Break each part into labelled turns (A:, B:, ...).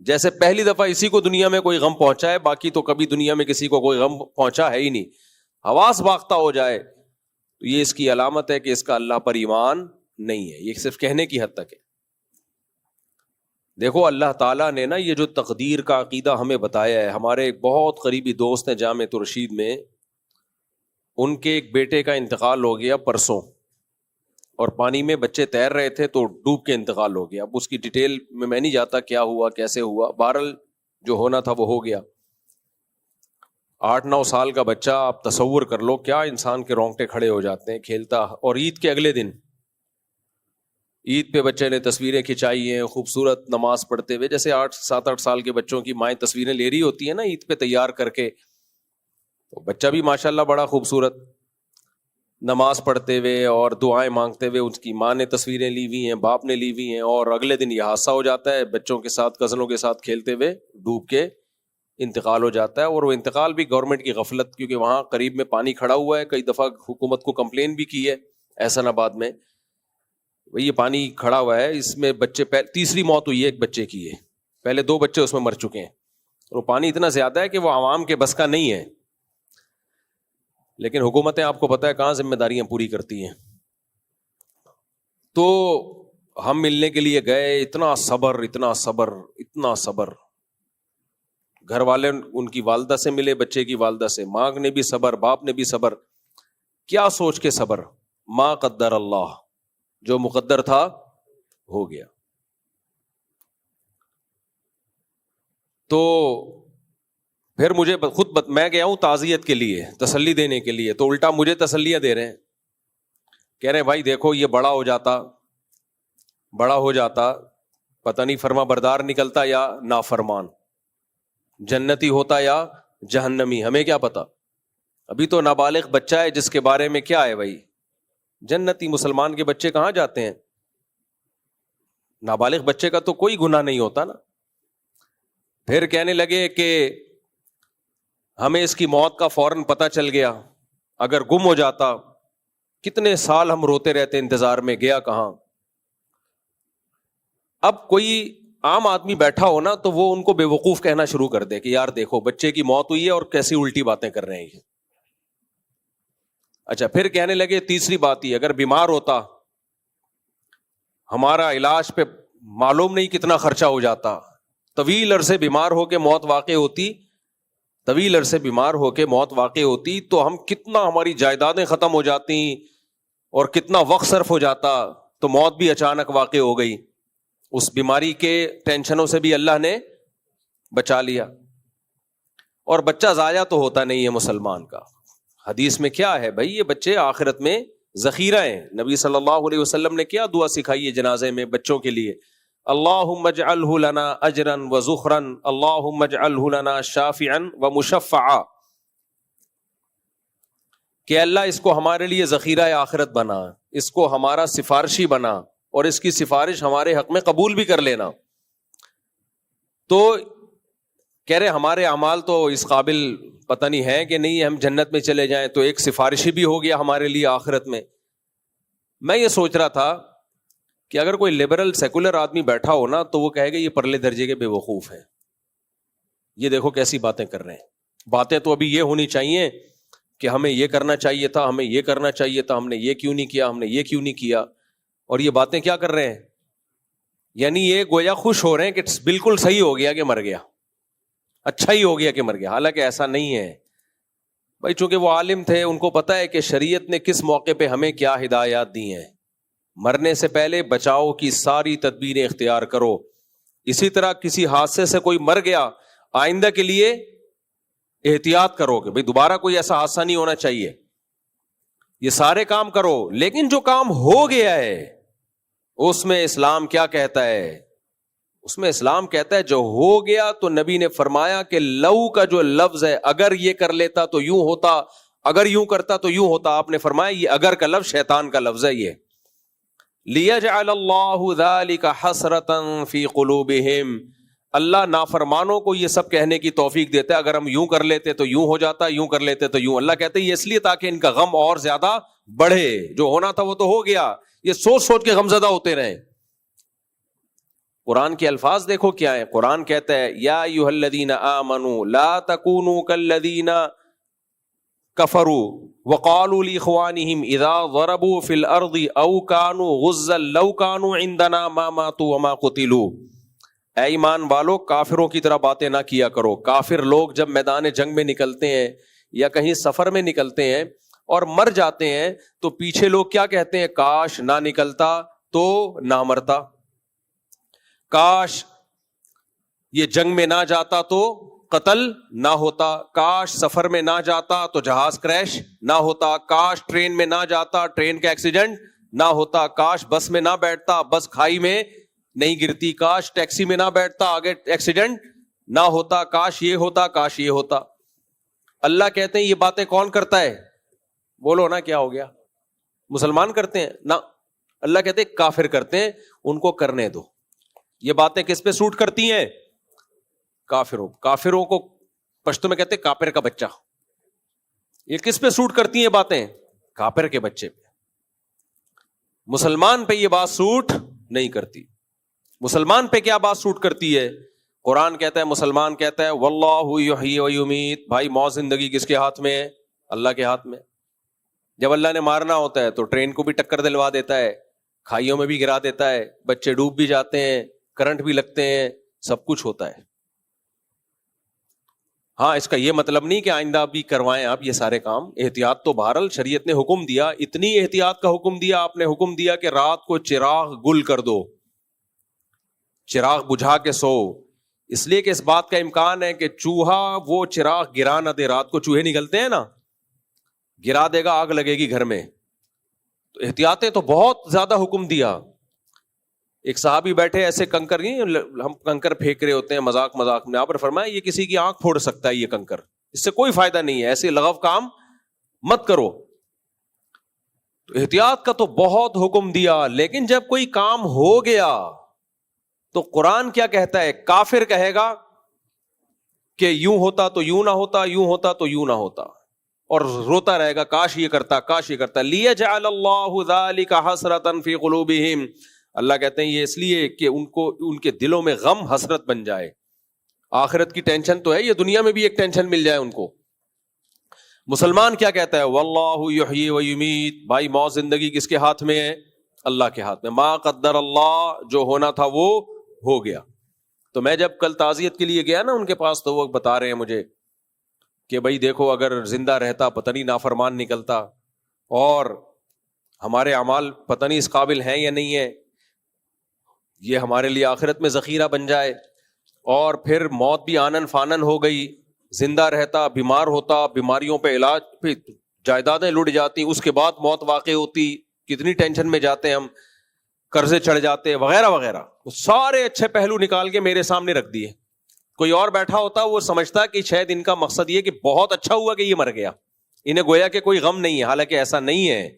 A: جیسے پہلی دفعہ اسی کو دنیا میں کوئی غم پہنچا ہے، باقی تو کبھی دنیا میں کسی کو کوئی غم پہنچا ہے ہی نہیں، حواس باختہ ہو جائے تو یہ اس کی علامت ہے کہ اس کا اللہ پر ایمان نہیں ہے. یہ صرف کہنے کی حد تک ہے. دیکھو اللہ تعالیٰ نے نا یہ جو تقدیر کا عقیدہ ہمیں بتایا ہے، ہمارے ایک بہت قریبی دوست ہیں جامعۃ الرشید میں، ان کے ایک بیٹے کا انتقال ہو گیا پرسوں، اور پانی میں بچے تیر رہے تھے تو ڈوب کے انتقال ہو گیا. اب اس کی ڈیٹیل میں نہیں جاتا کیا ہوا کیسے ہوا، بہرحال جو ہونا تھا وہ ہو گیا. 8-9 سال کا بچہ، آپ تصور کر لو کیا انسان کے رونگٹے کھڑے ہو جاتے ہیں کھیلتا. اور عید کے اگلے دن، عید پہ بچے نے تصویریں کھنچائی ہیں خوبصورت نماز پڑھتے ہوئے، جیسے 7-8 سال کے بچوں کی مائیں تصویریں لے رہی ہوتی ہیں نا عید پہ تیار کر کے، تو بچہ بھی ماشاءاللہ بڑا خوبصورت نماز پڑھتے ہوئے اور دعائیں مانگتے ہوئے، اس کی ماں نے تصویریں لی ہوئی ہیں، باپ نے لی ہوئی ہیں، اور اگلے دن یہ حادثہ ہو جاتا ہے، بچوں کے ساتھ کزنوں کے ساتھ کھیلتے ہوئے ڈوب کے انتقال ہو جاتا ہے. اور وہ انتقال بھی گورنمنٹ کی غفلت، کیونکہ وہاں قریب میں پانی کھڑا ہوا ہے، کئی دفعہ حکومت کو کمپلین بھی کی ہے احسان آباد میں، یہ پانی کھڑا ہوا ہے اس میں بچے، تیسری موت ہوئی ہے ایک بچے کی ہے، پہلے 2 بچے اس میں مر چکے ہیں. اور وہ پانی اتنا زیادہ ہے کہ وہ عوام کے بس کا نہیں ہے، لیکن حکومتیں آپ کو پتہ ہے کہاں ذمہ داریاں پوری کرتی ہیں. تو ہم ملنے کے لیے گئے، اتنا صبر اتنا صبر اتنا صبر. گھر والے ان کی والدہ سے ملے، بچے کی والدہ سے، ماں نے بھی صبر، باپ نے بھی صبر. کیا سوچ کے صبر؟ ما قدر اللہ، جو مقدر تھا ہو گیا. تو پھر مجھے خود میں گیا ہوں تعزیت کے لیے، تسلی دینے کے لیے، تو الٹا مجھے تسلیاں دے رہے ہیں، کہہ رہے ہیں بھائی دیکھو یہ بڑا ہو جاتا پتہ نہیں فرما بردار نکلتا یا نافرمان، جنتی ہوتا یا جہنمی، ہمیں کیا پتا. ابھی تو نابالغ بچہ ہے جس کے بارے میں کیا ہے بھائی، جنتی. مسلمان کے بچے کہاں جاتے ہیں؟ نابالغ بچے کا تو کوئی گناہ نہیں ہوتا نا. پھر کہنے لگے کہ ہمیں اس کی موت کا فوراً پتہ چل گیا، اگر گم ہو جاتا کتنے سال ہم روتے رہتے انتظار میں، گیا کہاں. اب کوئی عام آدمی بیٹھا ہو نا تو وہ ان کو بے وقوف کہنا شروع کر دے کہ یار دیکھو بچے کی موت ہوئی ہے اور کیسی الٹی باتیں کر رہے ہیں یہ. اچھا پھر کہنے لگے تیسری بات ہی، اگر بیمار ہوتا ہمارا علاج پہ معلوم نہیں کتنا خرچہ ہو جاتا، طویل عرصے بیمار ہو کے موت واقع ہوتی تو ہم کتنا، ہماری جائیدادیں ختم ہو جاتی اور کتنا وقت صرف ہو جاتا، تو موت بھی اچانک واقع ہو گئی. اس بیماری کے ٹینشنوں سے بھی اللہ نے بچا لیا. اور بچہ ضائع تو ہوتا نہیں ہے مسلمان کا. حدیث میں کیا ہے بھائی، یہ بچے آخرت میں ذخیرہ ہیں. نبی صلی اللہ علیہ وسلم نے کیا دعا سکھائی ہے جنازے میں بچوں کے لیے؟ اللہم اجعلہ لنا اجرا و ذخرا، اللہم اجعلہ لنا شافعا و مشفعا، کہ اللہ اس کو ہمارے لیے ذخیرہ آخرت بنا، اس کو ہمارا سفارشی بنا، اور اس کی سفارش ہمارے حق میں قبول بھی کر لینا. تو کہہ رہے ہمارے اعمال تو اس قابل پتہ نہیں ہے کہ نہیں ہم جنت میں چلے جائیں، تو ایک سفارشی بھی ہو گیا ہمارے لیے آخرت میں. میں یہ سوچ رہا تھا کہ اگر کوئی لبرل سیکولر آدمی بیٹھا ہو نا تو وہ کہے گا یہ پرلے درجے کے بے وقوف ہیں، یہ دیکھو کیسی باتیں کر رہے ہیں. باتیں تو ابھی یہ ہونی چاہیے کہ ہمیں یہ کرنا چاہیے تھا، ہمیں یہ کرنا چاہیے تھا، ہم نے یہ کیوں نہیں کیا، ہم نے یہ کیوں نہیں کیا. اور یہ باتیں کیا کر رہے ہیں؟ یعنی یہ گویا خوش ہو رہے ہیں کہ بالکل صحیح ہو گیا کہ مر گیا، اچھا ہی ہو گیا کہ مر گیا. حالانکہ ایسا نہیں ہے بھائی، چونکہ وہ عالم تھے، ان کو پتہ ہے کہ شریعت نے کس موقع پہ ہمیں کیا ہدایات دی ہیں. مرنے سے پہلے بچاؤ کی ساری تدبیریں اختیار کرو. اسی طرح کسی حادثے سے کوئی مر گیا، آئندہ کے لیے احتیاط کرو کہ بھائی دوبارہ کوئی ایسا حادثہ نہیں ہونا چاہیے. یہ سارے کام کرو. لیکن جو کام ہو گیا ہے اس میں اسلام کیا کہتا ہے؟ اس میں اسلام کہتا ہے جو ہو گیا تو نبی نے فرمایا کہ لو کا جو لفظ ہے، اگر یہ کر لیتا تو یوں ہوتا، اگر یوں کرتا تو یوں ہوتا. آپ نے فرمایا یہ اگر کا لفظ شیطان کا لفظ ہے. یہ لِيَجْعَلَ اللَّهُ ذَلِكَ حَسْرَةً فِي قُلُوبِهِمْ، اللہ نافرمانوں کو یہ سب کہنے کی توفیق دیتا ہے، اگر ہم یوں کر لیتے تو یوں ہو جاتا، یوں کر لیتے تو یوں. اللہ کہتے ہیں یہ اس لیے تاکہ ان کا غم اور زیادہ بڑھے. جو ہونا تھا وہ تو ہو گیا، یہ سوچ سوچ کے غمزدہ ہوتے رہے. قرآن کے الفاظ دیکھو کیا ہے. قرآن کہتا ہے یا ایھا الذین آمنوا لا تکونوا کالذین کفروا وقالوا لاخوانہم اذا ضربوا فی الارض او کانوا غزا لو کانوا عندنا ما ماتوا وما قتلوا. اے ایمان والو کافروں کی طرح باتیں نہ کیا کرو. کافر لوگ جب میدان جنگ میں نکلتے ہیں یا کہیں سفر میں نکلتے ہیں اور مر جاتے ہیں تو پیچھے لوگ کیا کہتے ہیں؟ کاش نہ نکلتا تو نہ مرتا، کاش یہ جنگ میں نہ جاتا تو قتل نہ ہوتا، کاش سفر میں نہ جاتا تو جہاز کریش نہ ہوتا، کاش ٹرین میں نہ جاتا ٹرین کا ایکسیڈنٹ نہ ہوتا، کاش بس میں نہ بیٹھتا بس کھائی میں نہیں گرتی، کاش ٹیکسی میں نہ بیٹھتا آگے ایکسیڈنٹ نہ ہوتا، کاش یہ ہوتا کاش یہ ہوتا. اللہ کہتے ہیں یہ باتیں کون کرتا ہے؟ بولو نا کیا ہو گیا؟ مسلمان کرتے ہیں نا. اللہ کہتے ہیں کافر کرتے ہیں، ان کو کرنے دو. یہ باتیں کس پہ سوٹ کرتی ہیں؟ کافروں کو پشتو میں کہتے ہیں کافر کا بچہ. یہ کس پہ سوٹ کرتی ہیں باتیں؟ کافر کے بچے پہ. مسلمان پہ یہ بات سوٹ نہیں کرتی. مسلمان پہ کیا بات سوٹ کرتی ہے؟ قرآن کہتا ہے، مسلمان کہتا ہے واللہ یحیی و یمیت. بھائی موت زندگی کس کے ہاتھ میں ہے؟ اللہ کے ہاتھ میں. جب اللہ نے مارنا ہوتا ہے تو ٹرین کو بھی ٹکر دلوا دیتا ہے، کھائیوں میں بھی گرا دیتا ہے، بچے ڈوب بھی جاتے ہیں، کرنٹ بھی لگتے ہیں، سب کچھ ہوتا ہے. ہاں اس کا یہ مطلب نہیں کہ آئندہ بھی کروائیں آپ یہ سارے کام. احتیاط تو بہرحال شریعت نے حکم دیا، اتنی احتیاط کا حکم دیا. آپ نے حکم دیا کہ رات کو چراغ گل کر دو، چراغ بجھا کے سو، اس لیے کہ اس بات کا امکان ہے کہ چوہا وہ چراغ گرا نہ دے. رات کو چوہے نکلتے ہیں نا، گرا دے گا آگ لگے گی گھر میں. تو احتیاطیں تو بہت زیادہ حکم دیا. ایک صحابی بیٹھے ایسے کنکر، ہم کنکر پھینک رہے ہوتے ہیں مذاق میں، آپ نے فرمایا یہ کسی کی آنکھ پھوڑ سکتا ہے یہ کنکر، اس سے کوئی فائدہ نہیں ہے، ایسے لغو کام مت کرو. تو احتیاط کا تو بہت حکم دیا. لیکن جب کوئی کام ہو گیا تو قرآن کیا کہتا ہے؟ کافر کہے گا کہ یوں ہوتا تو یوں نہ ہوتا، یوں ہوتا تو یوں نہ ہوتا، اور روتا رہے گا کاش یہ کرتا کاش یہ کرتا. لیجعل اللہ ذلک حسرۃ فی قلوبہم. اللہ کہتے ہیں یہ اس لیے کہ ان کے دلوں میں غم حسرت بن جائے. آخرت کی ٹینشن تو ہے، یہ دنیا میں بھی ایک ٹینشن مل جائے ان کو. مسلمان کیا کہتا ہے؟ واللہ یحیی و یمیت. بھائی موت زندگی کس کے ہاتھ میں ہے؟ اللہ کے ہاتھ میں. ما قدر اللہ، جو ہونا تھا وہ ہو گیا. تو میں جب کل تعزیت کے لیے گیا نا ان کے پاس، تو وہ بتا رہے ہیں مجھے کہ بھائی دیکھو اگر زندہ رہتا پتہ نہیں نافرمان نکلتا، اور ہمارے اعمال پتہ نہیں اس قابل ہیں یا نہیں ہے، یہ ہمارے لیے آخرت میں ذخیرہ بن جائے. اور پھر موت بھی آنن فانن ہو گئی، زندہ رہتا بیمار ہوتا، بیماریوں پہ علاج پہ جائیدادیں لٹ جاتی، اس کے بعد موت واقع ہوتی، کتنی ٹینشن میں جاتے ہم، قرضے چڑھ جاتے وغیرہ وغیرہ. سارے اچھے پہلو نکال کے میرے سامنے رکھ دیے. کوئی اور بیٹھا ہوتا وہ سمجھتا کہ شاید ان کا مقصد یہ کہ بہت اچھا ہوا کہ یہ مر گیا، انہیں گویا کہ کوئی غم نہیں ہے. حالانکہ ایسا نہیں ہے.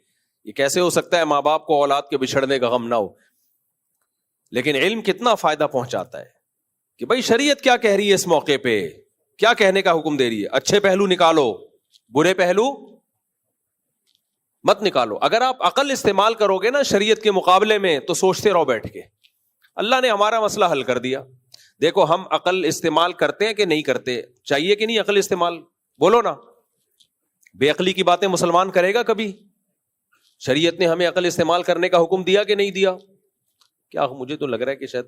A: یہ کیسے ہو سکتا ہے ماں باپ کو اولاد کے بچھڑنے کا غم نہ ہو؟ لیکن علم کتنا فائدہ پہنچاتا ہے کہ بھائی شریعت کیا کہہ رہی ہے اس موقع پہ، کیا کہنے کا حکم دے رہی ہے. اچھے پہلو نکالو، برے پہلو مت نکالو. اگر آپ عقل استعمال کرو گے نا شریعت کے مقابلے میں تو سوچتے رہو بیٹھ کے. اللہ نے ہمارا مسئلہ حل کر دیا. دیکھو ہم عقل استعمال کرتے ہیں کہ نہیں کرتے؟ چاہیے کہ نہیں عقل استعمال؟ بولو نا. بے عقلی کی باتیں مسلمان کرے گا کبھی؟ شریعت نے ہمیں عقل استعمال کرنے کا حکم دیا کہ نہیں دیا؟ کیا مجھے تو لگ رہا ہے کہ شاید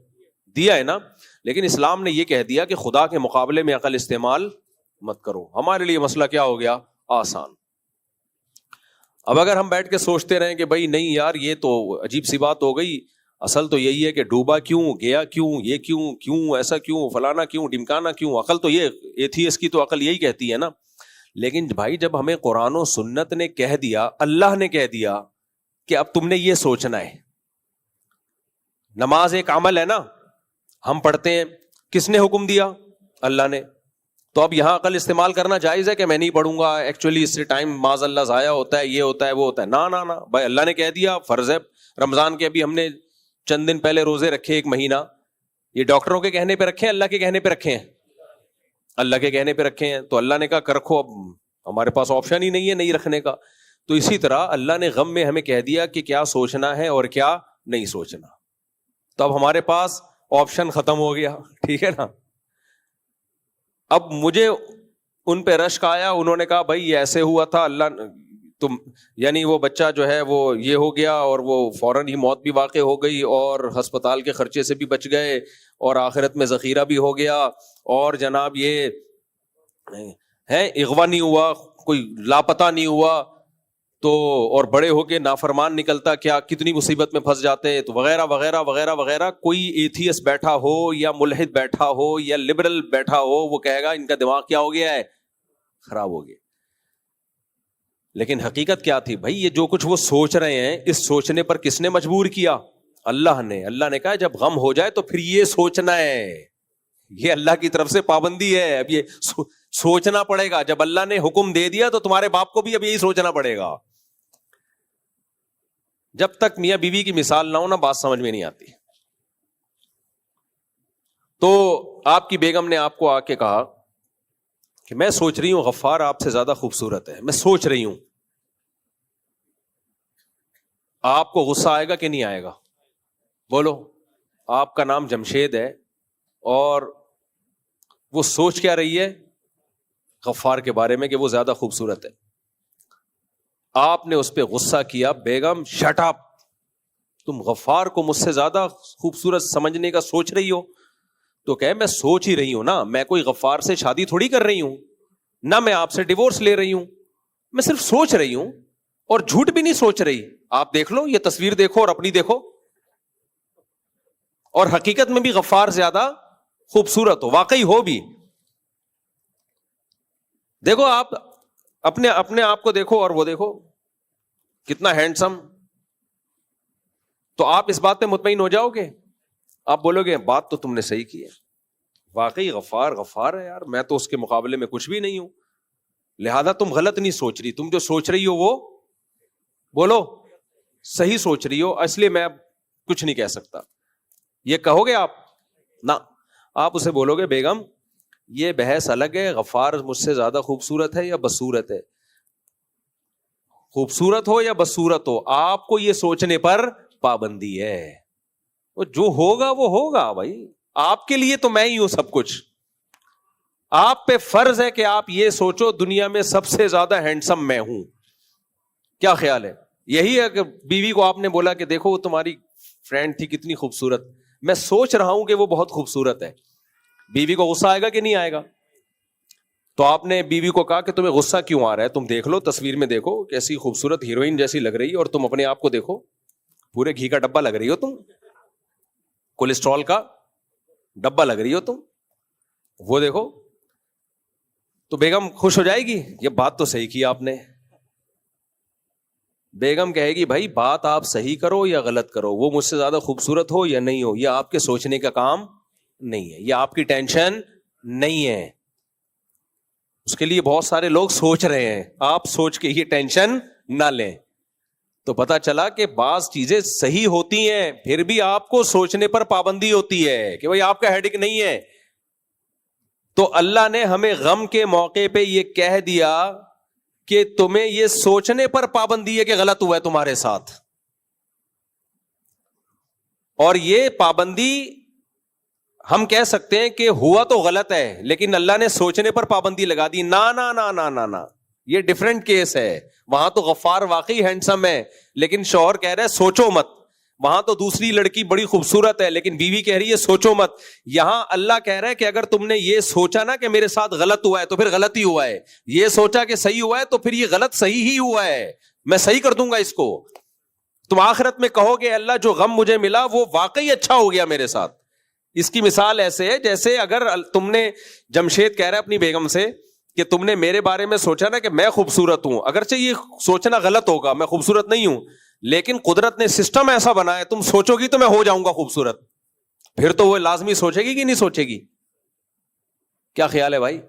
A: دیا ہے نا. لیکن اسلام نے یہ کہہ دیا کہ خدا کے مقابلے میں عقل استعمال مت کرو. ہمارے لیے مسئلہ کیا ہو گیا؟ آسان. اب اگر ہم بیٹھ کے سوچتے رہیں کہ بھائی نہیں یار یہ تو عجیب سی بات ہو گئی، اصل تو یہی ہے کہ ڈوبا کیوں، گیا کیوں، یہ کیوں ایسا کیوں، فلانا کیوں، ڈمکانا کیوں، عقل تو یہ ایتھیسٹ کی تو عقل یہی کہتی ہے نا. لیکن بھائی جب ہمیں قرآن و سنت نے کہہ دیا، اللہ نے کہہ دیا کہ اب تم نے یہ سوچنا ہے. نماز ایک عمل ہے نا، ہم پڑھتے ہیں، کس نے حکم دیا؟ اللہ نے. تو اب یہاں عقل استعمال کرنا جائز ہے کہ میں نہیں پڑھوں گا، ایکچولی اس سے ٹائم معاذ اللہ ضائع ہوتا ہے، یہ ہوتا ہے وہ ہوتا ہے؟ نہ بھائی اللہ نے کہہ دیا فرض ہے. رمضان کے ابھی ہم نے چند دن پہلے روزے رکھے، ایک مہینہ. یہ ڈاکٹروں کے کہنے پہ رکھے ہیں، اللہ کے کہنے پہ رکھے ہیں؟ اللہ کے کہنے پہ رکھے ہیں. تو اللہ نے کہا کر رکھو، اب ہمارے پاس آپشن ہی نہیں ہے نہیں رکھنے کا. تو اسی طرح اللہ نے غم میں ہمیں کہہ دیا کہ کیا سوچنا ہے اور کیا نہیں سوچنا. تو اب ہمارے پاس آپشن ختم ہو گیا, ٹھیک ہے نا. اب مجھے ان پہ رشک آیا, انہوں نے کہا بھائی یہ ایسے ہوا تھا, اللہ تم یعنی وہ بچہ جو ہے وہ یہ ہو گیا اور وہ فوراً ہی موت بھی واقع ہو گئی اور ہسپتال کے خرچے سے بھی بچ گئے اور آخرت میں ذخیرہ بھی ہو گیا, اور جناب یہ ہے اغوا نہیں ہوا, کوئی لاپتہ نہیں ہوا, تو اور بڑے ہو کے نافرمان نکلتا کیا کتنی مصیبت میں پھنس جاتے, تو وغیرہ وغیرہ وغیرہ وغیرہ. کوئی ایتھیس بیٹھا ہو یا ملحد بیٹھا ہو یا لبرل بیٹھا ہو, وہ کہے گا ان کا دماغ کیا ہو گیا ہے, خراب ہو گیا. لیکن حقیقت کیا تھی بھائی, یہ جو کچھ وہ سوچ رہے ہیں, اس سوچنے پر کس نے مجبور کیا؟ اللہ نے. اللہ نے کہا جب غم ہو جائے تو پھر یہ سوچنا ہے, یہ اللہ کی طرف سے پابندی ہے. اب یہ سوچنا پڑے گا. جب اللہ نے حکم دے دیا تو تمہارے باپ کو بھی اب یہی سوچنا پڑے گا. جب تک میاں بیوی کی مثال نہ ہو نا, بات سمجھ میں نہیں آتی. تو آپ کی بیگم نے آپ کو آ کے کہا کہ میں سوچ رہی ہوں غفار آپ سے زیادہ خوبصورت ہے, میں سوچ رہی ہوں. آپ کو غصہ آئے گا کہ نہیں آئے گا؟ بولو. آپ کا نام جمشید ہے اور وہ سوچ کیا رہی ہے غفار کے بارے میں کہ وہ زیادہ خوبصورت ہے. آپ نے اس پہ غصہ کیا, بیگم شٹ اپ, تم غفار کو مجھ سے زیادہ خوبصورت سمجھنے کا سوچ رہی ہو. تو کہ میں سوچ ہی رہی ہوں نا, میں کوئی غفار سے شادی تھوڑی کر رہی ہوں, نہ میں آپ سے ڈیورس لے رہی ہوں, میں صرف سوچ رہی ہوں, اور جھوٹ بھی نہیں سوچ رہی. آپ دیکھ لو, یہ تصویر دیکھو اور اپنی دیکھو, اور حقیقت میں بھی غفار زیادہ خوبصورت ہو, واقعی ہو بھی. دیکھو آپ اپنے آپ کو دیکھو اور وہ دیکھو کتنا ہینڈسم. تو آپ اس بات پہ مطمئن ہو جاؤ گے, آپ بولو گے بات تو تم نے صحیح کی ہے, واقعی غفار غفار ہے یار, میں تو اس کے مقابلے میں کچھ بھی نہیں ہوں. لہذا تم غلط نہیں سوچ رہی, تم جو سوچ رہی ہو وہ بولو صحیح سوچ رہی ہو, اس لیے میں اب کچھ نہیں کہہ سکتا. یہ کہو گے آپ نہ, آپ اسے بولو گے بیگم یہ بحث الگ ہے, غفار مجھ سے زیادہ خوبصورت ہے یا بدصورت ہے. خوبصورت ہو یا بدصورت ہو, آپ کو یہ سوچنے پر پابندی ہے. وہ جو ہوگا وہ ہوگا بھائی, آپ کے لیے تو میں ہی ہوں سب کچھ. آپ پہ فرض ہے کہ آپ یہ سوچو دنیا میں سب سے زیادہ ہینڈسم میں ہوں. کیا خیال ہے؟ یہی ہے کہ بیوی کو آپ نے بولا کہ دیکھو وہ تمہاری فرینڈ تھی کتنی خوبصورت, میں سوچ رہا ہوں کہ وہ بہت خوبصورت ہے. بیوی کو غصہ آئے گا کہ نہیں آئے گا؟ تو آپ نے بیوی کو کہا کہ تمہیں غصہ کیوں آ رہا ہے, تم دیکھ لو تصویر میں دیکھو کیسی خوبصورت ہیروئن جیسی لگ رہی ہے, اور تم اپنے آپ کو دیکھو پورے گھی کا ڈبہ لگ رہی ہو, تم کولیسٹرول کا ڈبہ لگ رہی ہو تم, وہ دیکھو. تو بیگم خوش ہو جائے گی, یہ بات تو صحیح کی آپ نے. بیگم کہے گی بھائی بات آپ صحیح کرو یا غلط کرو, وہ مجھ سے زیادہ خوبصورت ہو یا نہیں ہو, یہ آپ کے سوچنے کا کام نہیں ہے, یہ آپ کی ٹینشن نہیں ہے. اس کے لیے بہت سارے لوگ سوچ رہے ہیں, آپ سوچ کے یہ ٹینشن نہ لیں. تو پتا چلا کہ بعض چیزیں صحیح ہوتی ہیں, پھر بھی آپ کو سوچنے پر پابندی ہوتی ہے کہ بھائی آپ کا ہیڈک نہیں ہے. تو اللہ نے ہمیں غم کے موقع پہ یہ کہہ دیا کہ تمہیں یہ سوچنے پر پابندی ہے کہ غلط ہوا ہے تمہارے ساتھ, اور یہ پابندی ہم کہہ سکتے ہیں کہ ہوا تو غلط ہے لیکن اللہ نے سوچنے پر پابندی لگا دی. نا نا نا نا نا نا, یہ ڈیفرنٹ کیس ہے. وہاں تو غفار واقعی ہینڈسم ہے لیکن شوہر کہہ رہا ہے سوچو مت. وہاں تو دوسری لڑکی بڑی خوبصورت ہے لیکن بیوی کہہ رہی ہے سوچو مت. یہاں اللہ کہہ رہا ہے کہ اگر تم نے یہ سوچا نا کہ میرے ساتھ غلط ہوا ہے تو پھر غلط ہی ہوا ہے, یہ سوچا کہ صحیح ہوا ہے تو پھر یہ غلط صحیح ہی ہوا ہے, میں صحیح کر دوں گا اس کو. تم آخرت میں کہو گے اللہ جو غم مجھے ملا وہ واقعی اچھا ہو گیا میرے ساتھ. اس کی مثال ایسے ہے جیسے اگر تم نے, جمشید کہہ رہا ہے اپنی بیگم سے کہ تم نے میرے بارے میں سوچا نا کہ میں خوبصورت ہوں, اگرچہ یہ سوچنا غلط ہوگا, میں خوبصورت نہیں ہوں, لیکن قدرت نے سسٹم ایسا بنایا تم سوچو گی تو میں ہو جاؤں گا خوبصورت. پھر تو وہ لازمی سوچے گی کہ نہیں سوچے گی؟ کیا خیال ہے بھائی؟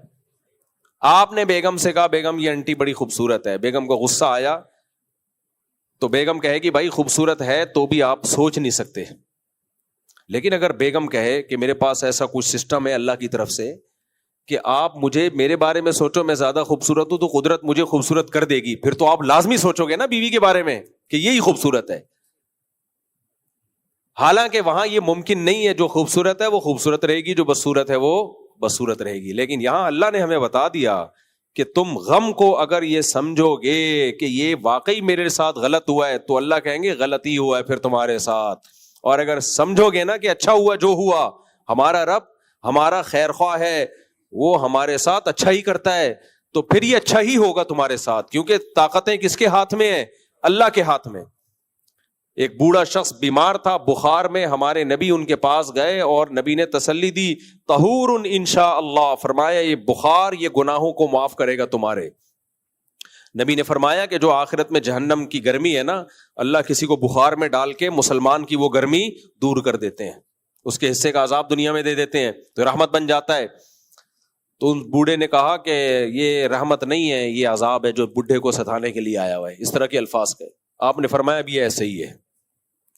A: آپ نے بیگم سے کہا بیگم یہ آنٹی بڑی خوبصورت ہے, بیگم کو غصہ آیا تو بیگم کہے گی بھائی خوبصورت ہے تو بھی آپ سوچ نہیں سکتے. لیکن اگر بیگم کہے کہ میرے پاس ایسا کچھ سسٹم ہے اللہ کی طرف سے کہ آپ مجھے میرے بارے میں سوچو میں زیادہ خوبصورت ہوں تو قدرت مجھے خوبصورت کر دے گی, پھر تو آپ لازمی سوچو گے نا بیوی کے بارے میں کہ یہی خوبصورت ہے. حالانکہ وہاں یہ ممکن نہیں ہے، جو خوبصورت ہے وہ خوبصورت رہے گی، جو بدصورت ہے وہ بدصورت رہے گی. لیکن یہاں اللہ نے ہمیں بتا دیا کہ تم غم کو اگر یہ سمجھو گے کہ یہ واقعی میرے ساتھ غلط ہوا ہے تو اللہ کہیں گے غلطی ہوا ہے پھر تمہارے ساتھ. اور اگر سمجھو گے نا کہ اچھا ہوا جو ہوا، ہمارا رب ہمارا خیر خواہ ہے، وہ ہمارے ساتھ اچھا ہی کرتا ہے، تو پھر یہ اچھا ہی ہوگا تمہارے ساتھ، کیونکہ طاقتیں کس کے ہاتھ میں ہیں؟ اللہ کے ہاتھ میں. ایک بوڑھا شخص بیمار تھا بخار میں، ہمارے نبی ان کے پاس گئے اور نبی نے تسلی دی، طہور انشاء اللہ، فرمایا یہ بخار یہ گناہوں کو معاف کرے گا تمہارے. نبی نے فرمایا کہ جو آخرت میں جہنم کی گرمی ہے نا، اللہ کسی کو بخار میں ڈال کے مسلمان کی وہ گرمی دور کر دیتے ہیں، اس کے حصے کا عذاب دنیا میں دے دیتے ہیں تو رحمت بن جاتا ہے. تو ان بوڑھے نے کہا کہ یہ رحمت نہیں ہے، یہ عذاب ہے جو بڈھے کو ستانے کے لیے آیا ہوا ہے. اس طرح کے الفاظ کہے. آپ نے فرمایا اب یہ ایسے ہی ہے،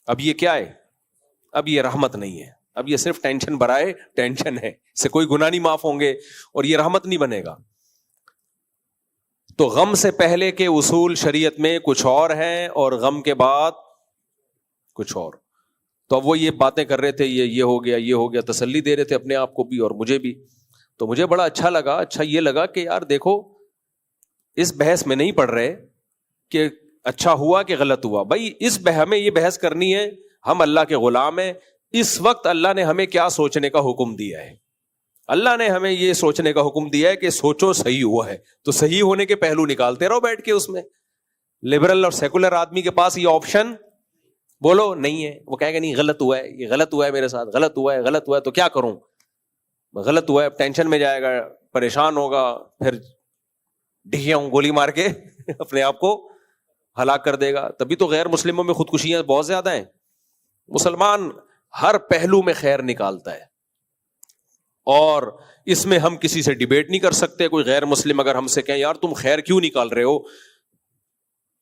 A: اب یہ کیا ہے؟ اب یہ رحمت نہیں ہے، اب یہ صرف ٹینشن برائے ٹینشن ہے، اس سے کوئی گناہ نہیں معاف ہوں گے اور یہ رحمت نہیں بنے گا. تو غم سے پہلے کے اصول شریعت میں کچھ اور ہیں اور غم کے بعد کچھ اور. تو اب وہ یہ باتیں کر رہے تھے، یہ ہو گیا یہ ہو گیا، تسلی دے رہے تھے اپنے آپ کو بھی اور مجھے بھی. تو مجھے بڑا اچھا لگا، اچھا یہ لگا کہ یار دیکھو اس بحث میں نہیں پڑھ رہے کہ اچھا ہوا کہ غلط ہوا. بھائی اس ہمیں یہ بحث کرنی ہے، ہم اللہ کے غلام ہیں. اس وقت اللہ نے ہمیں کیا سوچنے کا حکم دیا ہے؟ اللہ نے ہمیں یہ سوچنے کا حکم دیا ہے کہ سوچو صحیح ہوا ہے، تو صحیح ہونے کے پہلو نکالتے رہو بیٹھ کے. اس میں لبرل اور سیکولر آدمی کے پاس یہ آپشن بولو نہیں ہے، وہ کہے گا نہیں غلط ہوا ہے، یہ غلط ہوا ہے میرے ساتھ، غلط ہوا ہے غلط ہوا ہے تو کیا کروں، غلط ہوا ہے، ٹینشن میں جائے گا، پریشان ہوگا، پھر ڈھیاں گولی مار کے اپنے آپ کو ہلاک کر دے گا. تبھی تو غیر مسلموں میں خودکشیاں بہت زیادہ ہیں. مسلمان ہر پہلو میں خیر نکالتا ہے اور اس میں ہم کسی سے ڈیبیٹ نہیں کر سکتے. کوئی غیر مسلم اگر ہم سے کہیں یار تم خیر کیوں نکال رہے ہو،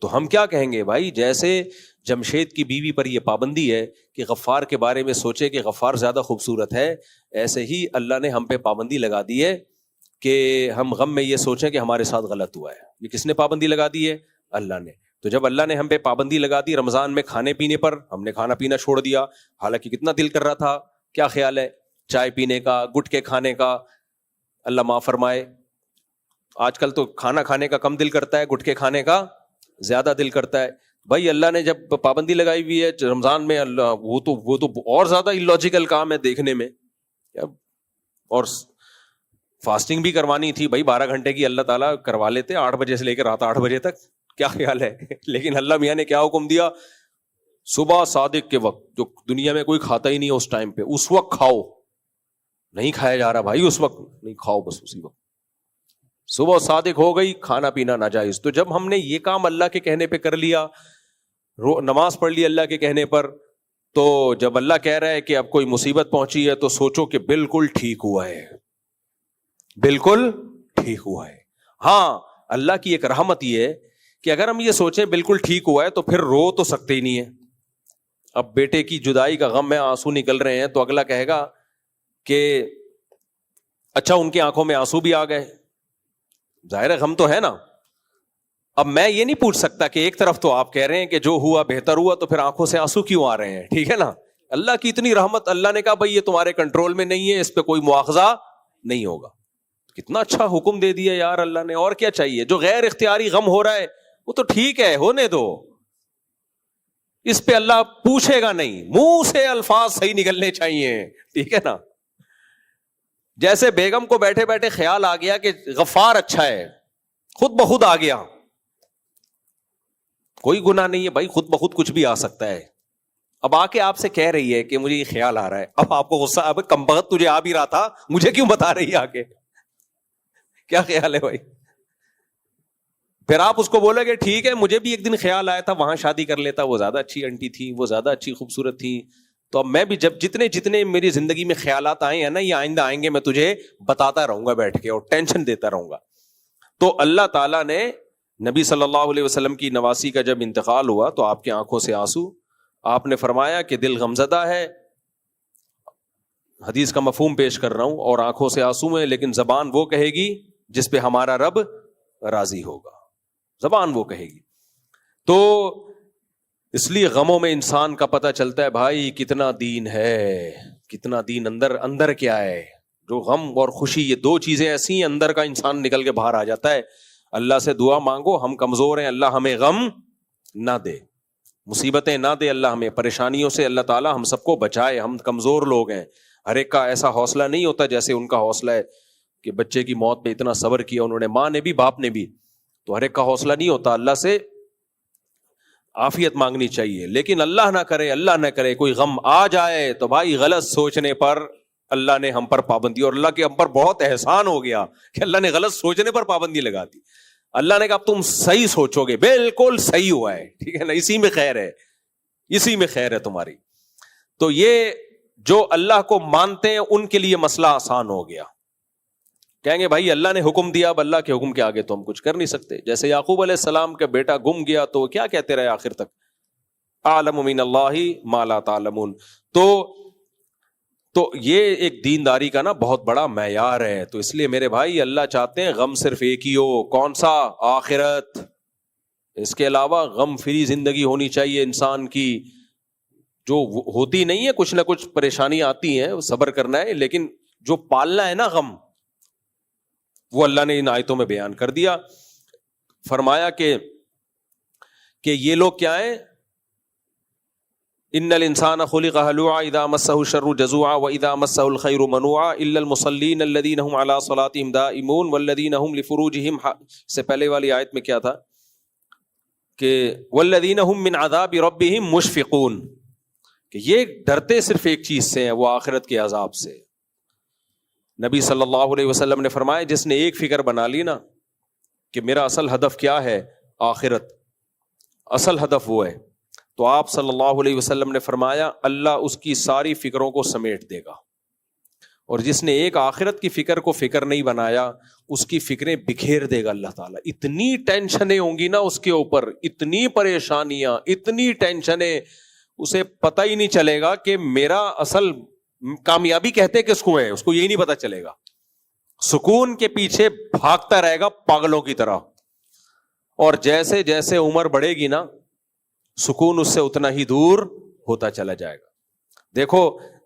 A: تو ہم کیا کہیں گے؟ بھائی جیسے جمشید کی بیوی پر یہ پابندی ہے کہ غفار کے بارے میں سوچے کہ غفار زیادہ خوبصورت ہے، ایسے ہی اللہ نے ہم پہ پابندی لگا دی ہے کہ ہم غم میں یہ سوچیں کہ ہمارے ساتھ غلط ہوا ہے. یہ کس نے پابندی لگا دی ہے؟ اللہ نے. تو جب اللہ نے ہم پہ پابندی لگا دی رمضان میں کھانے پینے پر، ہم نے کھانا پینا چھوڑ دیا، حالانکہ کتنا دل کر رہا تھا. کیا خیال ہے چائے پینے کا، گٹکے کھانے کا؟ اللہ معاف فرمائے آج کل تو کھانا کھانے کا کم دل کرتا ہے، گٹکے کھانے کا زیادہ دل کرتا ہے. بھائی اللہ نے جب پابندی لگائی ہوئی ہے رمضان میں، اللہ وہ تو اور زیادہ الوجیکل کام ہے دیکھنے میں. اور فاسٹنگ بھی کروانی تھی بھائی 12 گھنٹے کی، اللہ تعالیٰ کروا لیتے 8 بجے سے لے کے رات 8 بجے تک. کیا خیال ہے؟ لیکن اللہ میاں نے کیا حکم دیا؟ صبح صادق کے وقت، جو دنیا میں کوئی کھاتا ہی نہیں ہے اس ٹائم پہ، اس وقت کھاؤ. نہیں کھایا جا رہا بھائی، اس وقت نہیں کھاؤ، بس اسی وقت. صبح صادق ہو گئی، کھانا پینا ناجائز. تو جب ہم نے یہ کام اللہ کے کہنے پہ کر لیا، نماز پڑھ لی اللہ کے کہنے پر، تو جب اللہ کہہ رہا ہے کہ اب کوئی مصیبت پہنچی ہے تو سوچو کہ بالکل ٹھیک ہوا ہے، بالکل ٹھیک ہوا ہے. ہاں اللہ کی ایک رحمت یہ ہے کہ اگر ہم یہ سوچیں بالکل ٹھیک ہوا ہے تو پھر رو تو سکتے ہی نہیں ہے. اب بیٹے کی جدائی کا غم میں آنسو نکل رہے ہیں تو اگلا کہے گا کہ اچھا ان کی آنکھوں میں آنسو بھی آ گئے، ظاہر ہے غم تو ہے نا. اب میں یہ نہیں پوچھ سکتا کہ ایک طرف تو آپ کہہ رہے ہیں کہ جو ہوا بہتر ہوا، تو پھر آنکھوں سے آنسو کیوں آ رہے ہیں؟ ٹھیک ہے نا. اللہ کی اتنی رحمت، اللہ نے کہا بھائی یہ تمہارے کنٹرول میں نہیں ہے، اس پہ کوئی مواخذہ نہیں ہوگا. کتنا اچھا حکم دے دیا یار اللہ نے. اور کیا چاہیے؟ جو غیر اختیاری غم ہو رہا ہے وہ تو ٹھیک ہے، ہونے دو، اس پہ اللہ پوچھے گا نہیں. منہ سے الفاظ صحیح نکلنے چاہیے، ٹھیک ہے نا. جیسے بیگم کو بیٹھے بیٹھے خیال آ گیا کہ غفار اچھا ہے، خود بخود آ گیا، کوئی گناہ نہیں ہے بھائی، خود بخود کچھ بھی آ سکتا ہے. اب آ کے آپ سے کہہ رہی ہے کہ مجھے یہ خیال آ رہا ہے، اب آپ کو غصہ، اب کم بخت تجھے آ بھی رہا تھا، مجھے کیوں بتا رہی ہے آ کے؟ کیا خیال ہے بھائی؟ پھر آپ اس کو بولے کہ ٹھیک ہے مجھے بھی ایک دن خیال آیا تھا وہاں شادی کر لیتا، وہ زیادہ اچھی انٹی تھی، وہ زیادہ اچھی خوبصورت تھی. تو اب میں بھی جب جتنے میری زندگی میں خیالات آئے ہیں نا، یہ آئندہ آئیں گے، میں تجھے بتاتا رہوں گا بیٹھ کے اور ٹینشن دیتا رہوں گا. تو اللہ تعالیٰ نے نبی صلی اللہ علیہ وسلم کی نواسی کا جب انتقال ہوا تو آپ کی آنکھوں سے آنسو. آپ نے فرمایا کہ دل غمزدہ ہے، حدیث کا مفہوم پیش کر رہا ہوں، اور آنکھوں سے آنسو میں، لیکن زبان وہ کہے گی جس پہ ہمارا رب راضی ہوگا، زبان وہ کہے گی. تو اس لیے غموں میں انسان کا پتہ چلتا ہے بھائی کتنا دین ہے، کتنا دین اندر کیا ہے. جو غم اور خوشی یہ دو چیزیں ایسی ہیں اندر کا انسان نکل کے باہر آ جاتا ہے. اللہ سے دعا مانگو، ہم کمزور ہیں، اللہ ہمیں غم نہ دے، مصیبتیں نہ دے، اللہ ہمیں پریشانیوں سے اللہ تعالیٰ ہم سب کو بچائے. ہم کمزور لوگ ہیں، ہر ایک کا ایسا حوصلہ نہیں ہوتا جیسے ان کا حوصلہ ہے کہ بچے کی موت پہ اتنا صبر کیا انہوں نے، ماں نے بھی باپ نے بھی. تو ہر ایک کا حوصلہ نہیں ہوتا. اللہ سے عافیت مانگنی چاہیے، لیکن اللہ نہ کرے کوئی غم آ جائے تو بھائی غلط سوچنے پر اللہ نے ہم پر پابندی، اور اللہ کے ہم پر بہت احسان ہو گیا کہ اللہ نے غلط سوچنے پر پابندی لگا دی. اللہ نے کہا تم صحیح سوچو گے، بالکل صحیح ہوا ہے، ٹھیک ہے نا، اسی میں خیر ہے، اسی میں خیر ہے تمہاری. تو یہ جو اللہ کو مانتے ہیں ان کے لیے مسئلہ آسان ہو گیا. کہیں گے بھائی اللہ نے حکم دیا، اب اللہ کے حکم کے آگے تو ہم کچھ کر نہیں سکتے. جیسے یعقوب علیہ السلام کا بیٹا گم گیا تو وہ کیا کہتے رہے آخر تک، اعلم من اللہ ما لا تعلمون. تو یہ ایک دینداری کا نا بہت بڑا معیار ہے. تو اس لیے میرے بھائی اللہ چاہتے ہیں غم صرف ایک ہی ہو، کون سا؟ آخرت. اس کے علاوہ غم فری زندگی ہونی چاہیے انسان کی، جو ہوتی نہیں ہے، کچھ نہ کچھ پریشانی آتی ہیں، صبر کرنا ہے، لیکن جو پالنا ہے نا غم، وہ اللہ نے ان آیتوں میں بیان کر دیا. فرمایا کہ یہ لوگ کیا ہیں، ان الانسان خلق ہلوعا اذا مسہ الشر جزوعا واذا مسہ الخیر منوعا الا المصلین الذین هم علی صلاتهم دائمون والذین هم لفروجهم سے پہلے والی آیت میں کیا تھا کہ والذین هم من عذاب ربهم مشفقون، کہ یہ ڈرتے صرف ایک چیز سے ہیں، وہ آخرت کے عذاب سے. نبی صلی اللہ علیہ وسلم نے فرمایا جس نے ایک فکر بنا لی نا کہ میرا اصل ہدف کیا ہے، آخرت، اصل ہدف وہ ہے، تو آپ صلی اللہ علیہ وسلم نے فرمایا اللہ اس کی ساری فکروں کو سمیٹ دے گا. اور جس نے ایک آخرت کی فکر کو فکر نہیں بنایا اس کی فکریں بکھیر دے گا اللہ تعالیٰ. اتنی ٹینشنیں ہوں گی نا اس کے اوپر، اتنی پریشانیاں، اتنی ٹینشنیں، اسے پتہ ہی نہیں چلے گا کہ میرا اصل کامیابی کہتے کس کو ہے، اس کو یہی نہیں پتا چلے گا. سکون کے پیچھے بھاگتا رہے گا پاگلوں کی طرح، اور جیسے جیسے عمر بڑھے گی نا سکون اس سے اتنا ہی دور ہوتا چلا جائے گا. دیکھو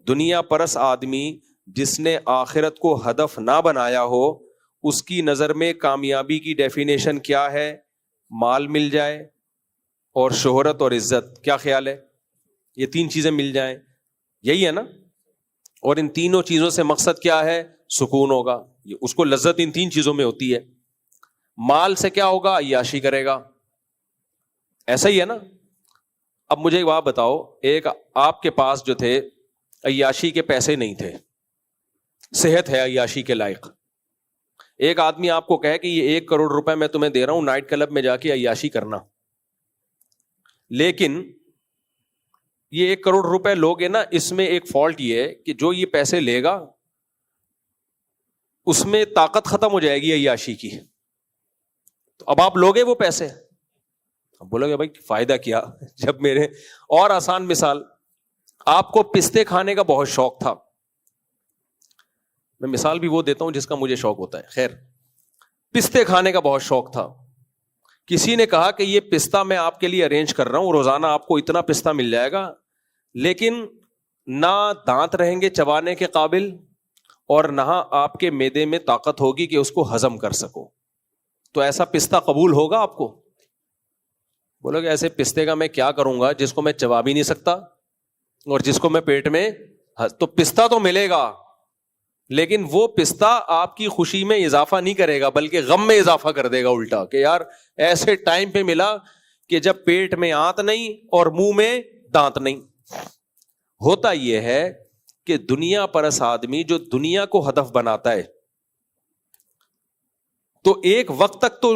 A: دنیا پرس آدمی جس نے آخرت کو ہدف نہ بنایا ہو، اس کی نظر میں کامیابی کی ڈیفینیشن کیا ہے؟ مال مل جائے اور شہرت اور عزت. کیا خیال ہے؟ یہ تین چیزیں مل جائیں، یہی ہے نا. اور ان تینوں چیزوں سے مقصد کیا ہے؟ سکون ہوگا. اس کو لذت ان تین چیزوں میں ہوتی ہے. مال سے کیا ہوگا؟ عیاشی کرے گا. ایسا ہی ہے نا. اب مجھے ایک بات بتاؤ، ایک آپ کے پاس جو تھے عیاشی کے پیسے نہیں تھے، صحت ہے عیاشی کے لائق. ایک آدمی آپ کو کہے کہ یہ 1 کروڑ روپے میں تمہیں دے رہا ہوں، نائٹ کلب میں جا کے عیاشی کرنا. لیکن یہ 1 کروڑ روپے لوگے نا، اس میں ایک فالٹ یہ ہے کہ جو یہ پیسے لے گا اس میں طاقت ختم ہو جائے گی عیاشی کی. تو اب آپ لوگے وہ پیسے، اب بولو گے بھائی فائدہ کیا جب میرے. اور آسان مثال، آپ کو پستے کھانے کا بہت شوق تھا. میں مثال بھی وہ دیتا ہوں جس کا مجھے شوق ہوتا ہے. خیر، پستے کھانے کا بہت شوق تھا. کسی نے کہا کہ یہ پستہ میں آپ کے لیے ارینج کر رہا ہوں، روزانہ آپ کو اتنا پستہ مل جائے گا، لیکن نہ دانت رہیں گے چبانے کے قابل اور نہ آپ کے معدے میں طاقت ہوگی کہ اس کو ہضم کر سکو. تو ایسا پستہ قبول ہوگا آپ کو؟ بولو کہ ایسے پستے کا میں کیا کروں گا جس کو میں چبا بھی نہیں سکتا اور جس کو میں پیٹ میں، تو پستہ تو ملے گا لیکن وہ پستہ آپ کی خوشی میں اضافہ نہیں کرے گا بلکہ غم میں اضافہ کر دے گا الٹا، کہ یار ایسے ٹائم پہ ملا کہ جب پیٹ میں آنت نہیں اور منہ میں دانت نہیں. ہوتا یہ ہے کہ دنیا پرس آدمی جو دنیا کو ہدف بناتا ہے تو ایک وقت تک تو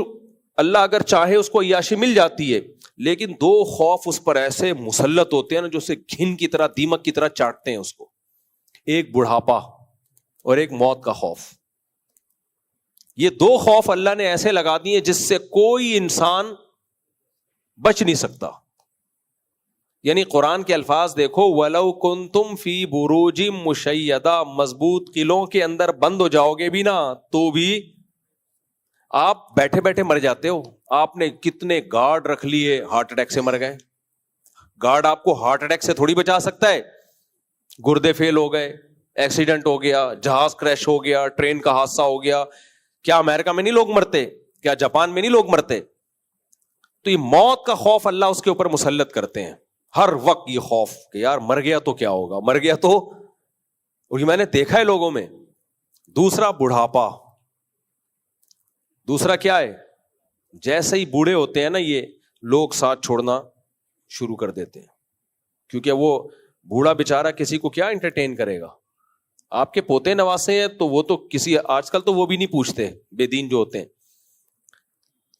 A: اللہ اگر چاہے اس کو عیاشی مل جاتی ہے، لیکن 2 خوف اس پر ایسے مسلط ہوتے ہیں نا جو اسے گھن کی طرح، دیمک کی طرح چاٹتے ہیں اس کو. ایک بڑھاپا اور ایک موت کا خوف. یہ 2 خوف اللہ نے ایسے لگا دیے جس سے کوئی انسان بچ نہیں سکتا. یعنی قرآن کے الفاظ دیکھو، وَلَوْ كُنْتُمْ فِي بُرُوجٍ مُشَيَّدَةٍ، مضبوط قلعوں کے اندر بند ہو جاؤ گے بھی نا تو بھی آپ بیٹھے بیٹھے مر جاتے ہو. آپ نے کتنے گارڈ رکھ لیے، ہارٹ اٹیک سے مر گئے. گارڈ آپ کو ہارٹ اٹیک سے تھوڑی بچا سکتا ہے. گردے فیل ہو گئے, ایکسیڈنٹ ہو گیا, جہاز کریش ہو گیا, ٹرین کا حادثہ ہو گیا, کیا امریکہ میں نہیں لوگ مرتے؟ کیا جاپان میں نہیں لوگ مرتے؟ تو یہ موت کا خوف اللہ اس کے اوپر مسلط کرتے ہیں ہر وقت, یہ خوف کہ یار مر گیا تو کیا ہوگا, مر گیا تو. اور یہ میں نے دیکھا ہے لوگوں میں. دوسرا بڑھاپا. دوسرا کیا ہے؟ جیسے ہی بوڑھے ہوتے ہیں نا یہ لوگ ساتھ چھوڑنا شروع کر دیتے ہیں, کیونکہ وہ بوڑھا بیچارہ کسی کو کیا انٹرٹین کرے گا. آپ کے پوتے نواسے ہیں تو وہ تو کسی, آج کل تو وہ بھی نہیں پوچھتے, بے دین جو ہوتے ہیں.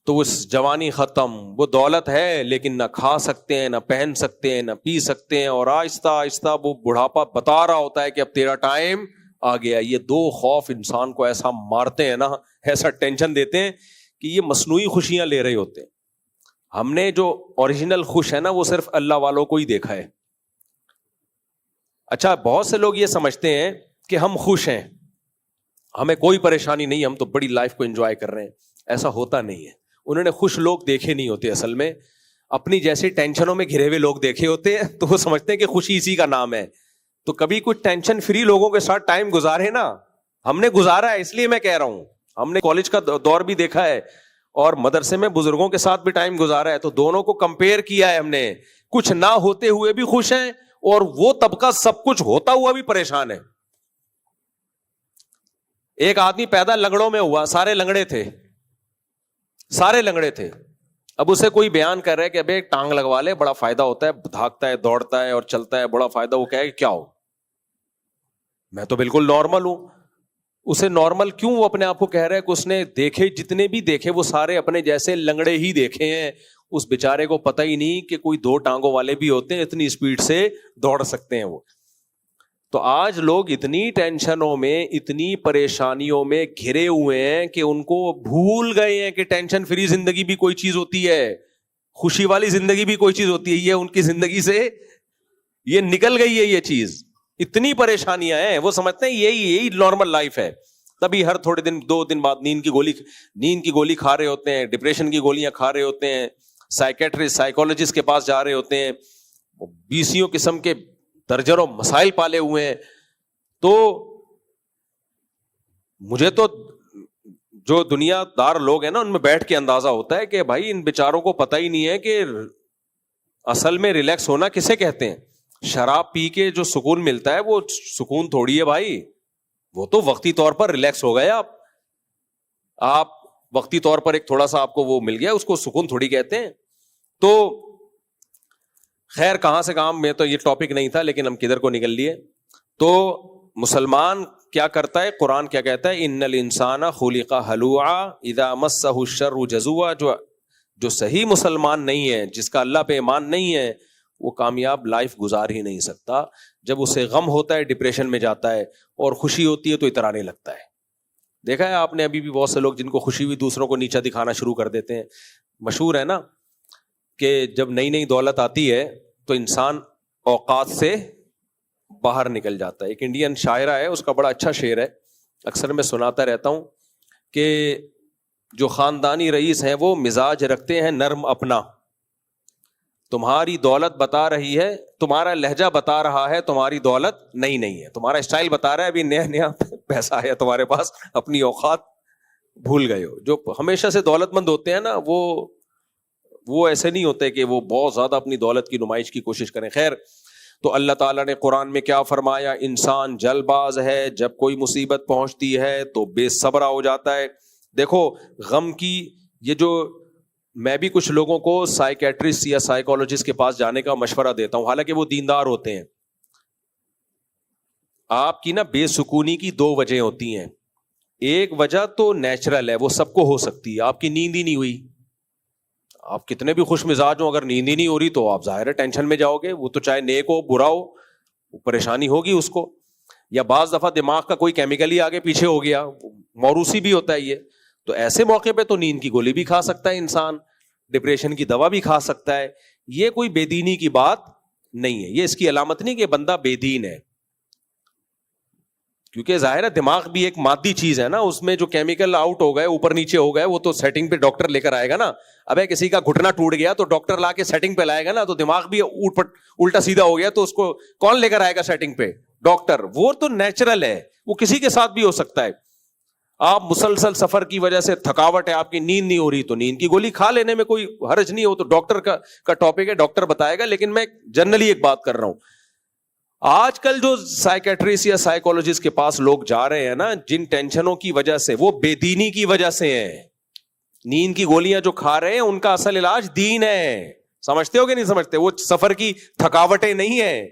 A: تو وہ جوانی ختم, وہ دولت ہے لیکن نہ کھا سکتے ہیں, نہ پہن سکتے ہیں, نہ پی سکتے ہیں, اور آہستہ آہستہ وہ بڑھاپا بتا رہا ہوتا ہے کہ اب تیرا ٹائم آ گیا. یہ دو خوف انسان کو ایسا مارتے ہیں نا, ایسا ٹینشن دیتے ہیں کہ یہ مصنوعی خوشیاں لے رہے ہوتے ہیں. ہم نے جو اوریجنل خوش ہے نا وہ صرف اللہ والوں کو ہی دیکھا ہے. اچھا, بہت سے لوگ یہ سمجھتے ہیں کہ ہم خوش ہیں, ہمیں کوئی پریشانی نہیں, ہم تو بڑی لائف کو انجوائے کر رہے ہیں. ایسا ہوتا نہیں ہے. انہوں نے خوش لوگ دیکھے نہیں ہوتے, اصل میں اپنی جیسی ٹینشنوں میں گھرے ہوئے لوگ دیکھے ہوتے ہیں, تو وہ سمجھتے ہیں کہ خوشی اسی کا نام ہے. تو کبھی کچھ ٹینشن فری لوگوں کے ساتھ ٹائم گزارے نا, ہم نے گزارا ہے, اس لیے میں کہہ رہا ہوں. ہم نے کالج کا دور بھی دیکھا ہے اور مدرسے میں بزرگوں کے ساتھ بھی ٹائم گزارا ہے, تو دونوں کو کمپیئر کیا ہے ہم نے. کچھ نہ ہوتے ہوئے بھی خوش ہیں اور وہ طبقہ سب کچھ ہوتا ہوا بھی پریشان ہے. ایک آدمی پیدا لنگڑوں میں ہوا, سارے لنگڑے تھے, سارے لنگڑے تھے. اب اسے کوئی بیان کر رہا ہے کہ ابے ایک ٹانگ لگوا لے, بڑا فائدہ ہوتا ہے, بھاگتا ہے, دوڑتا ہے اور چلتا ہے, بڑا فائدہ. وہ کہے کہ کیا ہو, میں تو بالکل نارمل ہوں. اسے نارمل کیوں وہ اپنے آپ کو کہہ رہا ہے کہ اس نے دیکھے, جتنے بھی دیکھے وہ سارے اپنے جیسے لنگڑے ہی دیکھے ہیں. اس بیچارے کو پتہ ہی نہیں کہ کوئی دو ٹانگوں والے بھی ہوتے ہیں, اتنی اسپیڈ سے دوڑ سکتے ہیں وہ. تو آج لوگ اتنی ٹینشنوں میں, اتنی پریشانیوں میں گھرے ہوئے ہیں کہ ان کو بھول گئے ہیں کہ ٹینشن فری زندگی بھی کوئی چیز ہوتی ہے, خوشی والی زندگی بھی کوئی چیز ہوتی ہے. یہ ان کی زندگی سے یہ نکل گئی ہے یہ چیز. اتنی پریشانیاں ہیں, وہ سمجھتے ہیں یہی نارمل لائف ہے. تبھی ہر تھوڑے دن, 2 دن بعد نیند کی گولی کھا رہے ہوتے ہیں, ڈپریشن کی گولیاں کھا رہے ہوتے ہیں, سائیکیٹرسٹ سائیکولوجسٹ کے پاس جا رہے ہوتے ہیں, 20 قسم کے درجنوں مسائل پالے ہوئے ہیں. تو مجھے تو جو دنیا دار لوگ ہیں نا ان میں بیٹھ کے اندازہ ہوتا ہے کہ بھائی ان بیچاروں کو پتہ ہی نہیں ہے کہ اصل میں ریلیکس ہونا کسے کہتے ہیں. شراب پی کے جو سکون ملتا ہے وہ سکون تھوڑی ہے بھائی, وہ تو وقتی طور پر ریلیکس ہو گئے. آپ وقتی طور پر ایک تھوڑا سا آپ کو وہ مل گیا, اس کو سکون تھوڑی کہتے ہیں. تو خیر کہاں سے کام میں تو یہ ٹاپک نہیں تھا, لیکن ہم کدھر کو نکل لیے. تو مسلمان کیا کرتا ہے, قرآن کیا کہتا ہے, ان الانسان خلق ہلوعا اذا مسہ الشر جزوعا. جو صحیح مسلمان نہیں ہے, جس کا اللہ پہ ایمان نہیں ہے, وہ کامیاب لائف گزار ہی نہیں سکتا. جب اسے غم ہوتا ہے ڈپریشن میں جاتا ہے, اور خوشی ہوتی ہے تو اترانے لگتا ہے. دیکھا ہے آپ نے ابھی بھی بہت سے لوگ جن کو خوشی ہوئی دوسروں کو نیچا دکھانا شروع کر دیتے ہیں. مشہور ہے نا کہ جب نئی نئی دولت آتی ہے تو انسان اوقات سے باہر نکل جاتا ہے. ایک انڈین شاعرہ ہے, اس کا بڑا اچھا شعر ہے, اکثر میں سناتا رہتا ہوں کہ جو خاندانی رئیس ہیں وہ مزاج رکھتے ہیں نرم اپنا. تمہاری دولت بتا رہی ہے, تمہارا لہجہ بتا رہا ہے تمہاری دولت نہیں ہے. تمہارا اسٹائل بتا رہا ہے ابھی نیا پیسہ ہے تمہارے پاس, اپنی اوقات بھول گئے ہو. جو ہمیشہ سے دولت مند ہوتے ہیں نا وہ ایسے نہیں ہوتے کہ وہ بہت زیادہ اپنی دولت کی نمائش کی کوشش کریں. خیر, تو اللہ تعالیٰ نے قرآن میں کیا فرمایا, انسان جلد باز ہے, جب کوئی مصیبت پہنچتی ہے تو بے صبر ہو جاتا ہے. دیکھو غم کی یہ جو, میں بھی کچھ لوگوں کو سائیکیٹرسٹ یا سائیکولوجسٹ کے پاس جانے کا مشورہ دیتا ہوں, حالانکہ وہ دیندار ہوتے ہیں. آپ کی نا بے سکونی کی 2 وجہ ہوتی ہیں. ایک وجہ تو نیچرل ہے, وہ سب کو ہو سکتی ہے, آپ کی نیند ہی نہیں ہوئی. آپ کتنے بھی خوش مزاج ہو, اگر نیند ہی نہیں ہو رہی تو آپ ظاہر ہے ٹینشن میں جاؤ گے. وہ تو چاہے نیک ہو برا ہو, پریشانی ہوگی اس کو. یا بعض دفعہ دماغ کا کوئی کیمیکل ہی آگے پیچھے ہو گیا, موروثی بھی ہوتا ہے یہ. تو ایسے موقع پہ تو نیند کی گولی بھی کھا سکتا ہے انسان, ڈپریشن کی دوا بھی کھا سکتا ہے. یہ کوئی بے دینی کی بات نہیں ہے, یہ اس کی علامت نہیں کہ بندہ بے دین ہے. کیونکہ ظاہر ہے دماغ بھی ایک مادی چیز ہے نا, اس میں جو کیمیکل آؤٹ ہو گئے, اوپر نیچے ہو گئے, وہ تو سیٹنگ پہ ڈاکٹر لے کر آئے گا نا. ابے کسی کا گھٹنا ٹوٹ گیا تو ڈاکٹر لا کے سیٹنگ پہ لائے گا نا, تو دماغ بھی الٹا سیدھا ہو گیا تو اس کو کون لے کر آئے گا سیٹنگ پہ؟ ڈاکٹر. وہ تو نیچرل ہے, وہ کسی کے ساتھ بھی ہو سکتا ہے. آپ مسلسل سفر کی وجہ سے تھکاوٹ ہے, آپ کی نیند نہیں ہو رہی, تو نیند کی گولی کھا لینے میں کوئی حرج نہیں ہو, تو ڈاکٹر کا ٹاپک ہے, ڈاکٹر بتائے گا. لیکن میں جنرلی ایک بات کر رہا ہوں, آج کل جو سائیکیٹرسٹ یا سائیکولوجسٹ کے پاس لوگ جا رہے ہیں نا, جن ٹینشنوں کی وجہ سے, وہ بے دینی کی وجہ سے ہیں. نیند کی گولیاں جو کھا رہے ہیں ان کا اصل علاج دین ہے. سمجھتے ہو کہ نہیں سمجھتے؟ وہ سفر کی تھکاوٹیں نہیں ہیں,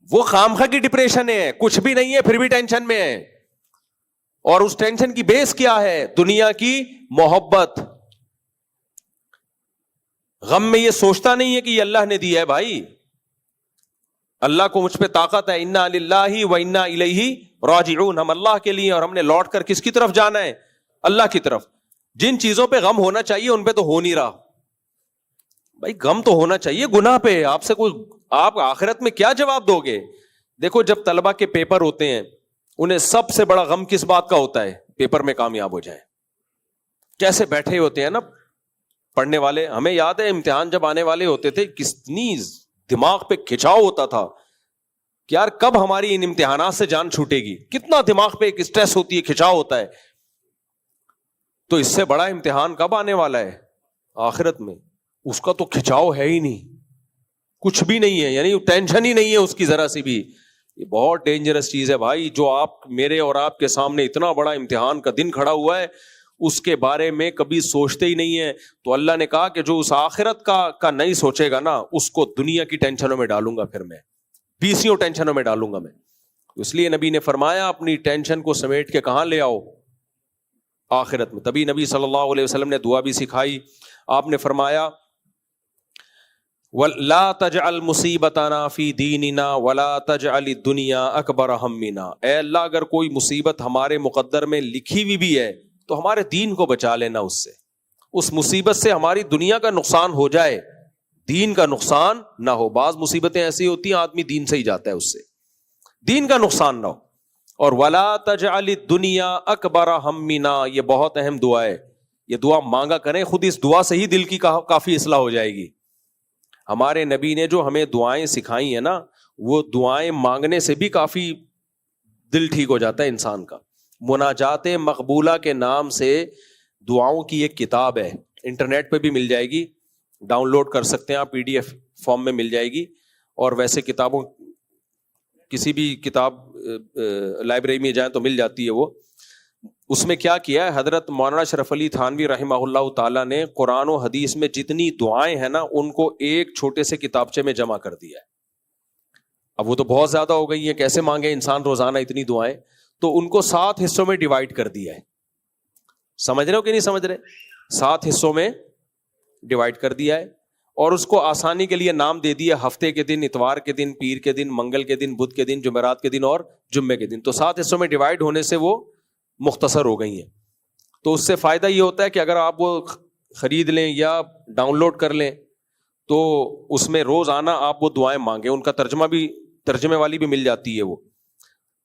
A: وہ خامخواہ کی ڈپریشن ہے, کچھ بھی نہیں ہے پھر بھی ٹینشن میں ہے. اور اس ٹینشن کی بیس کیا ہے؟ دنیا کی محبت. غم میں یہ سوچتا نہیں ہے کہ یہ اللہ نے دیا ہے. بھائی اللہ کو مجھ پہ طاقت ہے, انا للہ و انا الیہ راجعون, ہم اللہ کے لیے اور ہم نے لوٹ کر کس کی طرف جانا ہے؟ اللہ کی طرف. جن چیزوں پہ غم ہونا چاہیے ان پہ تو ہو نہیں رہا. بھائی غم تو ہونا چاہیے گناہ پہ. آپ سے کوئی, آپ آخرت میں کیا جواب دو گے؟ دیکھو جب طلبہ کے پیپر ہوتے ہیں, انہیں سب سے بڑا غم کس بات کا ہوتا ہے؟ پیپر میں کامیاب ہو جائیں. کیسے بیٹھے ہوتے ہیں نا پڑھنے والے. ہمیں یاد ہے امتحان جب آنے والے ہوتے تھے, کتنی دماغ پہ کھچاؤ ہوتا تھا کہ یار کب ہماری ان امتحانات سے جان چھوٹے گی. کتنا دماغ پہ ایک اسٹریس ہوتی ہے, کھچاؤ ہوتا ہے. تو اس سے بڑا امتحان کب آنے والا ہے؟ آخرت میں. اس کا تو کھچاؤ ہے ہی نہیں, کچھ بھی نہیں ہے, یعنی ٹینشن ہی نہیں ہے اس کی ذرا سی بھی. یہ بہت ڈینجرس چیز ہے بھائی. جو آپ میرے اور آپ کے سامنے اتنا بڑا امتحان کا دن کھڑا ہوا ہے, اس کے بارے میں کبھی سوچتے ہی نہیں ہے. تو اللہ نے کہا کہ جو اس آخرت کا نہیں سوچے گا نا, اس کو دنیا کی ٹینشنوں میں ڈالوں گا, پھر میں 20 ٹینشنوں میں ڈالوں گا میں. اس لیے نبی نے فرمایا اپنی ٹینشن کو سمیٹ کے کہاں لے آؤ؟ آخرت میں. تبھی نبی صلی اللہ علیہ وسلم نے دعا بھی سکھائی. آپ نے فرمایا وَلَا تَجْعَلْ مُصِيبَتَنَا فِي دِينِنَا وَلَا تَجْعَلِ الدُّنْيَا أَكْبَرَ هَمِّنَا. اے اللہ اگر کوئی مصیبت ہمارے مقدر میں لکھی ہوئی بھی ہے تو ہمارے دین کو بچا لینا اس سے. اس مصیبت سے ہماری دنیا کا نقصان ہو جائے, دین کا نقصان نہ ہو. بعض مصیبتیں ایسی ہوتی ہیں آدمی دین سے ہی جاتا ہے, اس سے دین کا نقصان نہ ہو. اور وَلَا تَجْعَلِ الدُّنْيَا أَكْبَرَ هَمِّنَا, یہ بہت اہم دعا ہے. یہ دعا مانگا کریں, خود اس دعا سے ہی دل کی کافی اصلاح ہو جائے گی. ہمارے نبی نے جو ہمیں دعائیں سکھائی ہیں نا, وہ دعائیں مانگنے سے بھی کافی دل ٹھیک ہو جاتا ہے انسان کا. مناجات مقبولہ کے نام سے دعاؤں کی ایک کتاب ہے, انٹرنیٹ پہ بھی مل جائے گی, ڈاؤن لوڈ کر سکتے ہیں آپ, PDF فارم میں مل جائے گی. اور ویسے کتابوں کسی بھی کتاب لائبریری میں جائیں تو مل جاتی ہے وہ. اس میں کیا کیا ہے حضرت مولانا اشرف علی تھانوی رحمہ اللہ تعالیٰ نے, قرآن و حدیث میں جتنی دعائیں ہیں نا ان کو ایک چھوٹے سے کتابچے میں جمع کر دیا ہے. اب وہ تو بہت زیادہ ہو گئی ہیں, کیسے مانگے انسان روزانہ اتنی دعائیں, تو ان کو 7 حصوں میں ڈیوائڈ کر دیا ہے. سمجھ رہے ہو کہ نہیں سمجھ رہے؟ 7 حصوں میں ڈیوائڈ کر دیا ہے. اور اس کو آسانی کے لیے نام دے دیا ہفتے کے دن, اتوار کے دن, پیر کے دن, منگل کے دن, بدھ کے دن, جمعرات کے دن اور جمعے کے دن. تو 7 حصوں میں ڈیوائڈ ہونے سے وہ مختصر ہو گئی ہیں. تو اس سے فائدہ یہ ہوتا ہے کہ اگر آپ وہ خرید لیں یا ڈاؤن لوڈ کر لیں تو اس میں روز آنا آپ وہ دعائیں مانگیں, ان کا ترجمے والی بھی مل جاتی ہے وہ.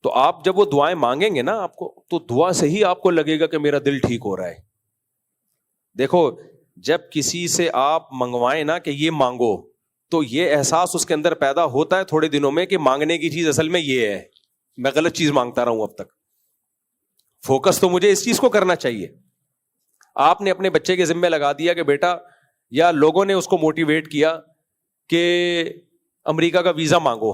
A: تو آپ جب وہ دعائیں مانگیں گے نا آپ کو, تو دعا سے ہی آپ کو لگے گا کہ میرا دل ٹھیک ہو رہا ہے. دیکھو جب کسی سے آپ منگوائیں نا کہ یہ مانگو, تو یہ احساس اس کے اندر پیدا ہوتا ہے تھوڑے دنوں میں کہ مانگنے کی چیز اصل میں یہ ہے, میں غلط چیز مانگتا رہا ہوں اب تک. فوکس تو مجھے اس چیز کو کرنا چاہیے. آپ نے اپنے بچے کے ذمہ لگا دیا کہ بیٹا, یا لوگوں نے اس کو موٹیویٹ کیا کہ امریکہ کا ویزا مانگو,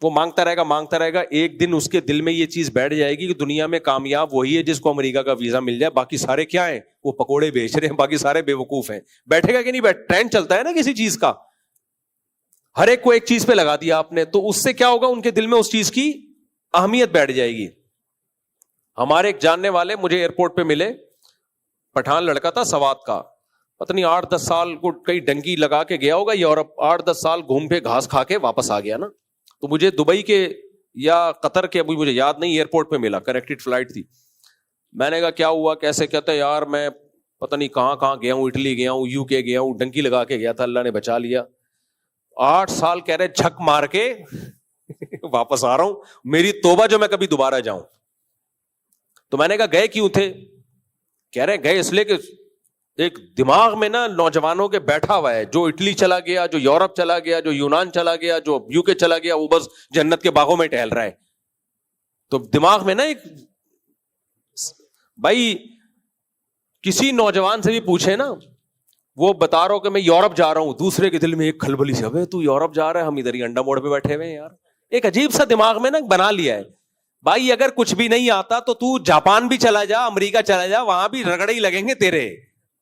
A: وہ مانگتا رہے گا. ایک دن اس کے دل میں یہ چیز بیٹھ جائے گی کہ دنیا میں کامیاب وہی ہے جس کو امریکہ کا ویزا مل جائے, باقی سارے کیا ہیں, وہ پکوڑے بیچ رہے ہیں, باقی سارے بے وقوف ہیں. بیٹھے گا کہ نہیں ٹرینڈ چلتا ہے نا کسی چیز کا, ہر ایک کو ایک چیز پہ لگا دیا آپ نے, تو اس سے کیا ہوگا, ان کے دل میں اس چیز کی اہمیت بیٹھ جائے گی. ہمارے ایک جاننے والے مجھے ایئرپورٹ پہ ملے, پٹھان لڑکا تھا سوات کا, پتہ نہیں 8-10 سال کو کئی ڈنکی لگا کے گیا ہوگا یورپ, 8-10 سال گھوم پہ گھاس کھا کے واپس آ گیا نا. تو مجھے دبئی کے یا قطر کے, ابھی مجھے یاد نہیں, ایئرپورٹ پہ ملا, کنیکٹڈ فلائٹ تھی. میں نے کہا کیا ہوا کیسے, کہتا ہے یار میں پتہ نہیں کہاں گیا ہوں, اٹلی گیا ہوں, UK گیا ہوں, ڈنکی لگا کے گیا تھا, اللہ نے بچا لیا. 8 سال کہہ رہے جھک مار کے واپس آ رہا ہوں, میری توبہ جو میں کبھی دوبارہ جاؤں. تو میں نے کہا گئے کیوں تھے؟ کہہ رہے گئے اس لیے کہ ایک دماغ میں نا نوجوانوں کے بیٹھا ہوا ہے, جو اٹلی چلا گیا, جو یورپ چلا گیا, جو یونان چلا گیا, جو یو کے چلا گیا, وہ بس جنت کے باغوں میں ٹہل رہا ہے. تو دماغ میں نا ایک, بھائی کسی نوجوان سے بھی پوچھے نا, وہ بتا رہا ہو کہ میں یورپ جا رہا ہوں, دوسرے کے دل میں ایک کھلبلی سے, ابے تو یورپ جا رہا ہے, ہم ادھر ہی انڈا موڑ پہ بیٹھے ہوئے ہیں یار. ایک عجیب سا دماغ میں نا بنا لیا ہے. بھائی اگر کچھ بھی نہیں آتا تو جاپان بھی چلا جا, امریکہ چلا جا, وہاں بھی رگڑے ہی لگیں گے تیرے.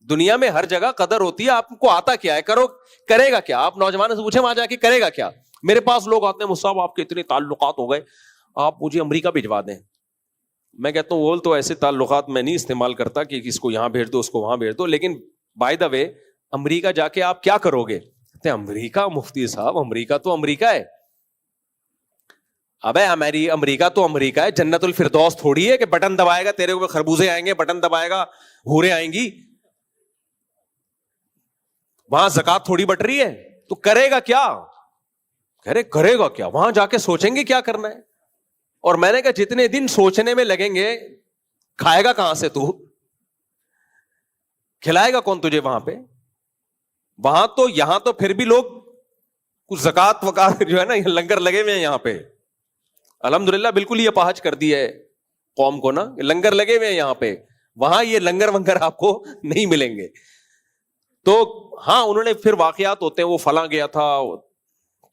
A: دنیا میں ہر جگہ قدر ہوتی ہے, آپ کو آتا کیا ہے, کرے گا کیا. آپ نوجوانوں سے پوچھیں وہاں جا کے کرے گا کیا. میرے پاس لوگ آتے ہیں, مصعب آپ کے اتنے تعلقات ہو گئے, آپ مجھے امریکہ بھجوا دیں. میں کہتا ہوں وہ تو ایسے تعلقات میں نہیں استعمال کرتا کہ اس کو یہاں بھیج دو, اس کو وہاں بھیج دو, لیکن بائی دا وے امریکہ جا کے آپ کیا کرو گے؟ کہتے ہیں امریکہ, مفتی صاحب امریکہ تو امریکہ ہے. ابے امریکہ تو امریکہ ہے, جنت الفردوس تھوڑی ہے کہ بٹن دبائے گا تیرے اوپر خربوزے آئیں گے, بٹن دبائے گا حوریں آئیں گی. وہاں زکات تھوڑی بٹ رہی ہے. تو کرے گا کیا؟ کرے گا کیا, وہاں جا کے سوچیں گے کیا کرنا ہے. اور میں نے کہا جتنے دن سوچنے میں لگیں گے, کھائے گا کہاں سے تو, کھلائے گا کون تجھے وہاں پہ. وہاں تو یہاں تو پھر بھی لوگ کچھ زکات وکات جو ہے نا لنگر لگے ہوئے ہیں یہاں پہ, الحمدللہ بالکل یہ پہنچ کر دی ہے قوم کو نا, لنگر لگے ہوئے ہیں یہاں پہ. وہاں یہ لنگر ونگر آپ کو نہیں ملیں گے. تو ہاں انہوں نے پھر واقعات ہوتے ہیں, وہ فلاں گیا تھا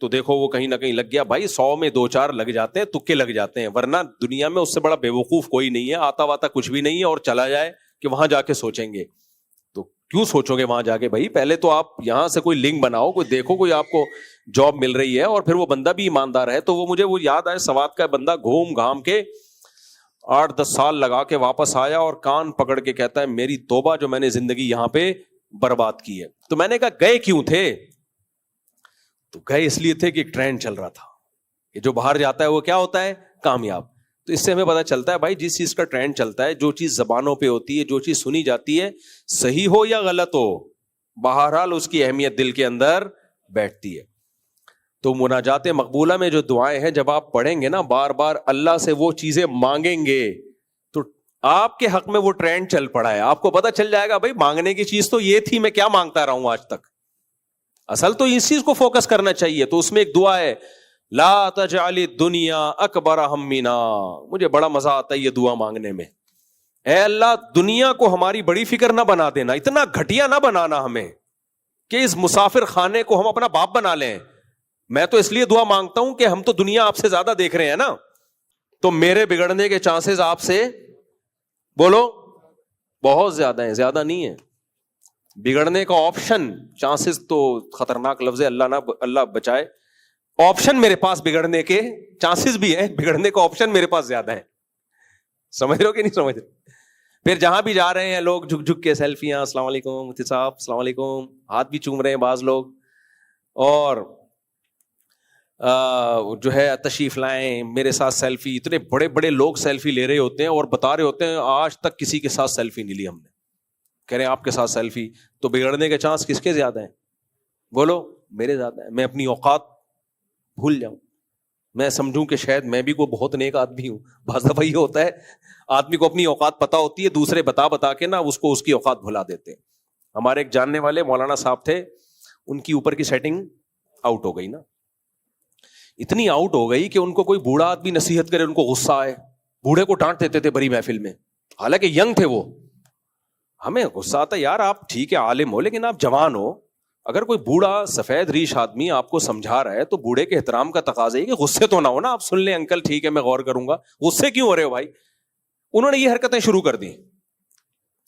A: تو دیکھو وہ کہیں نہ کہیں لگ گیا. بھائی 100 میں 2-4 لگ جاتے ہیں, تکے لگ جاتے ہیں, ورنہ دنیا میں اس سے بڑا بے وقوف کوئی نہیں ہے. آتا واتا کچھ بھی نہیں ہے, اور چلا جائے کہ وہاں جا کے سوچیں گے. تو کیوں سوچو گے وہاں جا کے؟ بھائی پہلے تو آپ یہاں سے کوئی لنک بناؤ, کوئی دیکھو کوئی آپ کو جاب مل رہی ہے, اور پھر وہ بندہ بھی ایماندار ہے. تو وہ مجھے وہ یاد آئے, سوات کا بندہ گھوم گھام کے 8-10 سال لگا کے واپس آیا, اور کان پکڑ کے کہتا ہے میری توبہ جو میں نے زندگی یہاں پہ برباد کی ہے. تو میں نے کہا گئے کیوں تھے؟ تو گئے اس لیے تھے کہ ایک ٹرینڈ چل رہا تھا کہ جو باہر جاتا ہے وہ کیا ہوتا ہے؟ کامیاب. تو اس سے ہمیں پتا چلتا ہے بھائی جس چیز کا ٹرینڈ چلتا ہے, جو چیز زبانوں پہ ہوتی ہے, جو چیز سنی جاتی ہے, صحیح ہو یا غلط ہو, بہرحال اس کی اہمیت دل کے اندر بیٹھتی ہے. تو مناجات مقبولہ میں جو دعائیں ہیں جب آپ پڑھیں گے نا بار بار اللہ سے وہ چیزیں مانگیں گے, تو آپ کے حق میں وہ ٹرینڈ چل پڑا ہے. آپ کو پتا چل جائے گا بھائی مانگنے کی چیز تو یہ تھی, میں کیا مانگتا رہا ہوں آج تک. اصل تو اس چیز کو فوکس کرنا چاہیے. تو اس میں ایک دعا ہے, لا تجعل الدنیا اکبر ہمنا. مجھے بڑا مزہ آتا ہے یہ دعا مانگنے میں. اے اللہ دنیا کو ہماری بڑی فکر نہ بنا دینا, اتنا گھٹیا نہ بنانا ہمیں کہ اس مسافر خانے کو ہم اپنا باپ بنا لیں. میں تو اس لیے دعا مانگتا ہوں کہ ہم تو دنیا آپ سے زیادہ دیکھ رہے ہیں نا, تو میرے بگڑنے کے چانسز آپ سے بولو بہت زیادہ ہیں, زیادہ نہیں ہے. بگڑنے کا آپشن, چانسز تو خطرناک لفظ ہے, اللہ بچائے. آپشن میرے پاس بگڑنے کے چانسز بھی ہیں, بگڑنے کا آپشن میرے پاس زیادہ ہے. سمجھ رہے ہو کہ نہیں سمجھ رہے؟ پھر جہاں بھی جا رہے ہیں لوگ جھک جھک کے سیلفیاں, السلام علیکم مفتی صاحب, السلام علیکم, ہاتھ بھی چوم رہے ہیں بعض لوگ, اور جو ہے تشریف لائیں میرے ساتھ سیلفی. اتنے بڑے بڑے لوگ سیلفی لے رہے ہوتے ہیں اور بتا رہے ہوتے ہیں آج تک کسی کے ساتھ سیلفی نہیں لی ہم نے. کہہ رہے ہیں آپ کے ساتھ سیلفی. تو بگڑنے کے چانس کس کے زیادہ ہیں؟ بولو میرے زیادہ ہیں. میں اپنی اوقات بھول جاؤں, میں سمجھوں کہ شاید میں بھی کوئی بہت نیک آدمی ہوں. بعض دفعہ یہ ہوتا ہے آدمی کو اپنی اوقات پتہ ہوتی ہے, دوسرے بتا کے نا اس کو اس کی اوقات بھلا دیتے ہیں. ہمارے ایک جاننے والے مولانا صاحب تھے, ان کی اوپر کی سیٹنگ آؤٹ ہو گئی نا, اتنی آؤٹ ہو گئی کہ ان کو کوئی بوڑھا آدمی نصیحت کرے ان کو غصہ آئے. بوڑھے کو ڈانٹ دیتے تھے بڑی محفل میں, حالانکہ ینگ تھے وہ. ہمیں غصہ آتا یار آپ ٹھیک ہے عالم ہو لیکن آپ جوان ہو, اگر کوئی بوڑھا سفید ریش آدمی آپ کو سمجھا رہا ہے تو بوڑھے کے احترام کا تقاضا ہے کہ غصے تو نہ ہو نا, آپ سن لیں انکل ٹھیک ہے میں غور کروں گا, غصے کیوں ہو رہے ہو بھائی. انہوں نے یہ حرکتیں شروع کر دی.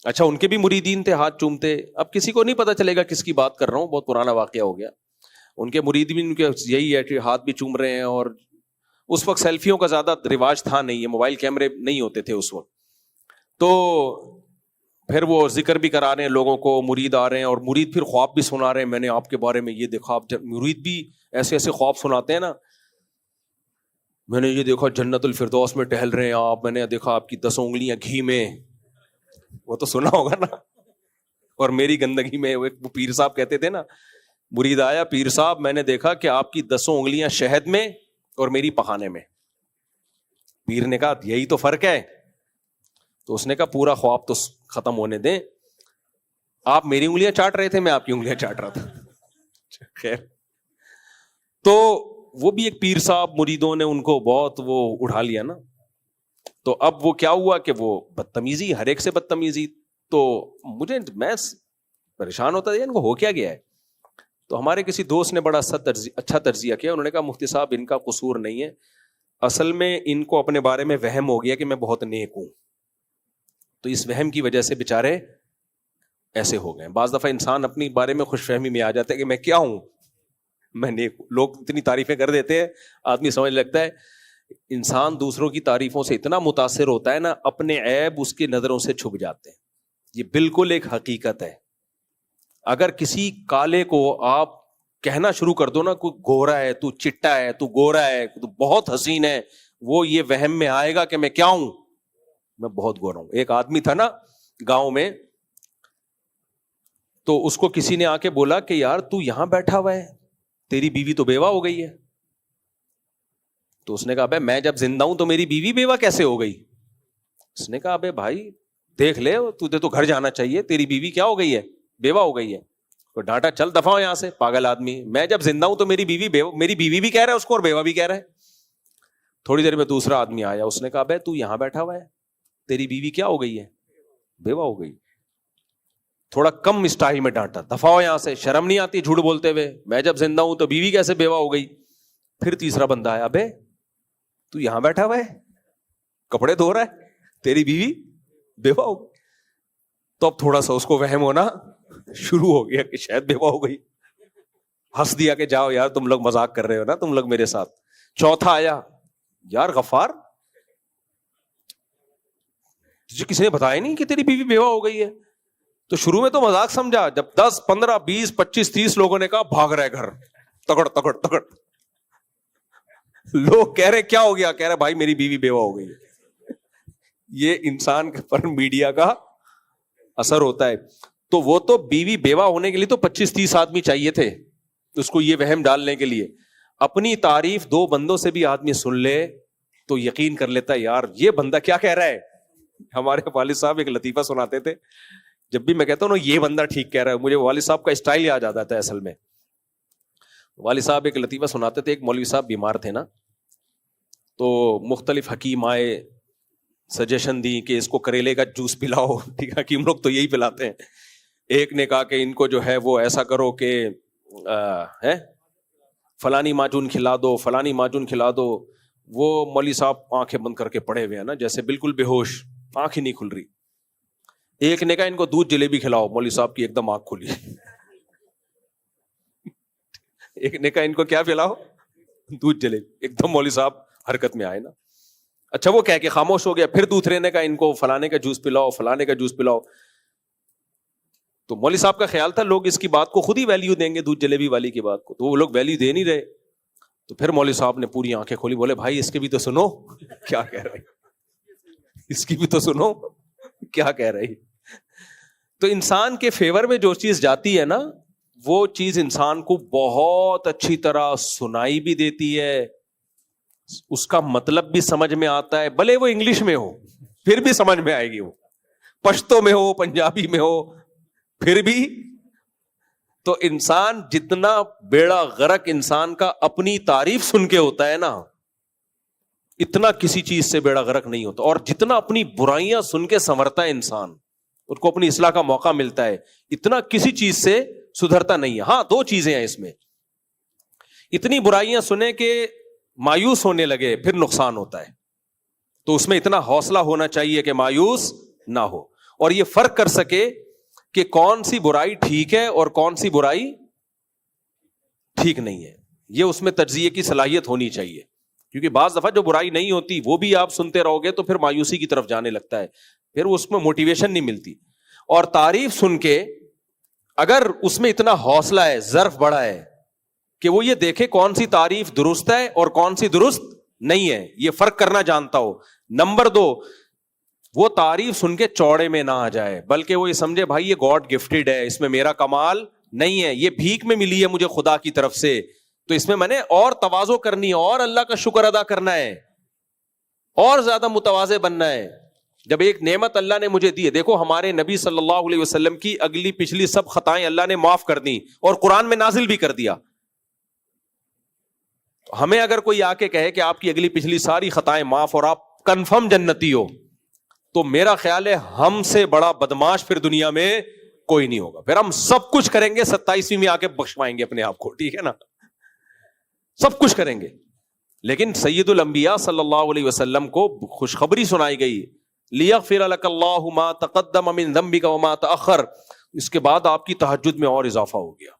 A: اچھا ان کے بھی مریدین تھے, ہاتھ چومتے. اب کسی کو نہیں پتا چلے گا کس کی بات کر رہا ہوں, بہت پرانا واقعہ ہو گیا. ان کے مریدین ان کے یہی ہے کہ ہاتھ بھی چوم رہے ہیں, اور اس وقت سیلفیوں کا زیادہ رواج تھا نہیں, موبائل کیمرے نہیں ہوتے تھے اس وقت. تو پھر وہ ذکر بھی کرا رہے ہیں لوگوں کو, مرید آ رہے ہیں اور مرید پھر خواب بھی سنا رہے ہیں, میں نے آپ کے بارے میں یہ دیکھا. مرید بھی ایسے ایسے خواب سناتے ہیں نا, میں نے یہ دیکھا جنت الفردوس میں ٹہل رہے ہیں آپ, میں نے دیکھا آپ کی 10 انگلیاں گھی میں. وہ تو سنا ہوگا نا. اور میری گندگی میں وہ پیر صاحب کہتے تھے نا, مرید آیا, پیر صاحب میں نے دیکھا کہ آپ کی 10 انگلیاں شہد میں اور میری پخانے میں. پیر نے کہا یہی تو فرق ہے. تو اس نے کہا پورا خواب تو ختم ہونے دیں, آپ میری انگلیاں چاٹ رہے تھے, میں آپ کی انگلیاں چاٹ رہا تھا. خیر, تو وہ بھی ایک پیر صاحب, مریدوں نے ان کو بہت وہ اٹھا لیا نا. تو اب وہ کیا ہوا کہ وہ بدتمیزی, ہر ایک سے بدتمیزی. تو میں پریشان ہوتا تھا ان کو ہو کیا گیا ہے. تو ہمارے کسی دوست نے بڑا اچھا تجزیہ کیا. انہوں نے کہا مفتی صاحب ان کا قصور نہیں ہے, اصل میں ان کو اپنے بارے میں وہم ہو گیا کہ میں بہت نیک ہوں, تو اس وہم کی وجہ سے بےچارے ایسے ہو گئے. بعض دفعہ انسان اپنی بارے میں خوش فہمی میں آ جاتا ہے کہ میں کیا ہوں, میں نیک ہوں. لوگ اتنی تعریفیں کر دیتے ہیں, آدمی سمجھ لگتا ہے. انسان دوسروں کی تعریفوں سے اتنا متاثر ہوتا ہے نا, اپنے عیب اس کی نظروں سے چھپ جاتے ہیں. یہ بالکل ایک حقیقت ہے. اگر کسی کالے کو آپ کہنا شروع کر دو نا, کوئی گورا ہے, تو چٹا ہے, تو گورا ہے, تو بہت حسین ہے, وہ یہ وہم میں آئے گا کہ میں کیا ہوں, میں بہت گورا ہوں. ایک آدمی تھا نا گاؤں میں, تو اس کو کسی نے آ کے بولا کہ یار تو یہاں بیٹھا ہوا ہے, تیری بیوی تو بیوہ ہو گئی ہے. تو اس نے کہا میں جب زندہ ہوں تو میری بیوی بیوہ کیسے ہو گئی. اس نے کہا بھائی دیکھ لے, تجھے تو گھر جانا چاہیے, تیری بیوی کیا ہو گئی ہے, بیوہ ہو گئی ہے. تو ڈانٹا چل دفعہ ہو یہاں سے پاگل آدمی, میں جب زندہ ہوں تو میری بیوی بھی کہہ رہا ہے اس کو, اور بیوہ بھی کہہ رہا ہے. تھوڑی دیر میں دوسرا آدمی آیا, اس نے کہا تو یہاں بیٹھا ہوا ہے, تیری بیوی کیا ہو گئی ہے, بیوہ ہو گئی. تھوڑا کم اسٹائل میں ڈانٹا, دفعہ ہو یہاں سے, شرم نہیں آتی جھوٹ بولتے ہوئے, میں جب زندہ ہوں تو بیوی کیسے بیوہ ہو گئی. پھر تیسرا بندہ آیا, تو یہاں بیٹھا ہوا ہے, کپڑے دھو رہا ہے, تیری بیوی بیوہ ہو گئی. تو اب تھوڑا سا اس کو وہم ہونا شروع ہو گیا کہ شاید بیوہ ہو گئی. ہنس دیا کہ جاؤ یار تم لوگ مذاق کر رہے ہو نا تم لوگ میرے ساتھ. چوتھا آیا, یار غفار تجھے کسی نے بتایا نہیں کہ تیری بیوی بیوہ ہو گئی ہے. تو شروع میں تو مذاق سمجھا, جب 10 15 20 25 30 لوگوں نے کہا بھاگ رہے گھر, تگڑ تگڑ تگڑ. لوگ کہہ رہے کیا ہو گیا, کہہ رہے بھائی میری بیوی بیوہ ہو گئی. یہ انسان پر میڈیا کا اثر ہوتا ہے. تو وہ تو بیوی بیوہ ہونے کے لیے تو 25-30 آدمی چاہیے تھے اس کو یہ وہم ڈالنے کے لیے. اپنی تعریف 2 بندوں سے بھی آدمی سن لے تو یقین کر لیتا ہے یار یہ بندہ کیا کہہ رہا ہے. ہمارے والد صاحب ایک لطیفہ سناتے تھے, جب بھی میں کہتا ہوں نا یہ بندہ ٹھیک کہہ رہا ہے, مجھے والد صاحب کا اسٹائل یاد آ جاتا ہے. اصل میں والد صاحب ایک لطیفہ سناتے تھے, ایک مولوی صاحب بیمار تھے نا, تو مختلف حکیم آئے, سجیشن دی کہ اس کو کریلے کا جوس پلاؤ. ٹھیک ہے, حکیم لوگ تو یہی پلاتے ہیں. ایک نے کہا کہ ان کو جو ہے وہ ایسا کرو کہ فلانی معجون کھلا دو, فلانی معجون کھلا دو. وہ مولوی صاحب آنکھیں بند کر کے پڑے ہوئے ہیں نا, جیسے بالکل بے ہوش, آنکھ ہی نہیں کھل رہی. ایک نے کہا ان کو دودھ جلیبی کھلاؤ, مولوی صاحب کی ایک دم آنکھ کھلی. ایک نے کہا ان کو کیا پلاؤ, دودھ جلیبی, ایک دم مولوی صاحب حرکت میں آئے نا. اچھا وہ کہہ کے خاموش ہو گیا. پھر دوسرے نے کہا ان کو فلانے کا جوس پلاؤ, فلانے کا جوس پلاؤ. تو مولوی صاحب کا خیال تھا لوگ اس کی بات کو خود ہی ویلیو دیں گے, دودھ جلیبی والی کی بات کو, تو وہ لوگ ویلیو دے نہیں رہے. تو پھر مولوی صاحب نے پوری آنکھیں کھولی, بولے بھائی اس کے بھی تو سنو کیا کہہ رہے, اس کی بھی تو سنو کیا کہہ رہی. تو انسان کے فیور میں جو چیز جاتی ہے نا, وہ چیز انسان کو بہت اچھی طرح سنائی بھی دیتی ہے, اس کا مطلب بھی سمجھ میں آتا ہے, بھلے وہ انگلش میں ہو پھر بھی سمجھ میں آئے گی, وہ پشتو میں ہو, پنجابی میں ہو, پھر بھی. تو انسان جتنا بیڑا غرق انسان کا اپنی تعریف سن کے ہوتا ہے نا, اتنا کسی چیز سے بیڑا غرق نہیں ہوتا. اور جتنا اپنی برائیاں سن کے سنورتا ہے انسان, اس کو اپنی اصلاح کا موقع ملتا ہے, اتنا کسی چیز سے سدھرتا نہیں ہے. ہاں 2 چیزیں ہیں اس میں, اتنی برائیاں سنے کہ مایوس ہونے لگے پھر نقصان ہوتا ہے, تو اس میں اتنا حوصلہ ہونا چاہیے کہ مایوس نہ ہو, اور یہ فرق کر سکے کہ کون سی برائی ٹھیک ہے اور کون سی برائی ٹھیک نہیں ہے. یہ اس میں تجزیے کی صلاحیت ہونی چاہیے, کیونکہ بعض دفعہ جو برائی نہیں ہوتی وہ بھی آپ سنتے رہو گے تو پھر مایوسی کی طرف جانے لگتا ہے, پھر اس میں موٹیویشن نہیں ملتی. اور تعریف سن کے اگر اس میں اتنا حوصلہ ہے, ظرف بڑا ہے کہ وہ یہ دیکھے کون سی تعریف درست ہے اور کون سی درست نہیں ہے, یہ فرق کرنا جانتا ہو. نمبر 2, وہ تعریف سن کے چوڑے میں نہ آ جائے, بلکہ وہ یہ سمجھے بھائی یہ گاڈ گفٹڈ ہے, اس میں میرا کمال نہیں ہے, یہ بھیک میں ملی ہے مجھے خدا کی طرف سے, تو اس میں میں نے اور تواضع کرنی ہے اور اللہ کا شکر ادا کرنا ہے اور زیادہ متواضع بننا ہے. جب ایک نعمت اللہ نے مجھے دی ہے, دیکھو ہمارے نبی صلی اللہ علیہ وسلم کی اگلی پچھلی سب خطائیں اللہ نے معاف کر دی اور قرآن میں نازل بھی کر دیا. ہمیں اگر کوئی آ کے کہے کہ آپ کی اگلی پچھلی ساری خطائیں معاف اور آپ کنفرم جنتی ہو, تو میرا خیال ہے ہم سے بڑا بدماش پھر دنیا میں کوئی نہیں ہوگا. پھر ہم سب کچھ کریں گے 27ویں میں آ کے بخشوائیں گے اپنے آپ کو, ٹھیک ہے نا, سب کچھ کریں گے. لیکن سید الانبیاء صلی اللہ علیہ وسلم کو خوشخبری سنائی گئی, لیغفر لک اللہ ما تقدم من ذنبک وما تأخر. اس کے بعد آپ کی تہجد میں اور اضافہ ہو گیا.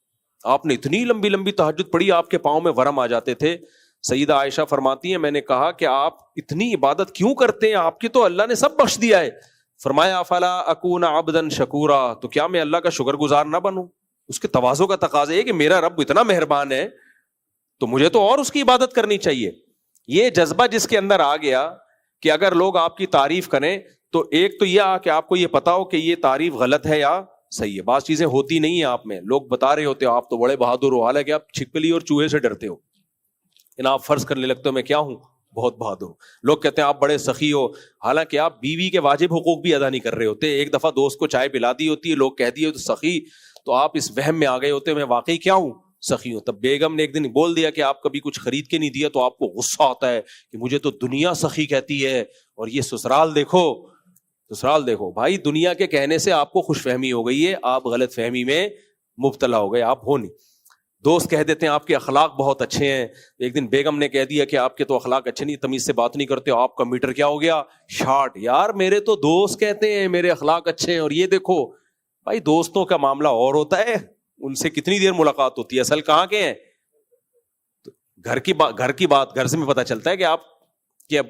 A: آپ نے اتنی لمبی لمبی تہجد پڑھی آپ کے پاؤں میں ورم آ جاتے تھے. سیدہ عائشہ فرماتی ہیں میں نے کہا کہ آپ اتنی عبادت کیوں کرتے ہیں, آپ کی تو اللہ نے سب بخش دیا ہے. فرمایا افلا اکون عبدا شکورا, تو کیا میں اللہ کا شکر گزار نہ بنوں. اس کے تواضع کا تقاضا ہے کہ میرا رب اتنا مہربان ہے تو مجھے تو اور اس کی عبادت کرنی چاہیے. یہ جذبہ جس کے اندر آ گیا کہ اگر لوگ آپ کی تعریف کریں تو ایک تو یہ کہ آپ کو یہ پتا ہو کہ یہ تعریف غلط ہے یا صحیح ہے. بعض چیزیں ہوتی نہیں ہیں آپ میں, لوگ بتا رہے ہوتے ہو آپ تو بڑے بہادر ہو, حالانکہ آپ چھپکلی اور چوہے سے ڈرتے ہو. آپ فرض کرنے لگتے ہو میں کیا ہوں, بہت بہادر ہوں. لوگ کہتے ہیں آپ بڑے سخی ہو, حالانکہ آپ بیوی کے واجب حقوق بھی ادا نہیں کر رہے ہوتے. ایک دفعہ دوست کو چائے پلا دی ہوتی ہے, لوگ کہہ دیے تو سخی, تو آپ اس وہم میں آ گئے ہوتے میں واقعی کیا ہوں, سخی ہوں. تب بیگم نے ایک دن بول دیا کہ آپ کبھی کچھ خرید کے نہیں دیا, تو آپ کو غصہ آتا ہے کہ مجھے تو دنیا سخی کہتی ہے اور یہ سسرال دیکھو. سسرال دیکھو بھائی, دنیا کے کہنے سے آپ کو خوش فہمی ہو گئی ہے, آپ غلط فہمی میں مبتلا ہو گئے, آپ ہو نہیں. دوست کہہ دیتے ہیں آپ کے اخلاق بہت اچھے ہیں, ایک دن بیگم نے کہہ دیا کہ آپ کے تو اخلاق اچھے نہیں, تمیز سے بات نہیں کرتے, آپ کا میٹر کیا ہو گیا 60. یار میرے تو دوست کہتے ہیں میرے اخلاق اچھے ہیں اور یہ دیکھو. بھائی دوستوں کا معاملہ اور ہوتا ہے, ان سے کتنی دیر ملاقات ہوتی ہے, اصل کہاں کے ہیں. گھر کی بات گھر سے میں پتہ چلتا ہے کہ آپ کے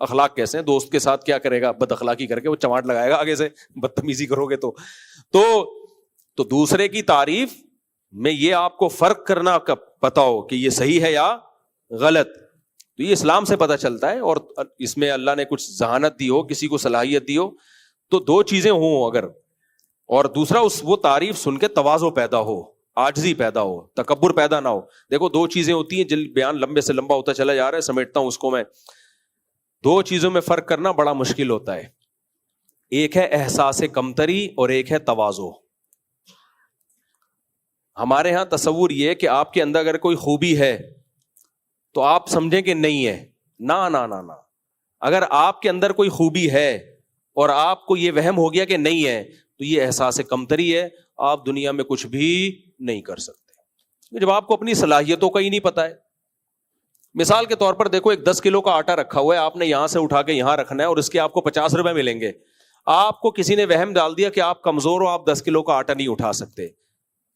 A: اخلاق کیسے ہیں. دوست کے ساتھ کیا کرے گا, بد اخلاقی کر کے وہ چماٹ لگائے گا آگے سے, بدتمیزی کرو گے تو دوسرے کی تعریف میں یہ آپ کو فرق کرنا پتا ہو کہ یہ صحیح ہے یا غلط, تو یہ اسلام سے پتہ چلتا ہے. اور اس میں اللہ نے کچھ ذہانت دی ہو, کسی کو صلاحیت دی ہو, تو دو چیزیں ہوں اگر, اور دوسرا وہ تعریف سن کے تواضع پیدا ہو, عاجزی پیدا ہو, تکبر پیدا نہ ہو. دیکھو دو چیزیں ہوتی ہیں, جل بیان لمبے سے لمبا ہوتا چلا جا رہا ہے, سمیٹتا ہوں اس کو میں. دو چیزوں میں فرق کرنا بڑا مشکل ہوتا ہے. ایک ہے احساس کمتری اور ایک ہے تواضع. ہمارے ہاں تصور یہ ہے کہ آپ کے اندر اگر کوئی خوبی ہے تو آپ سمجھیں کہ نہیں ہے. نا نا نا نا, اگر آپ کے اندر کوئی خوبی ہے اور آپ کو یہ وہم ہو گیا کہ نہیں ہے, تو یہ احساس کمتری ہے, آپ دنیا میں کچھ بھی نہیں کر سکتے. جب آپ کو اپنی صلاحیتوں کا ہی نہیں پتا ہے. مثال کے طور پر دیکھو, ایک 10 کلو کا آٹا رکھا ہوا ہے, آپ نے یہاں سے اٹھا کے یہاں رکھنا ہے اور اس کے آپ کو 50 روپے ملیں گے. آپ کو کسی نے وہم ڈال دیا کہ آپ کمزور ہو, آپ 10 کلو کا آٹا نہیں اٹھا سکتے,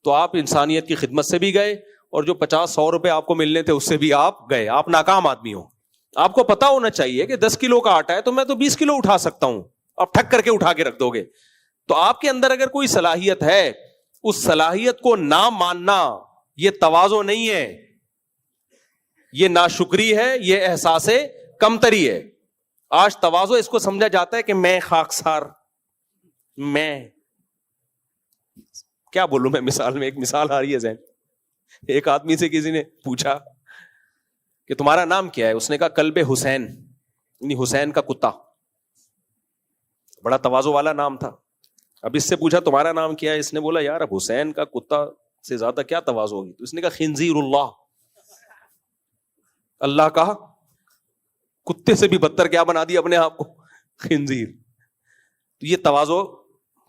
A: تو آپ انسانیت کی خدمت سے بھی گئے اور جو 50-100 روپے آپ کو ملنے تھے اس سے بھی آپ گئے, آپ ناکام آدمی ہو. آپ کو پتا ہونا چاہیے کہ 10 کلو کا آٹا ہے تو میں تو 20 کلو اٹھا سکتا ہوں, آپ ٹھک کر کے اٹھا کے رکھ دو گے. تو آپ کے اندر اگر کوئی صلاحیت ہے, اس صلاحیت کو نہ ماننا یہ تواضع نہیں ہے, یہ ناشکری ہے, یہ احساس کمتری ہے. آج تواضع اس کو سمجھا جاتا ہے کہ میں خاکسار, میں کیا بولوں میں مثال میں, ایک مثال آ رہی ہے ذہن. ایک آدمی سے کسی نے پوچھا کہ تمہارا نام کیا ہے, اس نے کہا کلب حسین, یعنی حسین کا کتا. بڑا تواضع والا نام تھا. اب اس سے پوچھا تمہارا نام کیا ہے, اس نے بولا یار اب حسین کا کتا سے زیادہ کیا تواضع ہوگی. تو اس نے کہا خنزیر اللہ, اللہ کا کتے سے بھی بدتر کیا بنا دیا اپنے آپ کو, خنزیر. تو یہ تواضع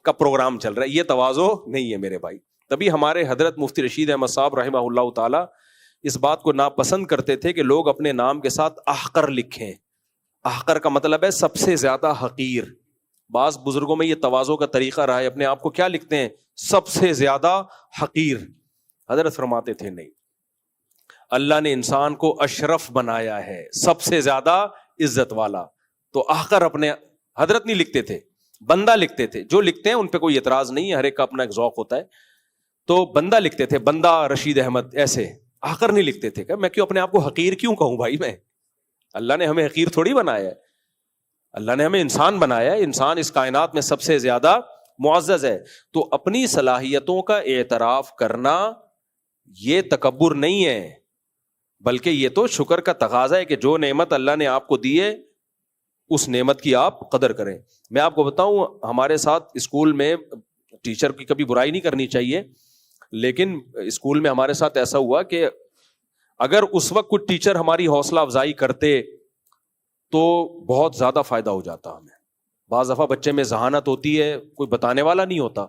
A: کا پروگرام چل رہا ہے, یہ تواضع نہیں ہے میرے بھائی. تبھی ہمارے حضرت مفتی رشید احمد صاحب رحمہ اللہ تعالی اس بات کو ناپسند کرتے تھے کہ لوگ اپنے نام کے ساتھ احقر لکھیں. احقر کا مطلب ہے سب سے زیادہ حقیر. بعض بزرگوں میں یہ تواضع کا طریقہ رہا ہے, اپنے آپ کو کیا لکھتے ہیں, سب سے زیادہ حقیر. حضرت فرماتے تھے نہیں, اللہ نے انسان کو اشرف بنایا ہے, سب سے زیادہ عزت والا. تو احقر اپنے حضرت نہیں لکھتے تھے, بندہ لکھتے تھے. جو لکھتے ہیں ان پہ کوئی اعتراض نہیں ہے, ہر ایک کا اپنا ایک ذوق ہوتا ہے. تو بندہ لکھتے تھے, بندہ رشید احمد, ایسے. احقر نہیں لکھتے تھے. کہ میں کیوں اپنے آپ کو حقیر کیوں کہوں بھائی, میں اللہ نے ہمیں حقیر تھوڑی بنایا ہے, اللہ نے ہمیں انسان بنایا ہے. انسان اس کائنات میں سب سے زیادہ معزز ہے. تو اپنی صلاحیتوں کا اعتراف کرنا یہ تکبر نہیں ہے, بلکہ یہ تو شکر کا تقاضا ہے کہ جو نعمت اللہ نے آپ کو دی ہے اس نعمت کی آپ قدر کریں. میں آپ کو بتاؤں, ہمارے ساتھ اسکول میں, ٹیچر کی کبھی برائی نہیں کرنی چاہیے, لیکن اسکول میں ہمارے ساتھ ایسا ہوا کہ اگر اس وقت کچھ ٹیچر ہماری حوصلہ افزائی کرتے تو بہت زیادہ فائدہ ہو جاتا ہمیں. بعض دفعہ بچے میں ذہانت ہوتی ہے, کوئی بتانے والا نہیں ہوتا,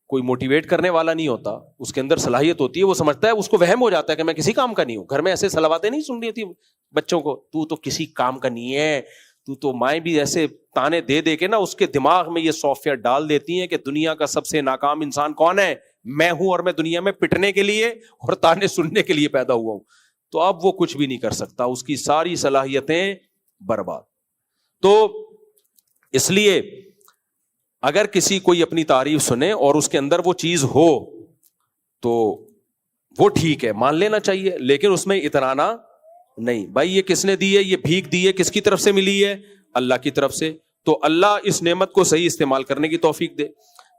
A: کوئی موٹیویٹ کرنے والا نہیں ہوتا, اس کے اندر صلاحیت ہوتی ہے, وہ سمجھتا ہے, اس کو وہم ہو جاتا ہے کہ میں کسی کام کا نہیں ہوں. گھر میں ایسے صلواتیں نہیں سن رہی تھی بچوں کو, تو کسی کام کا نہیں ہے, تو مائیں بھی ایسے تانے دے دے کے نا اس کے دماغ میں یہ سافٹ ویئر ڈال دیتی ہیں کہ دنیا کا سب سے ناکام انسان کون ہے, میں ہوں, اور میں دنیا میں پٹنے کے لیے اور تانے سننے کے لیے پیدا ہوا ہوں. تو اب وہ کچھ بھی نہیں کر سکتا, اس کی ساری صلاحیتیں برباد. تو اس لیے اگر کسی کوئی اپنی تعریف سنے اور اس کے اندر وہ چیز ہو تو وہ ٹھیک ہے, مان لینا چاہیے, لیکن اس میں اترانا نہیں. بھائی یہ کس نے دی ہے, یہ بھیک دی ہے, کس کی طرف سے ملی ہے, اللہ کی طرف سے. تو اللہ اس نعمت کو صحیح استعمال کرنے کی توفیق دے.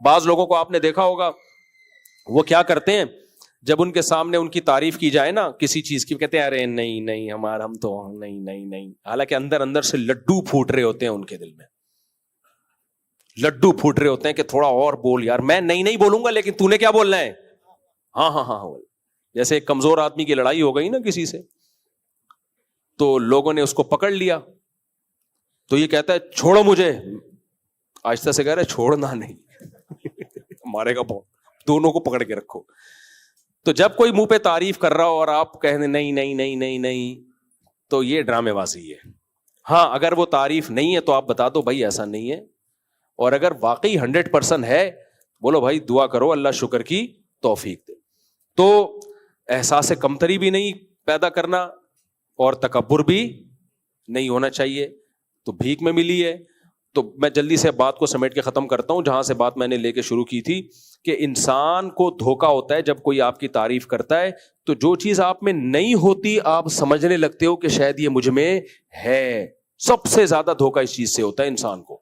A: بعض لوگوں کو آپ نے دیکھا ہوگا وہ کیا کرتے ہیں, جب ان کے سامنے ان کی تعریف کی جائے نا کسی چیز کی, کہتے ہیں ارے نہیں ہمارا, ہم تو نہیں, حالانکہ اندر اندر سے لڈو پھوٹ رہے ہوتے ہیں ان کے دل میں, لڈو پھوٹ رہے ہوتے ہیں کہ تھوڑا اور بول یار, میں نہیں بولوں گا لیکن تو نے کیا بولنا ہے, ہاں. جیسے ایک کمزور آدمی کی لڑائی ہو گئی نا کسی سے, تو لوگوں نے اس کو پکڑ لیا, تو یہ کہتا ہے چھوڑو مجھے, آہستہ سے کہہ رہے چھوڑنا نہیں, مارے گا بہت, دونوں کو پکڑ کے رکھو. تو جب کوئی منہ پہ تعریف کر رہا ہو اور آپ کہنے نہیں, تو یہ ڈرامے بازی ہے. ہاں اگر وہ تعریف نہیں ہے تو آپ بتا دو بھائی ایسا نہیں ہے, اور اگر واقعی 100% ہے بولو بھائی دعا کرو اللہ شکر کی توفیق دے. تو احساس کمتری بھی نہیں پیدا کرنا اور تکبر بھی نہیں ہونا چاہیے. تو بھیک میں ملی ہے, تو میں جلدی سے بات کو سمیٹ کے ختم کرتا ہوں جہاں سے بات میں نے لے کے شروع کی تھی, کہ انسان کو دھوکا ہوتا ہے جب کوئی آپ کی تعریف کرتا ہے, تو جو چیز آپ میں نہیں ہوتی آپ سمجھنے لگتے ہو کہ شاید یہ مجھ میں ہے. سب سے زیادہ دھوکا اس چیز سے ہوتا ہے انسان کو.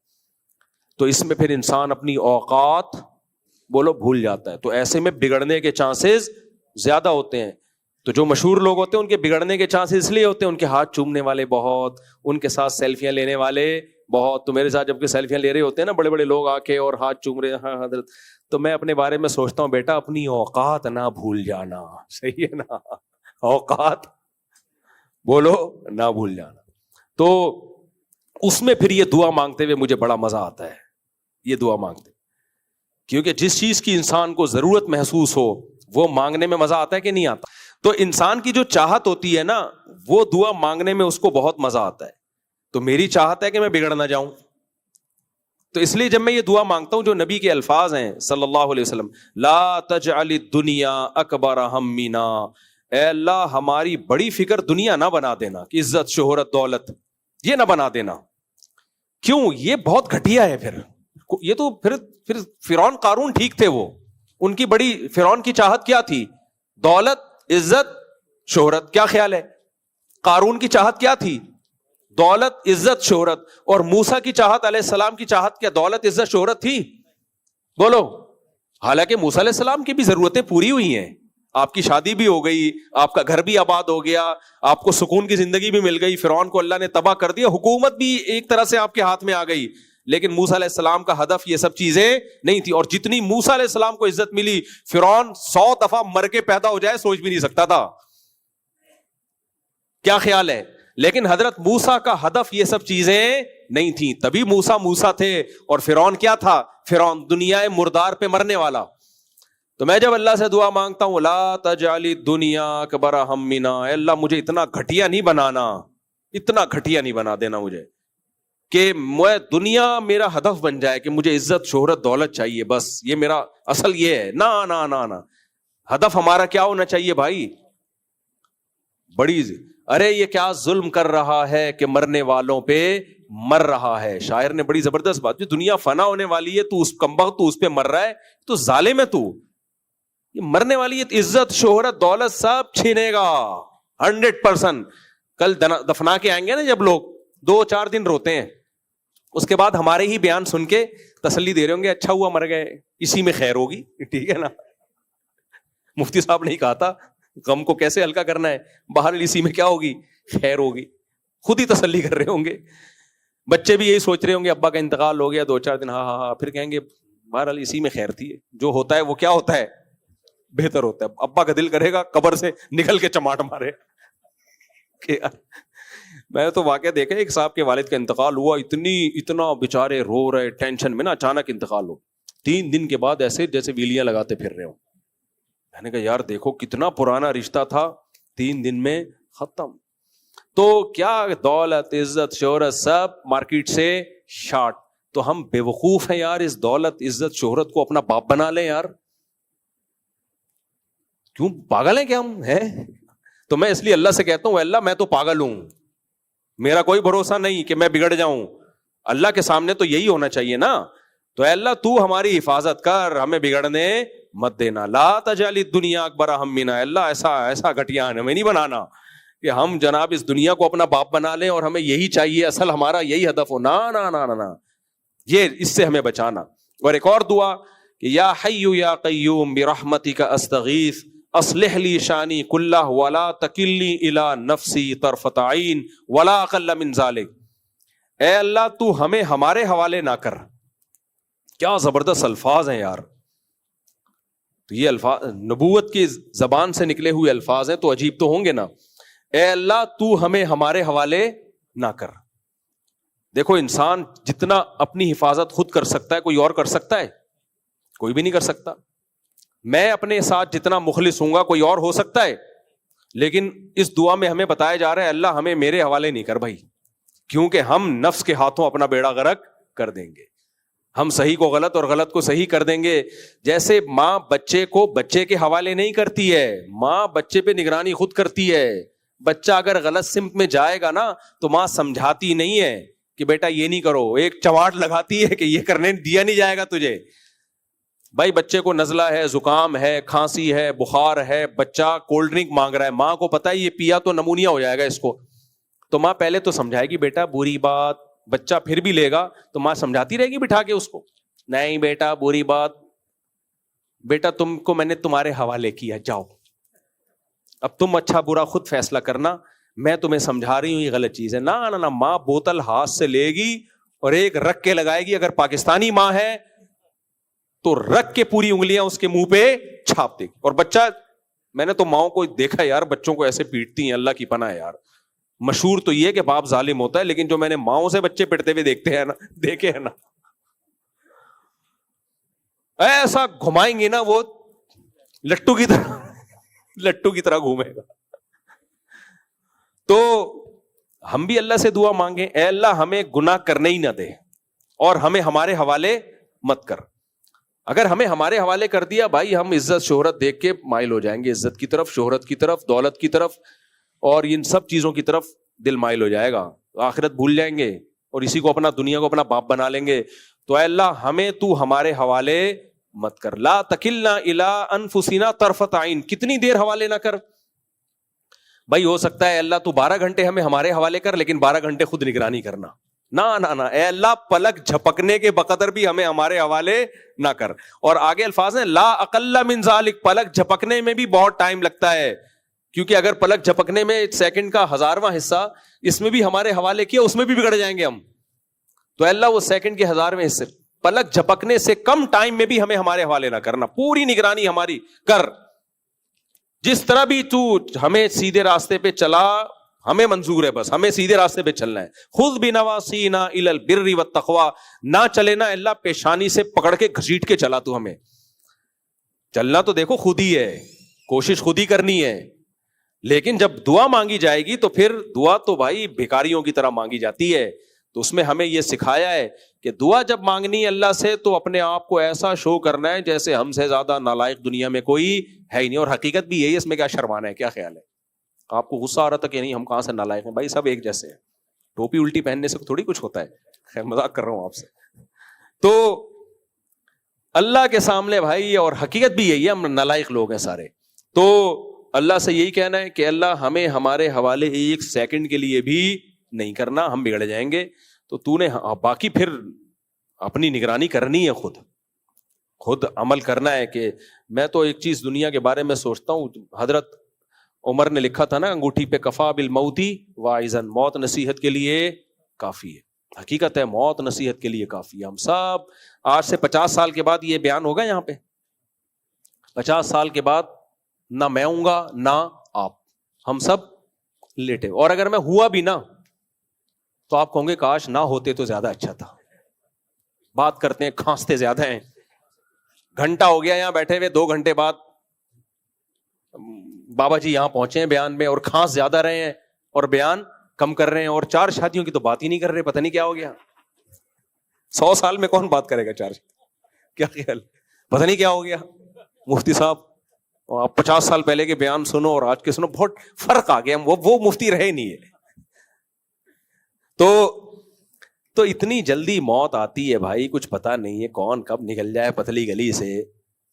A: تو اس میں پھر انسان اپنی اوقات بولو بھول جاتا ہے, تو ایسے میں بگڑنے کے چانسز زیادہ ہوتے ہیں. تو جو مشہور لوگ ہوتے ہیں ان کے بگڑنے کے چانسز اس لیے ہوتے ہیں, ان کے ہاتھ چومنے والے بہت, ان کے ساتھ سیلفیاں لینے والے بہت. تو میرے ساتھ جب کہ سیلفیاں لے رہے ہوتے ہیں نا بڑے بڑے لوگ آ کے اور ہاتھ چوم رہے ہیں, ہاں حضرت, تو میں اپنے بارے میں سوچتا ہوں بیٹا اپنی اوقات نہ بھول جانا, صحیح ہے نا, اوقات بولو نہ بھول جانا. تو اس میں پھر یہ دعا مانگتے ہوئے مجھے بڑا مزہ آتا ہے, یہ دعا مانگتے, کیونکہ جس چیز کی انسان کو ضرورت محسوس ہو وہ مانگنے میں مزہ آتا ہے کہ نہیں آتا. تو انسان کی جو چاہت ہوتی ہے نا وہ دعا مانگنے میں اس کو بہت مزہ آتا ہے. تو میری چاہت ہے کہ میں بگڑ نہ جاؤں, تو اس لیے جب میں یہ دعا مانگتا ہوں جو نبی کے الفاظ ہیں صلی اللہ علیہ وسلم, لا تجعل الدنیا اکبر ہمنا, اے اللہ ہماری بڑی فکر دنیا نہ بنا دینا, کہ عزت شہرت دولت یہ نہ بنا دینا. کیوں, یہ بہت گھٹیا ہے. پھر یہ تو پھر فرعون قارون ٹھیک تھے, وہ ان کی بڑی, فرعون کی چاہت کیا تھی, دولت عزت شہرت. کیا خیال ہے, قارون کی چاہت کیا تھی, دولت عزت شہرت. اور موسیٰ کی چاہت علیہ السلام کی چاہت کیا دولت عزت شہرت تھی, بولو. حالانکہ موسیٰ علیہ السلام کی بھی ضرورتیں پوری ہوئی ہیں, آپ کی شادی بھی ہو گئی, آپ کا گھر بھی آباد ہو گیا, آپ کو سکون کی زندگی بھی مل گئی, فرعون کو اللہ نے تباہ کر دیا, حکومت بھی ایک طرح سے آپ کے ہاتھ میں آ گئی. لیکن موسیٰ علیہ السلام کا ہدف یہ سب چیزیں نہیں تھی. اور جتنی موسیٰ علیہ السلام کو عزت ملی, فرعون 100 دفعہ مر کے پیدا ہو جائے سوچ بھی نہیں سکتا تھا. کیا خیال ہے, لیکن حضرت موسیٰ کا ہدف یہ سب چیزیں نہیں تھیں, تبھی موسیٰ تھے. اور فرعون کیا تھا, فرعون دنیا مردار پہ مرنے والا. تو میں جب اللہ سے دعا مانگتا ہوں لا تجعل الدنیا اکبر ہمنا, اے اللہ مجھے اتنا گھٹیا نہیں بنانا, اتنا گھٹیا نہیں بنا دینا مجھے کہ میں دنیا میرا ہدف بن جائے, کہ مجھے عزت شہرت دولت چاہیے, بس یہ میرا اصل یہ ہے. نہ ہدف ہمارا کیا ہونا چاہیے بھائی, بڑی, ارے یہ کیا ظلم کر رہا ہے کہ مرنے والوں پہ مر رہا ہے. شاعر نے بڑی زبردست بات, دنیا فنا ہونے والی ہے, تو اس کمبخت تو اس پہ مر رہا ہے, تو ظالم ہے تو, یہ مرنے والی ہے, عزت شہرت دولت سب چھینے گا 100%. کل دفنا کے آئیں گے نا جب لوگ, 2-4 دن روتے ہیں, اس کے بعد ہمارے ہی بیان سن کے تسلی دے رہے ہوں گے, اچھا ہوا مر گئے, اسی میں خیر ہوگی. ٹھیک ہے نا, مفتی صاحب نے کہا تھا غم کو کیسے ہلکا کرنا ہے, بہرحال اسی میں کیا ہوگی, خیر ہوگی. خود ہی تسلی کر رہے ہوں گے. بچے بھی یہی سوچ رہے ہوں گے ابا کا انتقال ہو گیا 2-4 دن, ہاں ہاں ہاں, پھر کہیں گے بہرحال اسی میں خیر تھی, جو ہوتا ہے وہ کیا ہوتا ہے, بہتر ہوتا ہے. ابا کا دل کرے گا قبر سے نکل کے چماٹ مارے. میں نے تو واقعہ دیکھا, ایک صاحب کے والد کا انتقال ہوا, اتنا بیچارے رو رہے ٹینشن میں نا, اچانک انتقال ہو. 3 دن کے بعد ایسے جیسے ویلیاں لگاتے پھر رہے ہوں. میں نے کہا یار دیکھو کتنا پرانا رشتہ تھا, 3 دن میں ختم. تو کیا دولت, عزت, شہرت سب مارکیٹ سے شارٹ. تو ہم بے وقوف ہیں یار, اس دولت, عزت, شہرت کو اپنا باپ بنا لیں یار. کیوں پاگل ہیں کیا ہم ہیں؟ تو میں اس لیے اللہ سے کہتا ہوں, اللہ میں تو پاگل ہوں, میرا کوئی بھروسہ نہیں کہ میں بگڑ جاؤں. اللہ کے سامنے تو یہی ہونا چاہیے نا. تو اے اللہ تو ہماری حفاظت کر, ہمیں بگڑنے مت دینا. لا تجعل الدنیا اکبر ہمنا, اللہ ایسا گھٹیا ہمیں نہیں بنانا کہ ہم جناب اس دنیا کو اپنا باپ بنا لیں اور ہمیں یہی چاہیے, اصل ہمارا یہی ہدف ہو. نا نا نا نا, یہ اس سے ہمیں بچانا. اور ایک اور دعا کہ یا حی یا قیوم برحمتک استغیث اصلح لی شانی کلہ ولا تکلنی الی نفسی طرفۃ عین ولا اقل من ذلک. اے اللہ تو ہمیں ہمارے حوالے نہ کر. کیا زبردست الفاظ ہیں یار. تو یہ الفاظ نبوت کی زبان سے نکلے ہوئے الفاظ ہیں, تو عجیب تو ہوں گے نا. اے اللہ تو ہمیں ہمارے حوالے نہ کر. دیکھو انسان جتنا اپنی حفاظت خود کر سکتا ہے, کوئی اور کر سکتا ہے؟ کوئی بھی نہیں کر سکتا. میں اپنے ساتھ جتنا مخلص ہوں گا کوئی اور ہو سکتا ہے؟ لیکن اس دعا میں ہمیں بتایا جا رہا ہے اللہ ہمیں میرے حوالے نہیں کر بھائی, کیونکہ ہم نفس کے ہاتھوں اپنا بیڑا غرق کر دیں گے. ہم صحیح کو غلط اور غلط کو صحیح کر دیں گے. جیسے ماں بچے کو بچے کے حوالے نہیں کرتی ہے, ماں بچے پہ نگرانی خود کرتی ہے. بچہ اگر غلط سمت میں جائے گا نا تو ماں سمجھاتی نہیں ہے کہ بیٹا یہ نہیں کرو, ایک چواٹ لگاتی ہے کہ یہ کرنے دیا نہیں جائے گا تجھے. بھائی بچے کو نزلہ ہے, زکام ہے, کھانسی ہے, بخار ہے, بچہ کولڈ ڈرنک مانگ رہا ہے, ماں کو پتا ہے یہ پیا تو نمونیا ہو جائے گا اس کو, تو ماں پہلے تو سمجھائے گی بیٹا بری بات, بچہ پھر بھی لے گا تو ماں سمجھاتی رہے گی بٹھا کے اس کو, نہیں بیٹا بری بات, بیٹا تم کو میں نے تمہارے حوالے کیا, جاؤ اب تم اچھا برا خود فیصلہ کرنا, میں تمہیں سمجھا رہی ہوں یہ غلط چیز ہے. نہ ماں بوتل ہاتھ سے لے گی اور ایک رکھ کے لگائے گی. اگر پاکستانی ماں ہے تو رکھ کے پوری انگلیاں اس کے منہ پہ چھاپ دے گی. اور بچہ, میں نے تو ماؤں کو دیکھا یار بچوں کو ایسے پیٹتی ہیں, اللہ کی پناہ ہے یار. مشہور تو یہ کہ باپ ظالم ہوتا ہے, لیکن جو میں نے ماؤں سے بچے پٹتے ہوئے دیکھے ہیں نا, ایسا گھمائیں گے نا وہ لٹو کی طرح گھومے گا. تو ہم بھی اللہ سے دعا مانگیں, اے اللہ ہمیں گناہ کرنے ہی نہ دے اور ہمیں ہمارے حوالے مت کر. اگر ہمیں ہمارے حوالے کر دیا بھائی, ہم عزت شہرت دیکھ کے مائل ہو جائیں گے, عزت کی طرف, شہرت کی طرف, دولت کی طرف, اور ان سب چیزوں کی طرف دل مائل ہو جائے گا, آخرت بھول جائیں گے اور اسی کو اپنا دنیا کو اپنا باپ بنا لیں گے. تو اے اللہ ہمیں تو ہمارے حوالے مت کر. لا تکلنا الی انفسنا طرفۃ عین, کتنی دیر حوالے نہ کر. بھائی ہو سکتا ہے اللہ تو 12 گھنٹے ہمیں ہمارے حوالے کر, لیکن 12 گھنٹے خود نگرانی کرنا. نہ اے اللہ پلک جھپکنے کے بقدر بھی ہمیں ہمارے حوالے نہ کر. اور آگے الفاظ ہیں لا اقل من ذالک, پلک جھپکنے میں بھی بہت ٹائم لگتا ہے, کیونکہ اگر پلک جھپکنے میں سیکنڈ کا 1000واں حصہ اس میں بھی ہمارے حوالے کیا, اس میں بھی بگڑ جائیں گے ہم. تو اللہ وہ سیکنڈ کے 1000ویں حصے, پلک جھپکنے سے کم ٹائم میں بھی ہمیں ہمارے حوالے نہ کرنا, پوری نگرانی ہماری کر. جس طرح بھی تو ہمیں سیدھے راستے پہ چلا ہمیں منظور ہے, بس ہمیں سیدھے راستے پہ چلنا ہے. خذ بنواسینا الی البر والتقوی, نہ چلے نا اللہ پیشانی سے پکڑ کے گھسیٹ کے چلا. تو ہمیں چلنا تو دیکھو خود ہی ہے, کوشش خود ہی کرنی ہے, لیکن جب دعا مانگی جائے گی تو پھر دعا تو بھائی بھکاریوں کی طرح مانگی جاتی ہے. تو اس میں ہمیں یہ سکھایا ہے کہ دعا جب مانگنی اللہ سے تو اپنے آپ کو ایسا شو کرنا ہے جیسے ہم سے زیادہ نالائق دنیا میں کوئی ہے ہی نہیں. اور حقیقت بھی یہی ہے, اس میں کیا شرمانا ہے, کیا خیال ہے؟ آپ کو غصہ آ رہا تھا کہ نہیں ہم کہاں سے نالائق ہیں؟ بھائی سب ایک جیسے ہیں, ٹوپی الٹی پہننے سے تھوڑی کچھ ہوتا ہے. خیر مذاق کر رہا ہوں آپ سے. تو اللہ کے سامنے بھائی, اور حقیقت بھی یہی ہے, ہم نالائق لوگ ہیں سارے. تو اللہ سے یہی کہنا ہے کہ اللہ ہمیں ہمارے حوالے ایک سیکنڈ کے لیے بھی نہیں کرنا, ہم بگڑ جائیں گے. تو تو نے باقی پھر اپنی نگرانی کرنی ہے, خود عمل کرنا ہے. کہ میں تو ایک چیز دنیا کے بارے میں سوچتا ہوں, حضرت عمر نے لکھا تھا نا انگوٹھی پہ کفا بالموتی واعظا, موت نصیحت کے لیے کافی ہے. حقیقت ہے موت نصیحت کے لیے کافی ہے. ہم سب آج سے 50 سال کے بعد یہ بیان ہوگا یہاں پہ, 50 سال کے بعد نہ میں ہوں گا نہ آپ, ہم سب لیٹے. اور اگر میں ہوا بھی نا تو آپ کہوں گے کاش نہ ہوتے تو زیادہ اچھا تھا. بات کرتے ہیں کھانستے زیادہ ہیں, گھنٹہ ہو گیا یہاں بیٹھے ہوئے, 2 گھنٹے بعد بابا جی یہاں پہنچے ہیں بیان میں, اور کھانس زیادہ رہے ہیں اور بیان کم کر رہے ہیں, اور 4 شادیوں کی تو بات ہی نہیں کر رہے. پتہ نہیں کیا ہو گیا. 100 سال میں کون بات کرے گا 4, کیا خیال, پتہ نہیں کیا ہو گیا. مفتی صاحب آپ 50 سال پہلے کے بیان سنو اور آج کے سنو, بہت فرق آ گیا. وہ مفتی رہے نہیں ہے. تو اتنی جلدی موت آتی ہے بھائی, کچھ پتا نہیں ہے کون کب نکل جائے پتلی گلی سے.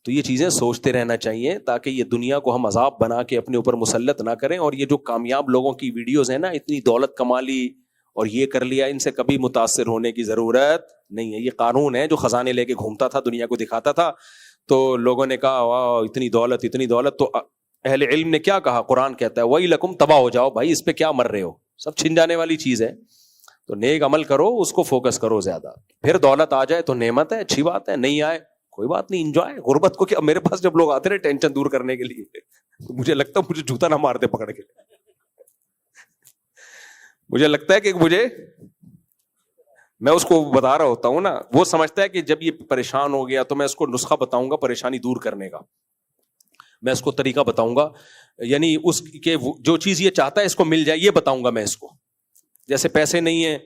A: تو یہ چیزیں سوچتے رہنا چاہیے تاکہ یہ دنیا کو ہم عذاب بنا کے اپنے اوپر مسلط نہ کریں. اور یہ جو کامیاب لوگوں کی ویڈیوز ہیں نا, اتنی دولت کما لی اور یہ کر لیا, ان سے کبھی متاثر ہونے کی ضرورت نہیں ہے. یہ قانون ہے جو خزانے لے کے گھومتا تھا, دنیا کو دکھاتا تھا, تو لوگوں نے کہا واہ اتنی دولت اتنی دولت. تو اہل علم نے کیا کہا, قرآن کہتا ہے وہی لکم, تباہ ہو جاؤ بھائی, اس پہ کیا مر رہے ہو, سب چھن جانے والی چیز ہے. تو نیک عمل کرو, اس کو فوکس کرو زیادہ. پھر دولت آ جائے تو نعمت ہے, اچھی بات ہے, نہیں آئے کوئی بات نہیں, انجوائے. غربت کو کیا, میرے پاس جب لوگ آتے ہیں ٹینشن دور کرنے کے لیے, تو مجھے لگتا ہے مجھے جوتا نہ مارتے پکڑ کے. مجھے لگتا ہے کہ میں اس کو بتا رہا ہوتا ہوں نا, وہ سمجھتا ہے کہ جب یہ پریشان ہو گیا تو میں اس کو نسخہ بتاؤں گا پریشانی دور کرنے کا, میں اس کو طریقہ بتاؤں گا, یعنی اس کے جو چیز یہ چاہتا ہے اس کو مل جائے یہ بتاؤں گا میں اس کو. جیسے پیسے نہیں ہیں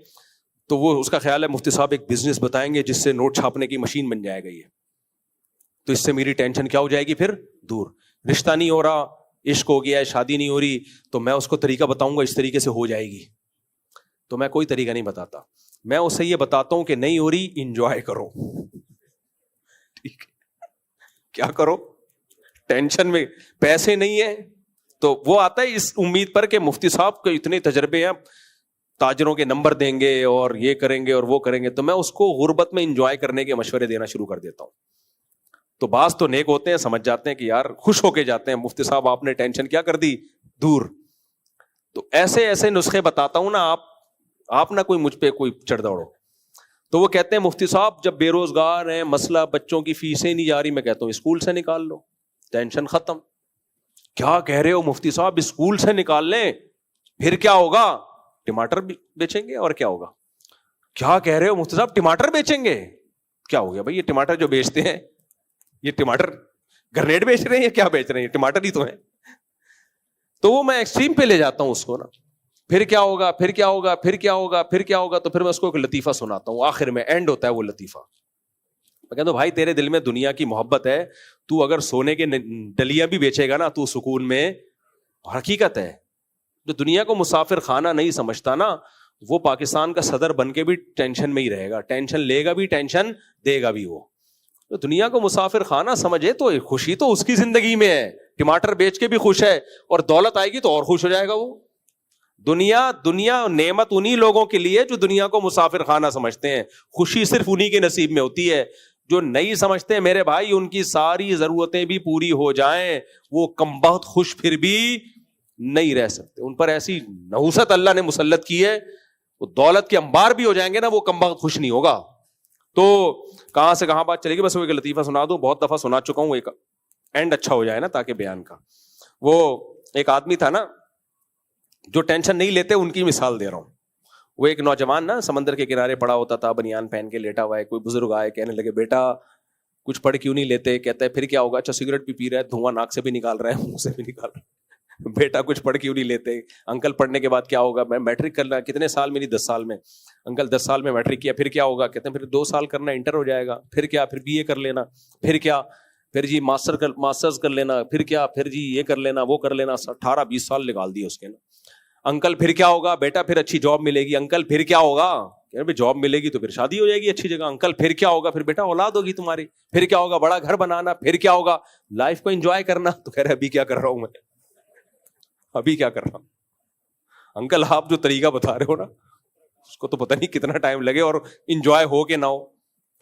A: تو وہ اس کا خیال ہے مفتی صاحب ایک بزنس بتائیں گے جس سے نوٹ چھاپنے کی مشین بن جائے گا یہ, تو اس سے میری ٹینشن کیا ہو جائے گی پھر دور. رشتہ نہیں ہو رہا, عشق ہو گیا ہے, شادی نہیں ہو رہی, تو میں اس کو طریقہ بتاؤں گا اس طریقے سے ہو جائے گی. تو میں کوئی طریقہ نہیں بتاتا, میں اسے یہ بتاتا ہوں کہ نہیں ہو رہی, انجوائے کرو. ٹھیک ہے, کیا کرو, ٹینشن میں. پیسے نہیں ہے تو وہ آتا ہے اس امید پر کہ مفتی صاحب کے اتنے تجربے ہیں, تاجروں کے نمبر دیں گے اور یہ کریں گے اور وہ کریں گے, تو میں اس کو غربت میں انجوائے کرنے کے مشورے دینا شروع کر دیتا ہوں. تو بعض تو نیک ہوتے ہیں, سمجھ جاتے ہیں کہ یار خوش ہو کے جاتے ہیں, مفتی صاحب آپ نے ٹینشن کیا کر دی دور. تو ایسے ایسے نسخے بتاتا ہوں نا, آپ نہ کوئی مجھ پہ کوئی چڑھ دوڑو. تو وہ کہتے ہیں مفتی صاحب جب بے روزگار ہیں, مسئلہ بچوں کی فیسیں نہیں جا رہی, میں کہتا ہوں اسکول سے نکال لو, ٹینشن ختم. کیا کہہ رہے ہو مفتی صاحب, اسکول سے نکال لیں پھر کیا ہوگا, ٹماٹر بیچیں گے اور کیا ہوگا. کیا کہہ رہے ہو مفتی صاحب, ٹماٹر بیچیں گے, کیا ہو گیا بھائی, یہ ٹماٹر جو بیچتے ہیں یہ ٹماٹر گرنیڈ بیچ رہے ہیں یا کیا بیچ رہے ہیں, ٹماٹر ہی تو ہیں. تو وہ میں ایکسٹریم پہ لے جاتا ہوں اس کو نا, پھر کیا ہوگا, پھر کیا ہوگا, پھر کیا ہوگا, پھر کیا ہوگا. تو پھر میں اس کو ایک لطیفہ سناتا ہوں, آخر میں اینڈ ہوتا ہے وہ لطیفہ. میں کہتا ہوں بھائی تیرے دل میں دنیا کی محبت ہے, تو اگر سونے کے ڈلیاں بھی بیچے گا نا تو سکون میں. حقیقت ہے جو دنیا کو مسافر خانہ نہیں سمجھتا نا, وہ پاکستان کا صدر بن کے بھی ٹینشن میں ہی رہے گا, ٹینشن لے گا بھی, ٹینشن دے گا بھی. وہ تو دنیا کو مسافر خانہ سمجھے تو خوشی تو اس کی زندگی میں ہے, ٹماٹر بیچ کے بھی خوش ہے, اور دولت آئے گی تو اور خوش ہو جائے گا وہ. دنیا نعمت انہی لوگوں کے لیے جو دنیا کو مسافر خانہ سمجھتے ہیں, خوشی صرف انہی کے نصیب میں ہوتی ہے. جو نہیں سمجھتے میرے بھائی, ان کی ساری ضرورتیں بھی پوری ہو جائیں وہ کمبخت خوش پھر بھی نہیں رہ سکتے. ان پر ایسی نحوست اللہ نے مسلط کی ہے, وہ دولت کے انبار بھی ہو جائیں گے نا, وہ کمبخت خوش نہیں ہوگا. تو کہاں سے کہاں بات چلے گی, بس وہ ایک لطیفہ سنا دوں, بہت دفعہ سنا چکا ہوں, ایک اینڈ اچھا ہو جائے نا تاکہ بیان کا. وہ ایک آدمی تھا نا جو ٹینشن نہیں لیتے, ان کی مثال دے رہا ہوں. وہ ایک نوجوان نا سمندر کے کنارے پڑا ہوتا تھا, بنیان پہن کے لیٹا ہوا ہے. کوئی بزرگ آئے, کہنے لگے بیٹا کچھ پڑھ کیوں نہیں لیتے. کہتا ہے پھر کیا ہوگا, اچھا سگریٹ بھی پی رہا ہے, دھواں ناک سے بھی نکال رہا ہے, منہ سے بھی نکال رہا ہے, بیٹا کچھ پڑھ کیوں نہیں لیتے. انکل پڑھنے کے بعد کیا ہوگا, میں میٹرک کرنا, کتنے سال میری 10 سال میں. انکل 10 سال میں میٹرک کیا, پھر کیا ہوگا. کہتے ہیں پھر 2 سال کرنا, انٹر ہو جائے گا. پھر کیا, پھر BA کر لینا. پھر کیا, پھر جی ماسٹرز کر لینا. پھر کیا, پھر جی یہ کر لینا, وہ کر لینا. 18-20 سال نکال دیے اس کے نا. انکل پھر کیا ہوگا, بیٹا پھر اچھی جاب ملے گی. انکل پھر کیا ہوگا, جاب ملے گی تو پھر شادی ہو جائے گی اچھی جگہ. انکل پھر کیا ہوگا, پھر بیٹا اولاد ہوگی تمہاری. پھر کیا ہوگا, بڑا گھر بنانا. پھر کیا ہوگا, لائف کو انجوائے کرنا. تو کہہ رہے ابھی کیا کر رہا ہوں میں, ابھی کیا کر رہا ہوں. انکل آپ جو طریقہ بتا رہے ہو نا, اس کو تو پتہ نہیں کتنا ٹائم لگے اور انجوائے ہو کہ نہ ہو.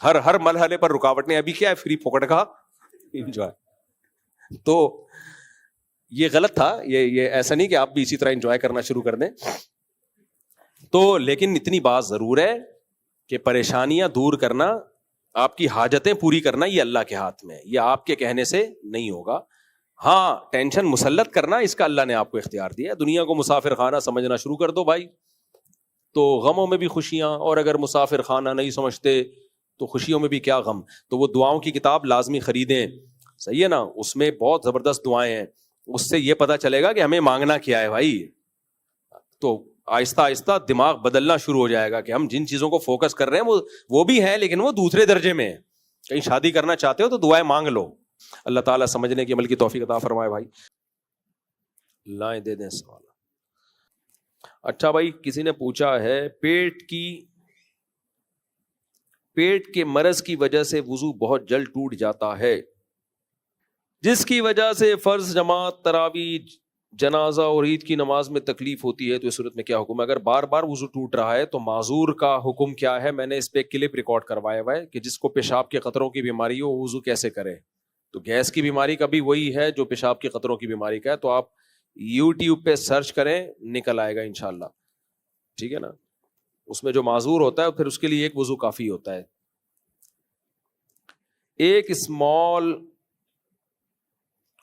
A: ہر مرحلے پر رکاوٹیں. ابھی کیا ہے, فری پکڑ کا انجوائے. تو
B: یہ غلط تھا, یہ ایسا نہیں کہ آپ بھی اسی طرح انجوائے کرنا شروع کر دیں. تو لیکن اتنی بات ضرور ہے کہ پریشانیاں دور کرنا, آپ کی حاجتیں پوری کرنا, یہ اللہ کے ہاتھ میں ہے, یہ آپ کے کہنے سے نہیں ہوگا. ہاں ٹینشن مسلط کرنا اس کا اللہ نے آپ کو اختیار دیا. دنیا کو مسافر خانہ سمجھنا شروع کر دو بھائی, تو غموں میں بھی خوشیاں, اور اگر مسافر خانہ نہیں سمجھتے تو خوشیوں میں بھی کیا غم. تو وہ دعاؤں کی کتاب لازمی خریدیں, صحیح ہے نا, اس میں بہت زبردست دعائیں ہیں, اس سے یہ پتا چلے گا کہ ہمیں مانگنا کیا ہے بھائی. تو آہستہ آہستہ دماغ بدلنا شروع ہو جائے گا کہ ہم جن چیزوں کو فوکس کر رہے ہیں وہ بھی ہیں لیکن وہ دوسرے درجے میں ہیں. کہیں شادی کرنا چاہتے ہو تو دعائیں مانگ لو. اللہ تعالیٰ سمجھنے کی عمل کی توفیق عطا فرمائے بھائی. لائیں دے دیں سوال. اچھا بھائی, کسی نے پوچھا ہے پیٹ کے مرض کی وجہ سے وضو بہت جلد ٹوٹ جاتا ہے, جس کی وجہ سے فرض, جماعت, تراویح, جنازہ اور عید کی نماز میں تکلیف ہوتی ہے, تو اس صورت میں کیا حکم ہے؟ اگر بار بار وضو ٹوٹ رہا ہے تو معذور کا حکم کیا ہے؟ میں نے اس پہ ایک کلپ ریکارڈ کروایا ہوا ہے کہ جس کو پیشاب کے قطروں کی بیماری ہو وضو کیسے کرے. تو گیس کی بیماری کا بھی وہی ہے جو پیشاب کے قطروں کی بیماری کا ہے, تو آپ یوٹیوب پہ سرچ کریں, نکل آئے گا انشاءاللہ, ٹھیک ہے نا. اس میں جو معذور ہوتا ہے پھر اس کے لیے ایک وضو کافی ہوتا ہے. ایک اسمال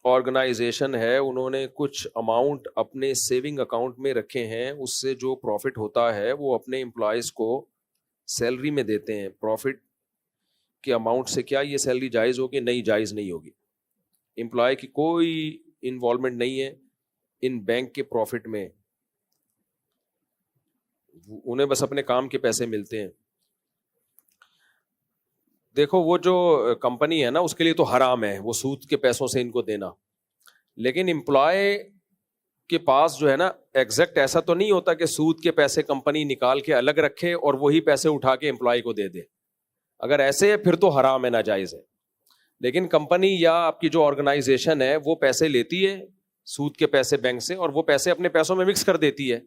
B: آرگنائزیشن ہے, انہوں نے کچھ اماؤنٹ اپنے سیونگ اکاؤنٹ میں رکھے ہیں, اس سے جو پروفٹ ہوتا ہے وہ اپنے امپلائیز کو سیلری میں دیتے ہیں. پروفٹ کے اماؤنٹ سے کیا یہ سیلری جائز ہوگی؟ نہیں, جائز نہیں ہوگی. امپلائی کی کوئی انوالومنٹ نہیں ہے ان بینک کے پروفٹ میں, انہیں بس اپنے کام کے پیسے ملتے ہیں. دیکھو وہ جو کمپنی ہے نا اس کے لیے تو حرام ہے وہ سود کے پیسوں سے ان کو دینا, لیکن امپلائی کے پاس جو ہے نا ایگزیکٹ ایسا تو نہیں ہوتا کہ سود کے پیسے کمپنی نکال کے الگ رکھے اور وہی پیسے اٹھا کے امپلائی کو دے دے. اگر ایسے ہے پھر تو حرام ہے, ناجائز ہے. لیکن کمپنی یا آپ کی جو آرگنائزیشن ہے وہ پیسے لیتی ہے سود کے پیسے بینک سے, اور وہ پیسے اپنے پیسوں میں مکس کر دیتی ہے,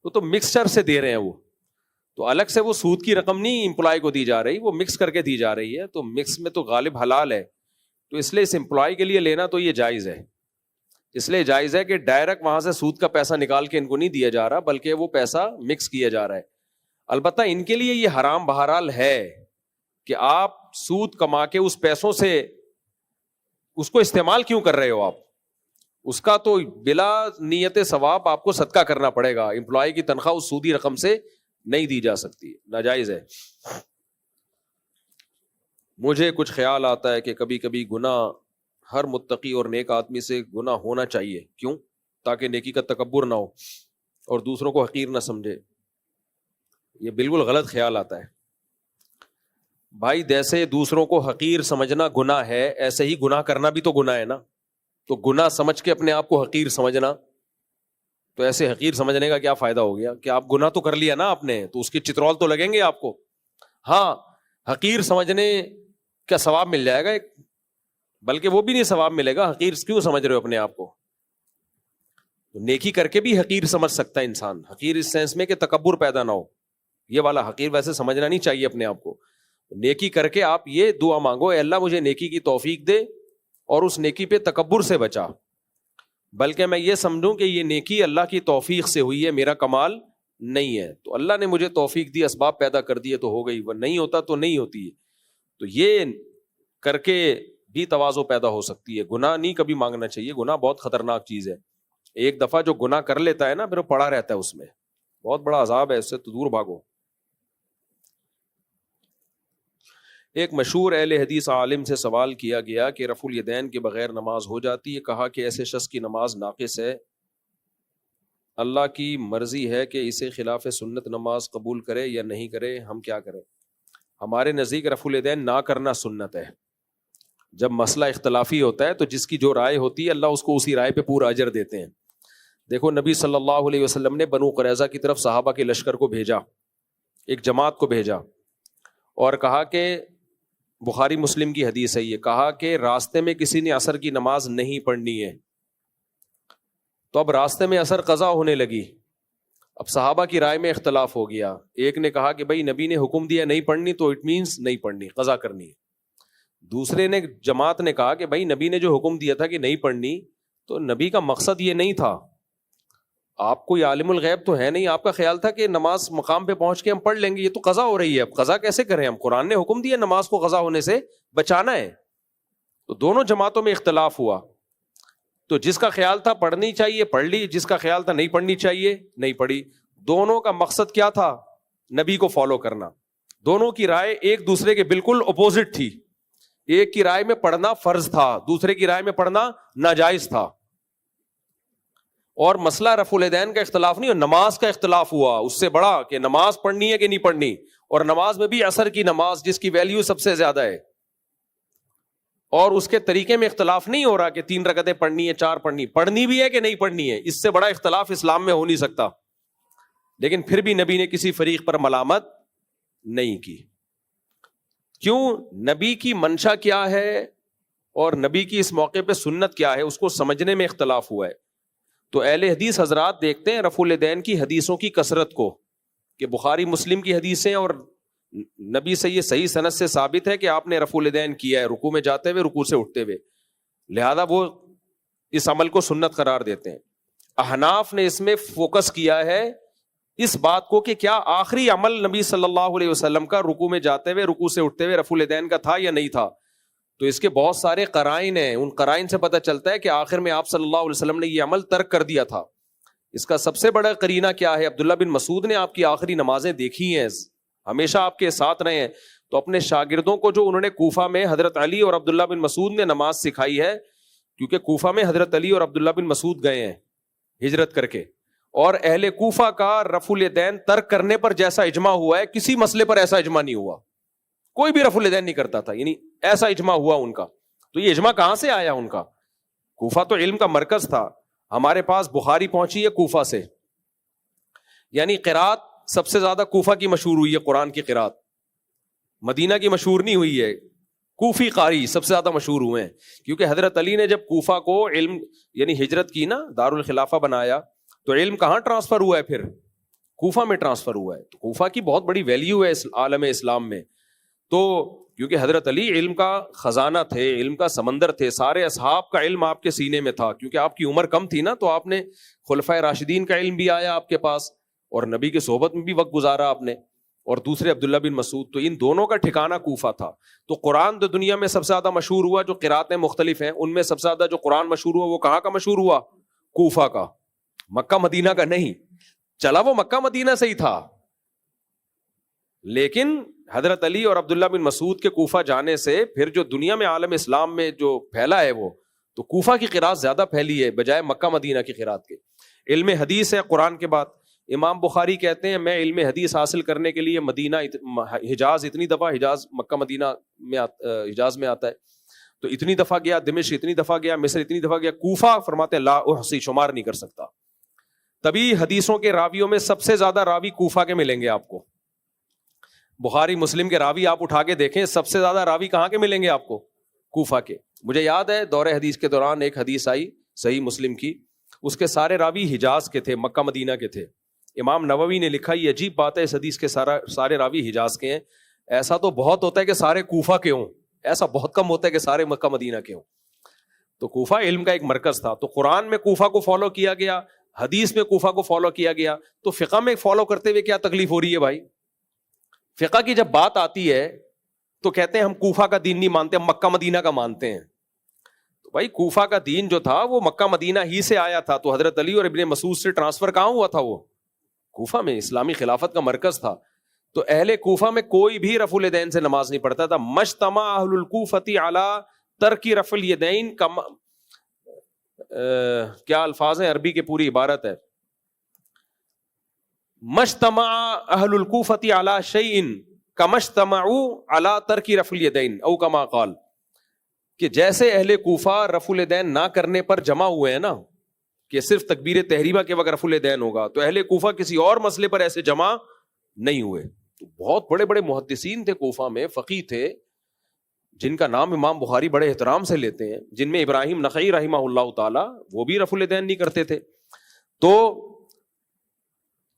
B: تو مکسچر سے دے رہے ہیں وہ, تو الگ سے وہ سود کی رقم نہیں امپلائی کو دی جا رہی, وہ مکس کر کے دی جا رہی ہے. تو مکس میں تو غالب حلال ہے, تو اس لیے اس امپلائی کے لیے لینا تو یہ جائز ہے. اس لیے جائز ہے کہ ڈائریکٹ وہاں سے سود کا پیسہ نکال کے ان کو نہیں دیا جا رہا, بلکہ وہ پیسہ مکس کیا جا رہا ہے. البتہ ان کے لیے یہ حرام بہرحال ہے کہ آپ سود کما کے اس پیسوں سے اس کو استعمال کیوں کر رہے ہو آپ, اس کا تو بلا نیت ثواب آپ کو صدقہ کرنا پڑے گا. امپلائی کی تنخواہ اس سودی رقم سے نہیں دی جا سکتی, ناجائز ہے. مجھے کچھ خیال آتا ہے کہ کبھی کبھی گناہ ہر متقی اور نیک آدمی سے گناہ ہونا چاہیے. کیوں؟ تاکہ نیکی کا تکبر نہ ہو اور دوسروں کو حقیر نہ سمجھے. یہ بالکل غلط خیال آتا ہے بھائی. جیسے دوسروں کو حقیر سمجھنا گناہ ہے, ایسے ہی گناہ کرنا بھی تو گناہ ہے نا. تو گناہ سمجھ کے اپنے آپ کو حقیر سمجھنا, تو ایسے حقیر سمجھنے کا کیا فائدہ ہو گیا کہ آپ گناہ تو کر لیا نا آپ نے, تو اس کی چترول تو لگیں گے آپ کو. ہاں حقیر سمجھنے کا ثواب مل جائے گا, بلکہ وہ بھی نہیں ثواب ملے گا. حقیر کیوں سمجھ رہے ہو اپنے آپ کو؟ نیکی کر کے بھی حقیر سمجھ سکتا ہے انسان, حقیر اس سینس میں کہ تکبر پیدا نہ ہو. یہ والا حقیر ویسے سمجھنا نہیں چاہیے اپنے آپ کو. نیکی کر کے آپ یہ دعا مانگو, اے اللہ مجھے نیکی کی توفیق دے اور اس نیکی پہ تکبر سے بچا, بلکہ میں یہ سمجھوں کہ یہ نیکی اللہ کی توفیق سے ہوئی ہے, میرا کمال نہیں ہے. تو اللہ نے مجھے توفیق دی, اسباب پیدا کر دیے تو ہو گئی, وہ نہیں ہوتا تو نہیں ہوتی ہے. تو یہ کر کے بھی تواضع پیدا ہو سکتی ہے. گناہ نہیں کبھی مانگنا چاہیے, گناہ بہت خطرناک چیز ہے. ایک دفعہ جو گناہ کر لیتا ہے نا پھر وہ پڑا رہتا ہے, اس میں بہت بڑا عذاب ہے, اس سے تو دور بھاگو. ایک مشہور اہل حدیث عالم سے سوال کیا گیا کہ رفع الیدین کے بغیر نماز ہو جاتی ہے؟ کہا کہ ایسے شخص کی نماز ناقص ہے, اللہ کی مرضی ہے کہ اسے خلاف سنت نماز قبول کرے یا نہیں کرے, ہم کیا کریں؟ ہمارے نزدیک رفع الیدین نہ کرنا سنت ہے. جب مسئلہ اختلافی ہوتا ہے تو جس کی جو رائے ہوتی ہے اللہ اس کو اسی رائے پہ پورا اجر دیتے ہیں. دیکھو نبی صلی اللہ علیہ وسلم نے بنو قریظہ کی طرف صحابہ کے لشکر کو بھیجا, ایک جماعت کو بھیجا, اور کہا کہ بخاری مسلم کی حدیث ہے, یہ کہا کہ راستے میں کسی نے عصر کی نماز نہیں پڑھنی ہے. تو اب راستے میں عصر قضا ہونے لگی, اب صحابہ کی رائے میں اختلاف ہو گیا. ایک نے کہا کہ بھائی نبی نے حکم دیا نہیں پڑھنی تو اٹ مینس نہیں پڑھنی, قضا کرنی ہے. دوسرے نے جماعت نے کہا کہ بھائی نبی نے جو حکم دیا تھا کہ نہیں پڑھنی تو نبی کا مقصد یہ نہیں تھا. آپ کوئی عالم الغیب تو ہے نہیں, آپ کا خیال تھا کہ نماز مقام پہ پہنچ کے ہم پڑھ لیں گے, یہ تو قضا ہو رہی ہے, اب قضا کیسے کریں ہم؟ قرآن نے حکم دیا نماز کو قضا ہونے سے بچانا ہے. تو دونوں جماعتوں میں اختلاف ہوا. تو جس کا خیال تھا پڑھنی چاہیے پڑھ لی, جس کا خیال تھا نہیں پڑھنی چاہیے نہیں پڑھی. دونوں کا مقصد کیا تھا؟ نبی کو فالو کرنا. دونوں کی رائے ایک دوسرے کے بالکل اپوزٹ تھی. ایک کی رائے میں پڑھنا فرض تھا, دوسرے کی رائے میں پڑھنا ناجائز تھا. اور مسئلہ رفع الیدین کا اختلاف نہیں, اور نماز کا اختلاف ہوا اس سے بڑا, کہ نماز پڑھنی ہے کہ نہیں پڑھنی. اور نماز میں بھی عصر کی نماز جس کی ویلیو سب سے زیادہ ہے, اور اس کے طریقے میں اختلاف نہیں ہو رہا کہ 3 رکعتیں پڑھنی ہے 4 پڑھنی بھی ہے کہ نہیں پڑھنی ہے. اس سے بڑا اختلاف اسلام میں ہو نہیں سکتا. لیکن پھر بھی نبی نے کسی فریق پر ملامت نہیں کی. کیوں؟ نبی کی منشا کیا ہے اور نبی کی اس موقع پہ سنت کیا ہے, اس کو سمجھنے میں اختلاف ہوا ہے. تو اہل حدیث حضرات دیکھتے ہیں رفع الیدین کی حدیثوں کی کثرت کو, کہ بخاری مسلم کی حدیثیں اور نبی سے یہ صحیح سند سے ثابت ہے کہ آپ نے رفع الیدین کیا ہے رکوع میں جاتے ہوئے, رکوع سے اٹھتے ہوئے, لہذا وہ اس عمل کو سنت قرار دیتے ہیں. احناف نے اس میں فوکس کیا ہے اس بات کو کہ کیا آخری عمل نبی صلی اللہ علیہ وسلم کا رکوع میں جاتے ہوئے رکوع سے اٹھتے ہوئے رفع الیدین کا تھا یا نہیں تھا. تو اس کے بہت سارے قرائن ہیں, ان قرائن سے پتہ چلتا ہے کہ آخر میں آپ صلی اللہ علیہ وسلم نے یہ عمل ترک کر دیا تھا. اس کا سب سے بڑا قرینہ کیا ہے؟ عبداللہ بن مسعود نے آپ کی آخری نمازیں دیکھی ہیں, ہمیشہ آپ کے ساتھ رہے ہیں. تو اپنے شاگردوں کو جو انہوں نے کوفہ میں حضرت علی اور عبداللہ بن مسعود نے نماز سکھائی ہے, کیونکہ کوفہ میں حضرت علی اور عبداللہ بن مسعود گئے ہیں ہجرت کر کے, اور اہل کوفہ کا رفع الیدین ترک کرنے پر جیسا اجماع ہوا ہے, کسی مسئلے پر ایسا اجماع نہیں ہوا. کوئی بھی رفع الیدین نہیں کرتا تھا, یعنی ایسا اجماع ہوا ان کا. تو یہ اجماع کہاں سے آیا ان کا؟ کوفہ تو علم کا مرکز تھا. ہمارے پاس بخاری پہنچی ہے کوفہ سے, یعنی قرات سب سے زیادہ کوفہ کی مشہور ہوئی ہے. قرآن کی قرات مدینہ کی مشہور نہیں ہوئی ہے, کوفی قاری سب سے زیادہ مشہور ہوئے ہیں. کیونکہ حضرت علی نے جب کوفہ کو علم یعنی ہجرت کی نا, دارالخلافہ بنایا, تو علم کہاں ٹرانسفر ہوا ہے؟ پھر کوفہ میں ٹرانسفر ہوا ہے. تو کوفہ کی بہت بڑی ویلیو ہے عالم اسلام میں. تو کیونکہ حضرت علی علم کا خزانہ تھے, علم کا سمندر تھے, سارے اصحاب کا علم آپ کے سینے میں تھا. کیونکہ آپ کی عمر کم تھی نا, تو آپ نے خلفائے راشدین کا علم بھی آیا آپ کے پاس, اور نبی کی صحبت میں بھی وقت گزارا آپ نے, اور دوسرے عبداللہ بن مسعود. تو ان دونوں کا ٹھکانہ کوفہ تھا. تو قرآن تو دنیا میں سب سے زیادہ مشہور ہوا, جو قراتیں مختلف ہیں ان میں سب سے زیادہ جو قرآن مشہور ہوا وہ کہاں کا مشہور ہوا؟ کوفہ کا, مکہ مدینہ کا نہیں. چلا وہ مکہ مدینہ سے ہی تھا, لیکن حضرت علی اور عبداللہ بن مسعود کے کوفہ جانے سے پھر جو دنیا میں عالم اسلام میں جو پھیلا ہے, وہ تو کوفہ کی قرات زیادہ پھیلی ہے بجائے مکہ مدینہ کی قرات کے. علم حدیث ہے قرآن کے بعد. امام بخاری کہتے ہیں میں علم حدیث حاصل کرنے کے لیے مدینہ حجاز اتنی دفعہ, حجاز مکہ مدینہ میں حجاز میں آتا ہے, تو اتنی دفعہ گیا, دمشق اتنی دفعہ گیا, مصر اتنی دفعہ گیا. کوفہ فرماتے ہیں لا احصی, شمار نہیں کر سکتا. تبھی حدیثوں کے راویوں میں سب سے زیادہ راوی کوفہ کے ملیں گے آپ کو. بخاری مسلم کے راوی آپ اٹھا کے دیکھیں, سب سے زیادہ راوی کہاں کے ملیں گے آپ کو؟ کوفہ کے. مجھے یاد ہے دور حدیث کے دوران ایک حدیث آئی صحیح مسلم کی, اس کے سارے راوی حجاز کے تھے, مکہ مدینہ کے تھے. امام نووی نے لکھا یہ عجیب بات ہے اس حدیث کے سارے راوی حجاز کے ہیں. ایسا تو بہت ہوتا ہے کہ سارے کوفہ کے ہوں, ایسا بہت کم ہوتا ہے کہ سارے مکہ مدینہ کے ہوں. تو کوفہ علم کا ایک مرکز تھا. تو قرآن میں کوفہ کو فالو کیا گیا, حدیث میں کوفہ کو فالو کیا گیا. تو فقہ میں فالو کرتے ہوئے کیا تکلیف ہو رہی ہے بھائی؟ فقہ کی جب بات آتی ہے تو کہتے ہیں ہم کوفہ کا دین نہیں مانتے, ہم مکہ مدینہ کا مانتے ہیں. تو بھائی کوفہ کا دین جو تھا وہ مکہ مدینہ ہی سے آیا تھا. تو حضرت علی اور ابن مسعود سے ٹرانسفر کہاں ہوا تھا؟ وہ کوفہ میں, اسلامی خلافت کا مرکز تھا. تو اہل کوفہ میں کوئی بھی رفع الیدین سے نماز نہیں پڑھتا تھا. مجتمع اہل الکوفۃ علی ترک رفع الیدین, کیا الفاظ ہیں عربی کی پوری عبارت ہے, مجتمع اہل الکوفۃ علی شیء کما اجتمعوا علی ترک رفع الیدین او کما قال, کہ جیسے اہل کوفہ رفع الیدین نہ کرنے پر جمع ہوئے ہیں نا, کہ صرف تکبیر تحریمہ کے وقت رفع الیدین ہوگا, تو اہل کوفہ کسی اور مسئلے پر ایسے جمع نہیں ہوئے. تو بہت بڑے بڑے محدثین تھے کوفہ میں, فقیہ تھے, جن کا نام امام بخاری بڑے احترام سے لیتے ہیں, جن میں ابراہیم نخعی رحمہ اللہ تعالی, وہ بھی رفع الیدین نہیں کرتے تھے. تو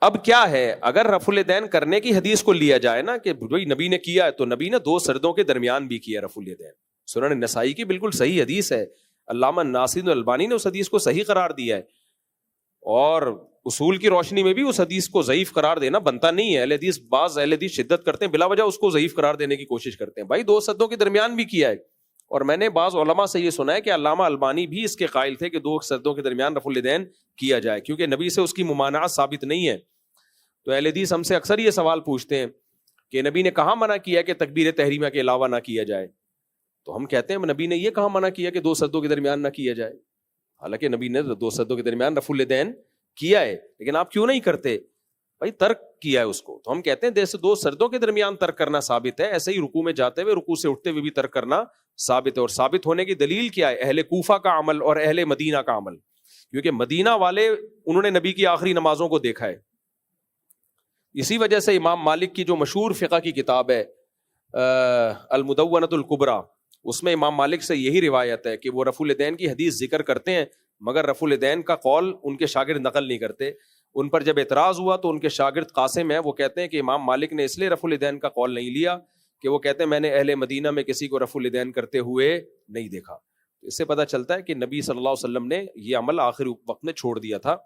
B: اب کیا ہے, اگر رفع الیدین کرنے کی حدیث کو لیا جائے نا کہ بھائی نبی نے کیا ہے, تو نبی نے 2 سردوں کے درمیان بھی کیا رفع الیدین. سنن نسائی کی بالکل صحیح حدیث ہے, علامہ ناصر الالبانی نے اس حدیث کو صحیح قرار دیا ہے, اور اصول کی روشنی میں بھی اس حدیث کو ضعیف قرار دینا بنتا نہیں ہے. اہل حدیث, بعض اہل حدیث شدت کرتے ہیں, بلا وجہ اس کو ضعیف قرار دینے کی کوشش کرتے ہیں. بھائی 2 سدوں کے درمیان بھی کیا ہے, اور میں نے بعض علماء سے یہ سنا ہے کہ علامہ البانی بھی اس کے قائل تھے کہ 2 سدوں کے درمیان رفع الیدین کیا جائے, کیونکہ نبی سے اس کی ممانعت ثابت نہیں ہے. تو اہل حدیث ہم سے اکثر یہ سوال پوچھتے ہیں کہ نبی نے کہاں منع کیا کہ تکبیر تحریمہ کے علاوہ نہ کیا جائے, تو ہم کہتے ہیں نبی نے یہ کہاں منع کیا کہ 2 سدوں کے درمیان نہ کیا جائے, حالانکہ نبی نے 2 سدوں کے درمیان رفع الیدین کیا ہے, لیکن آپ کیوں نہیں کرتے؟ بھائی ترک کیا ہے اس کو. تو ہم کہتے ہیں جیسے 2 سجدوں کے درمیان ترک کرنا ثابت ہے, ایسے ہی رکوع میں جاتے ہوئے, رکوع سے اٹھتے ہوئے بھی ترک کرنا ثابت ہے. اور ثابت ہونے کی دلیل کیا ہے؟ اہل کوفہ کا عمل اور اہل مدینہ کا عمل, کیونکہ مدینہ والے انہوں نے نبی کی آخری نمازوں کو دیکھا ہے. اسی وجہ سے امام مالک کی جو مشہور فقہ کی کتاب ہے المدونۃ الکبریٰ, اس میں امام مالک سے یہی روایت ہے کہ وہ رفع الیدین کی حدیث ذکر کرتے ہیں, مگر رفع الیدین کا قول ان کے شاگرد نقل نہیں کرتے. ان پر جب اعتراض ہوا تو ان کے شاگرد قاسم ہے, وہ کہتے ہیں کہ امام مالک نے اس لیے رفع الیدین کا قول نہیں لیا کہ وہ کہتے ہیں میں نے اہل مدینہ میں کسی کو رفع الیدین کرتے ہوئے نہیں دیکھا. اس سے پتہ چلتا ہے کہ نبی صلی اللہ علیہ وسلم نے یہ عمل آخری وقت میں چھوڑ دیا تھا.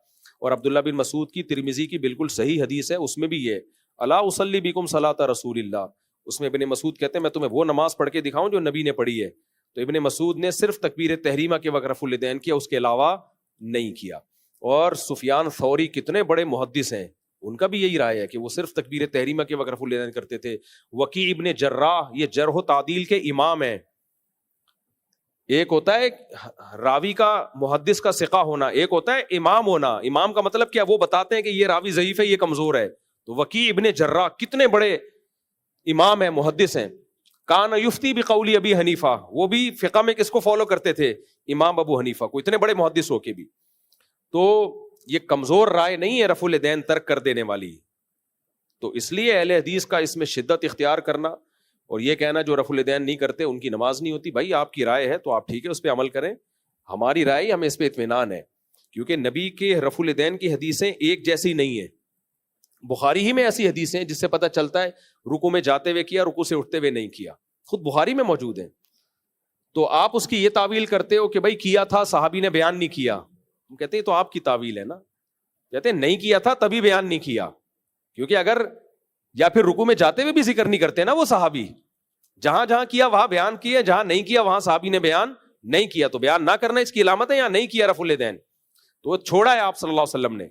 B: اور عبداللہ بن مسعود کی ترمذی کی بالکل صحیح حدیث ہے, اس میں بھی یہ الا اصلی بکم صلاۃ رسول اللہ, اس میں ابن مسعود کہتے ہیں میں تمہیں وہ نماز پڑھ کے دکھاؤں جو نبی نے پڑھی ہے. تو ابن مسعود نے صرف تکبیر تحریمہ کے وقت رفع الیدین کیا, اس کے علاوہ نہیں کیا. اور سفیان ثوری کتنے بڑے محدث ہیں, ان کا بھی یہی رائے ہے کہ وہ صرف تکبیر تحریمہ کے وقت رفع الیدین کرتے تھے. وکیع ابن جراح, یہ جرح و تعدیل کے امام ہیں. ایک ہوتا ہے راوی کا محدث کا ثقہ ہونا, ایک ہوتا ہے امام ہونا. امام کا مطلب کیا؟ وہ بتاتے ہیں کہ یہ راوی ضعیف ہے, یہ کمزور ہے. تو وکیع ابن جراح کتنے بڑے امام ہیں, محدث ہیں. کان یفتی بقول ابی حنیفہ, وہ بھی فقہ میں کس کو فالو کرتے تھے؟ امام ابو حنیفہ کو, اتنے بڑے محدث ہو کے بھی. تو یہ کمزور رائے نہیں ہے رفع الیدین ترک کر دینے والی. تو اس لیے اہل حدیث کا اس میں شدت اختیار کرنا اور یہ کہنا جو رفع الیدین نہیں کرتے ان کی نماز نہیں ہوتی. بھائی آپ کی رائے ہے تو آپ ٹھیک ہے اس پہ عمل کریں, ہماری رائے ہمیں اس پہ اطمینان ہے, کیونکہ نبی کے رفع الیدین کی حدیثیں ایک جیسی نہیں ہیں. بخاری ہی میں ایسی حدیثیں جس سے پتہ چلتا ہے رکوع میں جاتے ہوئے کیا, رکوع سے اٹھتے ہوئے نہیں کیا, خود بخاری میں موجود ہیں. تو آپ اس کی یہ تعویل کرتے ہو کہ بھائی کیا تھا, صحابی نے بیان نہیں کیا. ہم کہتے ہیں تو آپ کی تعویل ہے نا. کہتے ہیں نہیں کیا تھا تبھی بیان نہیں کیا, کیونکہ اگر یا پھر رکوع میں جاتے ہوئے بھی ذکر نہیں کرتے نا وہ صحابی, جہاں جہاں کیا وہاں بیان کیا, جہاں نہیں کیا وہاں صحابی نے بیان نہیں کیا. تو بیان نہ کرنا اس کی علامت ہے, یا نہیں کیا رفع الیدین تو چھوڑا ہے آپ صلی اللہ علیہ وسلم نے.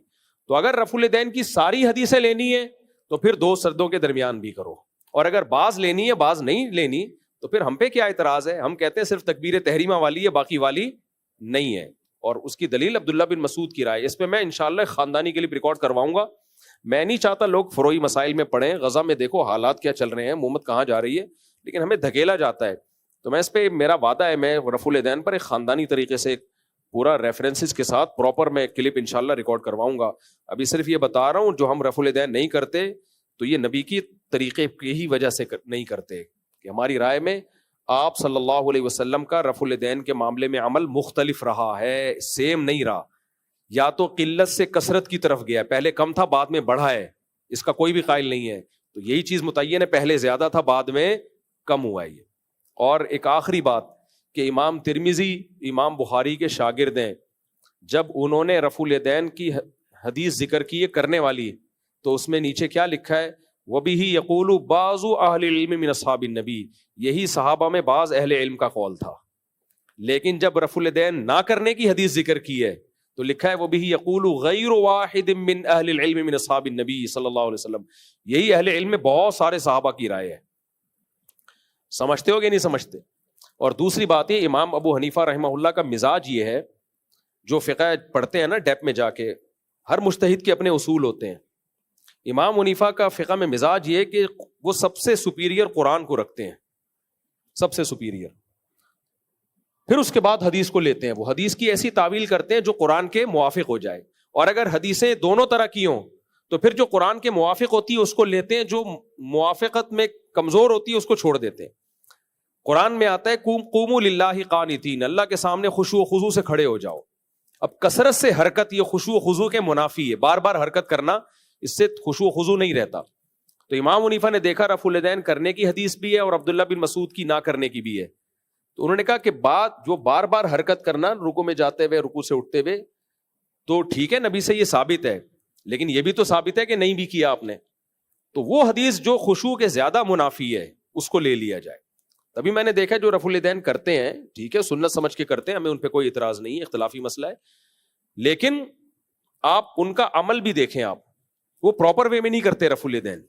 B: تو اگر رفع الیدین کی ساری حدیثیں لینی ہے تو پھر 2 سردوں کے درمیان بھی کرو, اور اگر بعض لینی ہے بعض نہیں لینی تو پھر ہم پہ کیا اعتراض ہے؟ ہم کہتے ہیں صرف تکبیر تحریمہ والی ہے, باقی والی نہیں ہے. اور اس کی دلیل عبداللہ بن مسعود کی رائے, اس پہ میں انشاءاللہ خاندانی کے لیے ریکارڈ کرواؤں گا. میں نہیں چاہتا لوگ فروعی مسائل میں پڑھیں, غزہ میں دیکھو حالات کیا چل رہے ہیں, محمد کہاں جا رہی ہے, لیکن ہمیں دھکیلا جاتا ہے. تو میں اس پہ میرا وعدہ ہے, میں رفع الیدین پر ایک خاندانی طریقے سے پورا ریفرنسز کے ساتھ پراپر میں کلپ انشاءاللہ ریکارڈ کرواؤں گا. ابھی صرف یہ بتا رہا ہوں جو ہم رفع الیدین نہیں کرتے تو یہ نبی کی طریقے کی ہی وجہ سے نہیں کرتے, کہ ہماری رائے میں آپ صلی اللہ علیہ وسلم کا رفع الیدین کے معاملے میں عمل مختلف رہا ہے, سیم نہیں رہا. یا تو قلت سے کثرت کی طرف گیا, پہلے کم تھا بعد میں بڑھا ہے, اس کا کوئی بھی قائل نہیں ہے. تو یہی چیز متعین ہے, پہلے زیادہ تھا بعد میں کم ہوا ہے یہ. اور ایک آخری بات کہ امام ترمذی امام بخاری کے شاگرد ہیں, جب انہوں نے رفع الیدین کی حدیث ذکر کی ہے کرنے والی, تو اس میں نیچے کیا لکھا ہے؟ وَبِهِ يَقُولُ بَعْضُ أَهْلِ الْعِلْمِ مِنْ أَصْحَابِ النَّبِي, یہی صحابہ میں بعض اہل علم کا قول تھا. لیکن جب رفع الیدین نہ کرنے کی حدیث ذکر کی ہے تو لکھا ہے وَبِهِ يَقُولُ غَيْرُ وَاحِدٍ مِّنْ أَهْلِ الْعِلْمِ مِنْ أَصْحَابِ النَّبِي صلی اللہ علیہ وسلم. یہی اہل علم میں بہت سارے صحابہ کی رائے ہے. سمجھتے ہو کہ نہیں سمجھتے؟ اور دوسری بات یہ, امام ابو حنیفہ رحمہ اللہ کا مزاج یہ ہے, جو فقہ پڑھتے ہیں نا ڈیپ میں جا کے, ہر مجتہد کے اپنے اصول ہوتے ہیں. امام حنیفہ کا فقہ میں مزاج یہ ہے کہ وہ سب سے سپیریئر قرآن کو رکھتے ہیں, سب سے سپیریئر. پھر اس کے بعد حدیث کو لیتے ہیں, وہ حدیث کی ایسی تعویل کرتے ہیں جو قرآن کے موافق ہو جائے. اور اگر حدیثیں دونوں طرح کی ہوں تو پھر جو قرآن کے موافق ہوتی ہے اس کو لیتے ہیں, جو موافقت میں کمزور ہوتی ہے اس کو چھوڑ دیتے ہیں. قرآن میں آتا ہے قوموا للہ قانتین, اللہ کے سامنے خشوع و خضوع سے کھڑے ہو جاؤ. اب کثرت سے حرکت یہ خشوع و خضوع کے منافی ہے, بار بار حرکت کرنا اس سے خشوع و خضوع نہیں رہتا. تو امام حنیفہ نے دیکھا رفع الیدین کرنے کی حدیث بھی ہے اور عبداللہ بن مسعود کی نہ کرنے کی بھی ہے, تو انہوں نے کہا کہ بات جو بار بار حرکت کرنا رکوع میں جاتے ہوئے رکوع سے اٹھتے ہوئے تو ٹھیک ہے نبی سے یہ ثابت ہے, لیکن یہ بھی تو ثابت ہے کہ نہیں بھی کیا آپ نے, تو وہ حدیث جو خشوع کے زیادہ منافی ہے اس کو لے لیا جائے. تبھی میں نے دیکھا جو رفع الیدین کرتے ہیں ٹھیک ہے سنت سمجھ کے کرتے ہیں, ہمیں ان پہ کوئی اعتراض نہیں ہے, اختلافی مسئلہ ہے, لیکن آپ ان کا عمل بھی دیکھیں, آپ وہ پراپر وے میں نہیں کرتے رفع الیدین.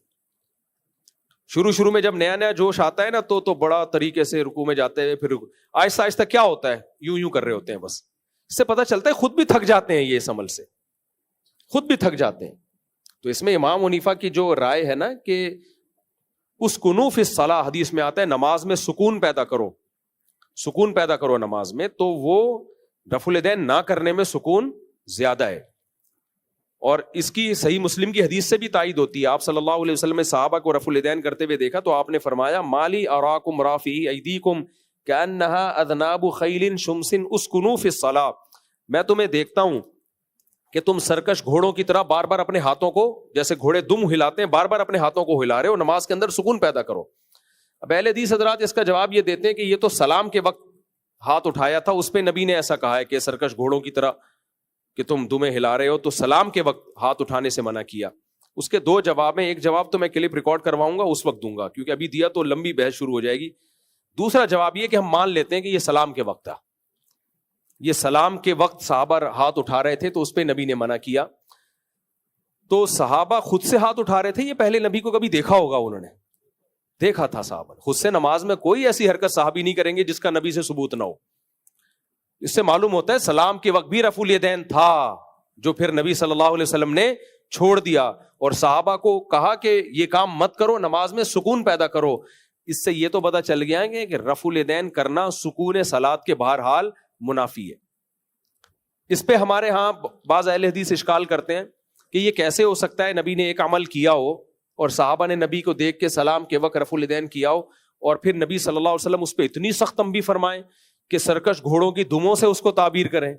B: شروع میں جب نیا جوش آتا ہے نا تو بڑا طریقے سے رکوع میں جاتے ہیں, پھر آہستہ آہستہ کیا ہوتا ہے یوں کر رہے ہوتے ہیں, بس اس سے پتہ چلتا ہے خود بھی تھک جاتے ہیں, یہ اس عمل سے خود بھی تھک جاتے ہیں. تو اس میں امام حنیفہ کی جو رائے ہے نا کہ اسکنوا فی الصلاۃ, حدیث میں آتا ہے نماز میں سکون پیدا کرو نماز میں, تو وہ رفع الیدین نہ کرنے میں سکون زیادہ ہے. اور اس کی صحیح مسلم کی حدیث سے بھی تائید ہوتی ہے. آپ صلی اللہ علیہ وسلم نے صحابہ کو رفع الیدین کرتے ہوئے دیکھا تو آپ نے فرمایا مالی اراکم رافعی ایدیکم کأنہا اذناب خیل شمس اسکنوا فی الصلاۃ, میں تمہیں دیکھتا ہوں کہ تم سرکش گھوڑوں کی طرح بار بار اپنے ہاتھوں کو, جیسے گھوڑے دم ہلاتے ہیں, بار بار اپنے ہاتھوں کو ہلا رہے ہو, نماز کے اندر سکون پیدا کرو. اب اہل حدیث حضرات اس کا جواب یہ دیتے ہیں کہ یہ تو سلام کے وقت ہاتھ اٹھایا تھا, اس پہ نبی نے ایسا کہا ہے کہ سرکش گھوڑوں کی طرح کہ تم دمیں ہلا رہے ہو, تو سلام کے وقت ہاتھ اٹھانے سے منع کیا. اس کے دو جواب ہیں, ایک جواب تو میں کلپ ریکارڈ کرواؤں گا اس وقت دوں گا کیونکہ ابھی دیا تو لمبی بحث شروع ہو جائے گی. دوسرا جواب یہ کہ ہم مان لیتے ہیں کہ یہ سلام کے وقت تھا, یہ سلام کے وقت صحابہ ہاتھ اٹھا رہے تھے تو اس پہ نبی نے منع کیا. تو صحابہ خود سے ہاتھ اٹھا رہے تھے, یہ پہلے نبی کو کبھی دیکھا ہوگا, انہوں نے دیکھا تھا صحابہ خود سے نماز میں کوئی ایسی حرکت صحابی نہیں کریں گے جس کا نبی سے ثبوت نہ ہو. اس سے معلوم ہوتا ہے سلام کے وقت بھی رفع الیدین تھا, جو پھر نبی صلی اللہ علیہ وسلم نے چھوڑ دیا اور صحابہ کو کہا کہ یہ کام مت کرو, نماز میں سکون پیدا کرو. اس سے یہ تو پتہ چل گیا ہے کہ رفع الیدین کرنا سکون صلاۃ کے بہرحال منافی ہے. اس پہ ہمارے ہاں بعض اہل حدیث اشکال کرتے ہیں کہ یہ کیسے ہو سکتا ہے نبی نے ایک عمل کیا ہو اور صحابہ نے نبی کو دیکھ کے سلام کے وقت رفع الیدین کیا ہو اور پھر نبی صلی اللہ علیہ وسلم اس پہ اتنی سخت تنبیہ فرمائیں کہ سرکش گھوڑوں کی دموں سے اس کو تعبیر کریں.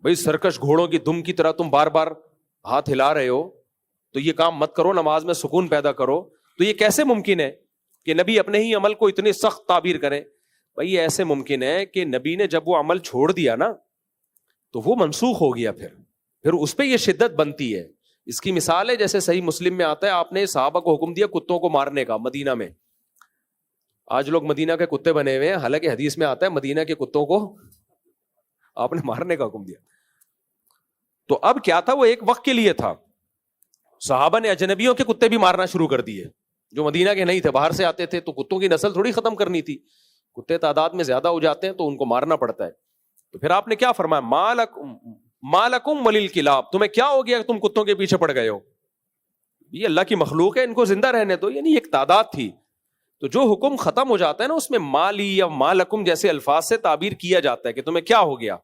B: بھئی سرکش گھوڑوں کی دم کی طرح تم بار بار ہاتھ ہلا رہے ہو تو یہ کام مت کرو, نماز میں سکون پیدا کرو. تو یہ کیسے ممکن ہے کہ نبی اپنے ہی عمل کو اتنی سخت تعبیر کریں؟ بھئی ایسے ممکن ہے کہ نبی نے جب وہ عمل چھوڑ دیا نا تو وہ منسوخ ہو گیا, پھر اس پہ یہ شدت بنتی ہے. اس کی مثال ہے جیسے صحیح مسلم میں آتا ہے آپ نے صحابہ کو حکم دیا کتوں کو مارنے کا مدینہ میں. آج لوگ مدینہ کے کتے بنے ہوئے ہیں, حالانکہ حدیث میں آتا ہے مدینہ کے کتوں کو آپ نے مارنے کا حکم دیا. تو اب کیا تھا, وہ ایک وقت کے لیے تھا. صحابہ نے اجنبیوں کے کتے بھی مارنا شروع کر دیے جو مدینہ کے نہیں تھے, باہر سے آتے تھے, تو کتوں کی نسل تھوڑی ختم کرنی تھی, کتے تعداد میں زیادہ ہو جاتے ہیں تو ان کو مارنا پڑتا ہے. تو پھر آپ نے کیا فرمایا, مالکم وللکلاب, تمہیں کیا ہو گیا کہ تم کتوں کے پیچھے پڑ گئے ہو؟ یہ اللہ کی مخلوق ہے, ان کو زندہ رہنے دو. یعنی ایک تعداد تھی. تو جو حکم ختم ہو جاتا ہے نا اس میں مالی یا مالکم جیسے الفاظ سے تعبیر کیا جاتا ہے کہ تمہیں کیا ہو گیا.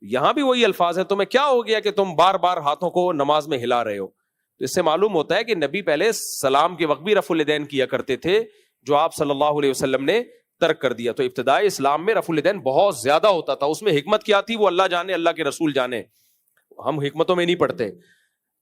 B: یہاں بھی وہی الفاظ ہے, تمہیں کیا ہو گیا کہ تم بار بار ہاتھوں کو نماز میں ہلا رہے ہو. تو اس سے معلوم ہوتا ہے کہ نبی پہلے سلام کے وقت بھی رفع الیدین کیا کرتے تھے جو آپ صلی اللہ علیہ وسلم نے ترک کر دیا. تو ابتدائی اسلام میں رفع الیدین بہت زیادہ ہوتا تھا. اس میں حکمت کیا تھی وہ اللہ جانے, اللہ کے رسول جانے, ہم حکمتوں میں نہیں پڑھتے.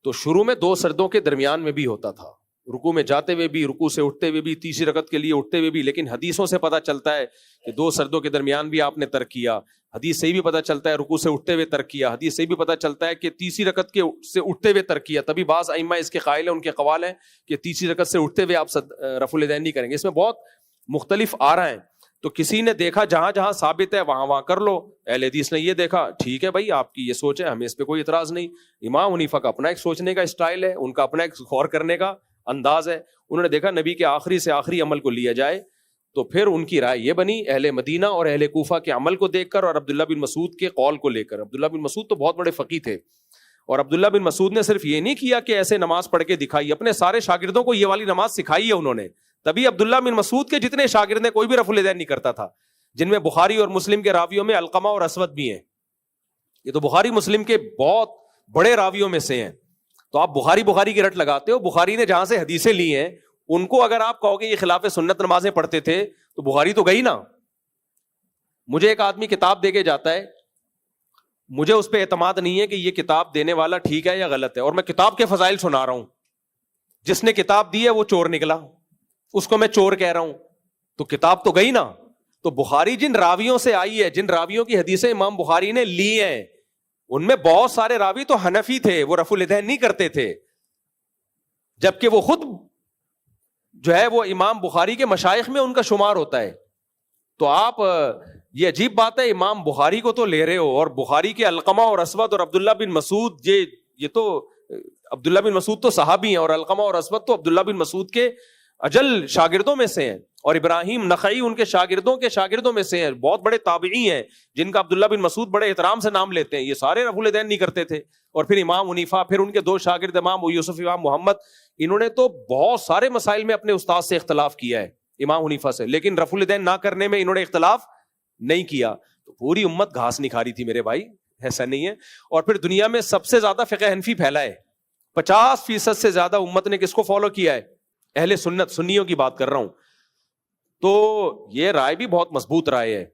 B: تو شروع میں 2 سجدوں کے درمیان میں بھی ہوتا تھا, رکوع میں جاتے ہوئے بھی, رکوع سے اٹھتے ہوئے بھی, تیسری رکعت کے لیے اٹھتے ہوئے بھی. لیکن حدیثوں سے پتہ چلتا ہے کہ 2 سجدوں کے درمیان بھی آپ نے ترک کیا. حدیث سے بھی پتہ چلتا ہے رکوع سے اٹھتے ہوئے ترک کیا. حدیث سے بھی پتہ چلتا ہے کہ تیسری رکعت کے سے اٹھتے ہوئے ترک کیا. تبھی بعض ائمہ اس کے قائل ہیں, ان کے قوال ہیں کہ تیسری رکعت سے اٹھتے ہوئے آپ رفع الیدین نہیں کریں گے. اس میں بہت مختلف آراء ہیں. تو کسی نے دیکھا جہاں جہاں ثابت ہے وہاں کر لو. اہل حدیث نے یہ دیکھا, ٹھیک ہے بھائی آپ کی یہ سوچ ہے, ہمیں اس پہ کوئی اعتراض نہیں. امام حنیفہ کا اپنا ایک سوچنے کا اسٹائل ہے, ان کا اپنا ایک غور کرنے کا انداز ہے. انہوں نے دیکھا نبی کے آخری سے آخری عمل کو لیا جائے, تو پھر ان کی رائے یہ بنی اہل مدینہ اور اہل کوفہ کے عمل کو دیکھ کر اور عبداللہ بن مسعود کے قول کو لے کر. عبداللہ بن مسعود تو بہت بڑے فقیہ تھے, اور عبداللہ بن مسعود نے صرف یہ نہیں کیا کہ ایسے نماز پڑھ کے دکھائی, اپنے سارے شاگردوں کو یہ والی نماز سکھائی ہے انہوں نے. تبھی عبداللہ بن مسعود کے جتنے شاگرد ہیں کوئی بھی رفع الیدین نہیں کرتا تھا, جن میں بخاری اور مسلم کے راویوں میں علقمہ اور اسود بھی ہیں. یہ تو بخاری مسلم کے بہت بڑے راویوں میں سے ہیں. تو آپ بخاری کی رٹ لگاتے ہو. بخاری نے جہاں سے حدیثیں لی ہیں ان کو اگر آپ کہو گے یہ خلاف سنت نمازیں پڑھتے تھے تو بخاری تو گئی نا. مجھے ایک آدمی کتاب دے کے جاتا ہے, مجھے اس پہ اعتماد نہیں ہے کہ یہ کتاب دینے والا ٹھیک ہے یا غلط ہے, اور میں کتاب کے فضائل سنا رہا ہوں. جس نے کتاب دی ہے وہ چور نکلا, اس کو میں چور کہہ رہا ہوں, تو کتاب تو گئی نا. تو بخاری جن راویوں سے آئی ہے، جن راویوں کی حدیثیں امام بخاری نے لی ہیں، ان میں بہت سارے راوی تو حنفی تھے، وہ رفع الیدین نہیں کرتے تھے، جبکہ وہ خود جو ہے وہ امام بخاری کے مشائخ میں ان کا شمار ہوتا ہے. تو آپ یہ عجیب بات ہے، امام بخاری کو تو لے رہے ہو، اور بخاری کے علقمہ اور اسود اور عبداللہ بن مسعود، یہ تو عبداللہ بن مسعود تو صحابی ہیں، اور علقمہ اور اسود تو عبداللہ بن مسعود کے اجل شاگردوں میں سے ہیں، اور ابراہیم نخعی ان کے شاگردوں میں سے ہیں، بہت بڑے تابعی ہیں جن کا عبداللہ بن مسعود بڑے احترام سے نام لیتے ہیں. یہ سارے رفع الیدین نہیں کرتے تھے. اور پھر امام حنیفہ، پھر ان کے دو شاگرد امام یوسف امام محمد، انہوں نے تو بہت سارے مسائل میں اپنے استاد سے اختلاف کیا ہے، امام حنیفہ سے، لیکن رفع الیدین نہ کرنے میں انہوں نے اختلاف نہیں کیا. تو پوری امت گھاس نہیں کھا رہی تھی میرے بھائی، ایسا نہیں ہے. اور پھر دنیا میں سب سے زیادہ فقہ حنفی پھیلا ہے، 50% سے زیادہ امت نے کس کو فالو کیا ہے؟ اہل سنت، سنیوں کی بات کر رہا ہوں. تو یہ رائے بھی بہت مضبوط رائے ہے.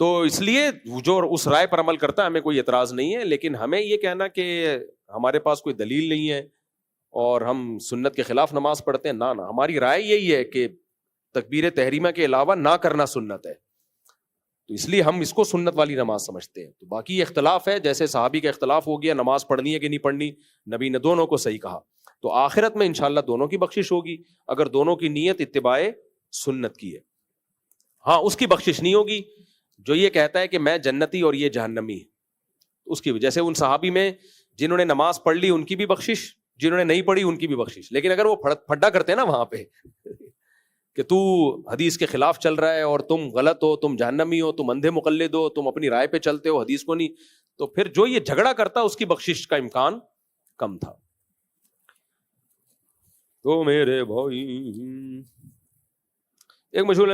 B: تو اس لیے جو اس رائے پر عمل کرتا ہے ہمیں کوئی اعتراض نہیں ہے، لیکن ہمیں یہ کہنا کہ ہمارے پاس کوئی دلیل نہیں ہے اور ہم سنت کے خلاف نماز پڑھتے ہیں، نہ ہماری رائے یہی ہے کہ تکبیر تحریمہ کے علاوہ نہ کرنا سنت ہے. تو اس لیے ہم اس کو سنت والی نماز سمجھتے ہیں. تو باقی اختلاف ہے، جیسے صحابی کا اختلاف ہو گیا نماز پڑھنی ہے کہ نہیں پڑھنی، نبی نے دونوں کو صحیح کہا. تو آخرت میں انشاءاللہ دونوں کی بخشش ہوگی اگر دونوں کی نیت اتباع سنت کی ہے. ہاں اس کی بخشش نہیں ہوگی جو یہ کہتا ہے کہ میں جنتی اور یہ جہنمی، اس کی وجہ سے ان صحابی میں جنہوں نے نماز پڑھ لی ان کی بھی بخشش، جنہوں نے نہیں پڑھی ان کی بھی بخشش. لیکن اگر وہ پھڈا کرتے ہیں نا وہاں پہ کہ تو حدیث کے خلاف چل رہا ہے اور تم غلط ہو، تم جہنمی ہو، تم اندھے مقلد ہو، تم اپنی رائے پہ چلتے ہو، حدیث کو نہیں، تو پھر جو یہ جھگڑا کرتا اس کی بخشش کا امکان کم تھا. تو میرے بھائی ایک مشہور،